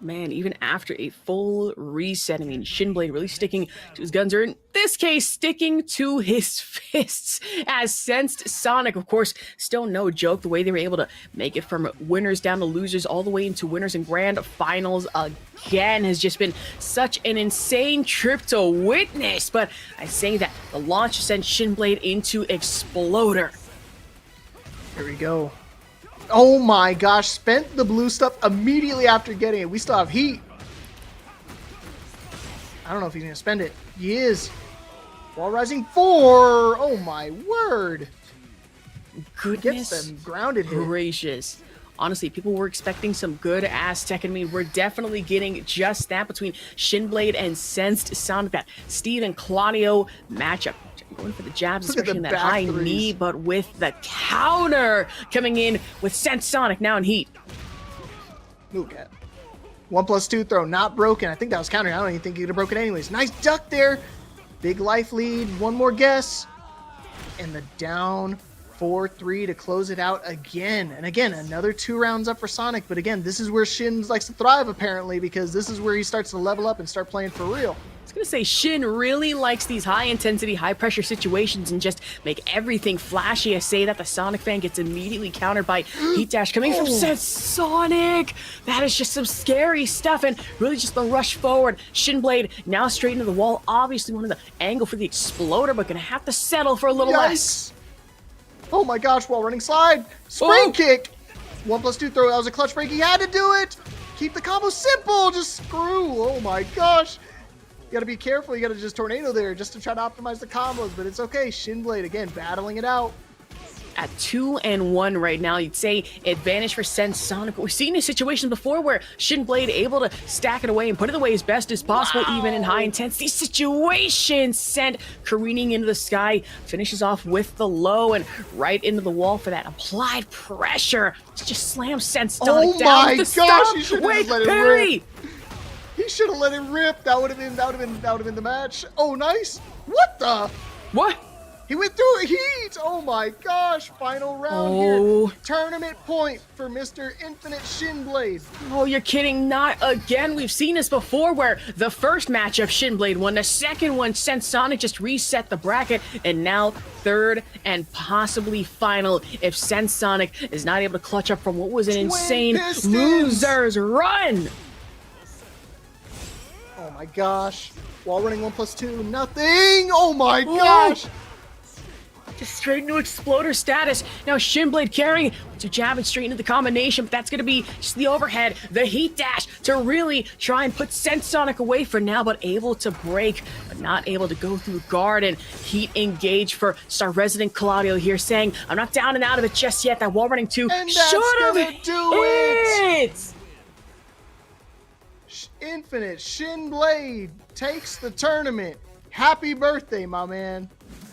Man, even after a full reset, I mean, Shinblade really sticking to his guns, or in this case, sticking to his fists, as CensedSonic, of course, still no joke, the way they were able to make it from winners down to losers, all the way into winners and grand finals again, has just been such an insane trip to witness. But I say that the launch sent Shinblade into Exploder. Here we go. Oh my gosh, spent the blue stuff immediately after getting it. We still have heat. I don't know if he's going to spend it. He is. Wall rising 4. Oh my word. Goodness Gets them grounded hit. gracious. Honestly, people were expecting some good ass Tekken Meme. We're definitely getting just that between Shinblade and CensedSonic. That Steve and Claudio matchup. Going for the jabs, Look at especially the in that back high threes. knee, but with the counter coming in with CensedSonic now in heat. Look at 1+2 throw, not broken. I think that was counter. I don't even think he could have broken anyways. Nice duck there. Big life lead. One more guess. And the down 4-3 to close it out again. And again, another 2 rounds up for Sonic. But again, this is where Shin likes to thrive, apparently, because this is where he starts to level up and start playing for real. I was gonna say Shin really likes these high intensity, high pressure situations and just make everything flashy. I say that the Sonic fan gets immediately countered by Heat Dash coming from CensedSonic. That is just some scary stuff and really just the rush forward. Shinblade now straight into the wall. Obviously wanted the angle for the exploder, but gonna have to settle for a little less. Oh my gosh, while running slide. Spring kick. 1+2 throw. That was a clutch break. He had to do it. Keep the combo simple. Just screw. Oh my gosh. You got to be careful. You got to just tornado there just to try to optimize the combos, but it's okay. Shinblade, again, battling it out. At 2-1 right now, you'd say advantage for CensedSonic. We've seen these situations before where Shinblade able to stack it away and put it away as best as possible, even in high intensity situations. Sent careening into the sky, finishes off with the low and right into the wall for that applied pressure. Just slams CensedSonic down. Oh my with the gosh, stomp. he should Wait, have let it parry! rip. He should have let it rip. That would have been the match. Oh, nice. What the? What? He went through a heat. Oh my gosh. Final round here. Tournament point for Mr. Infinite Shinblade. Oh, you're kidding. Not again. We've seen this before where the first matchup Shinblade won. The second one, CensedSonic just reset the bracket. And now third and possibly final if CensedSonic is not able to clutch up from what was an insane loser's run. Oh my gosh. Wall running 1+2. Nothing. Oh my gosh. Just straight into exploder status. Now Shinblade carrying to jabbing straight into the combination, but that's going to be just the overhead, the heat dash to really try and put CensedSonic away for now, but able to break, but not able to go through guard and heat engage for Star Resident Claudio here saying, I'm not down and out of it just yet. That wall running 2 should have do it. Infinite Shinblade takes the tournament. Happy birthday, my man.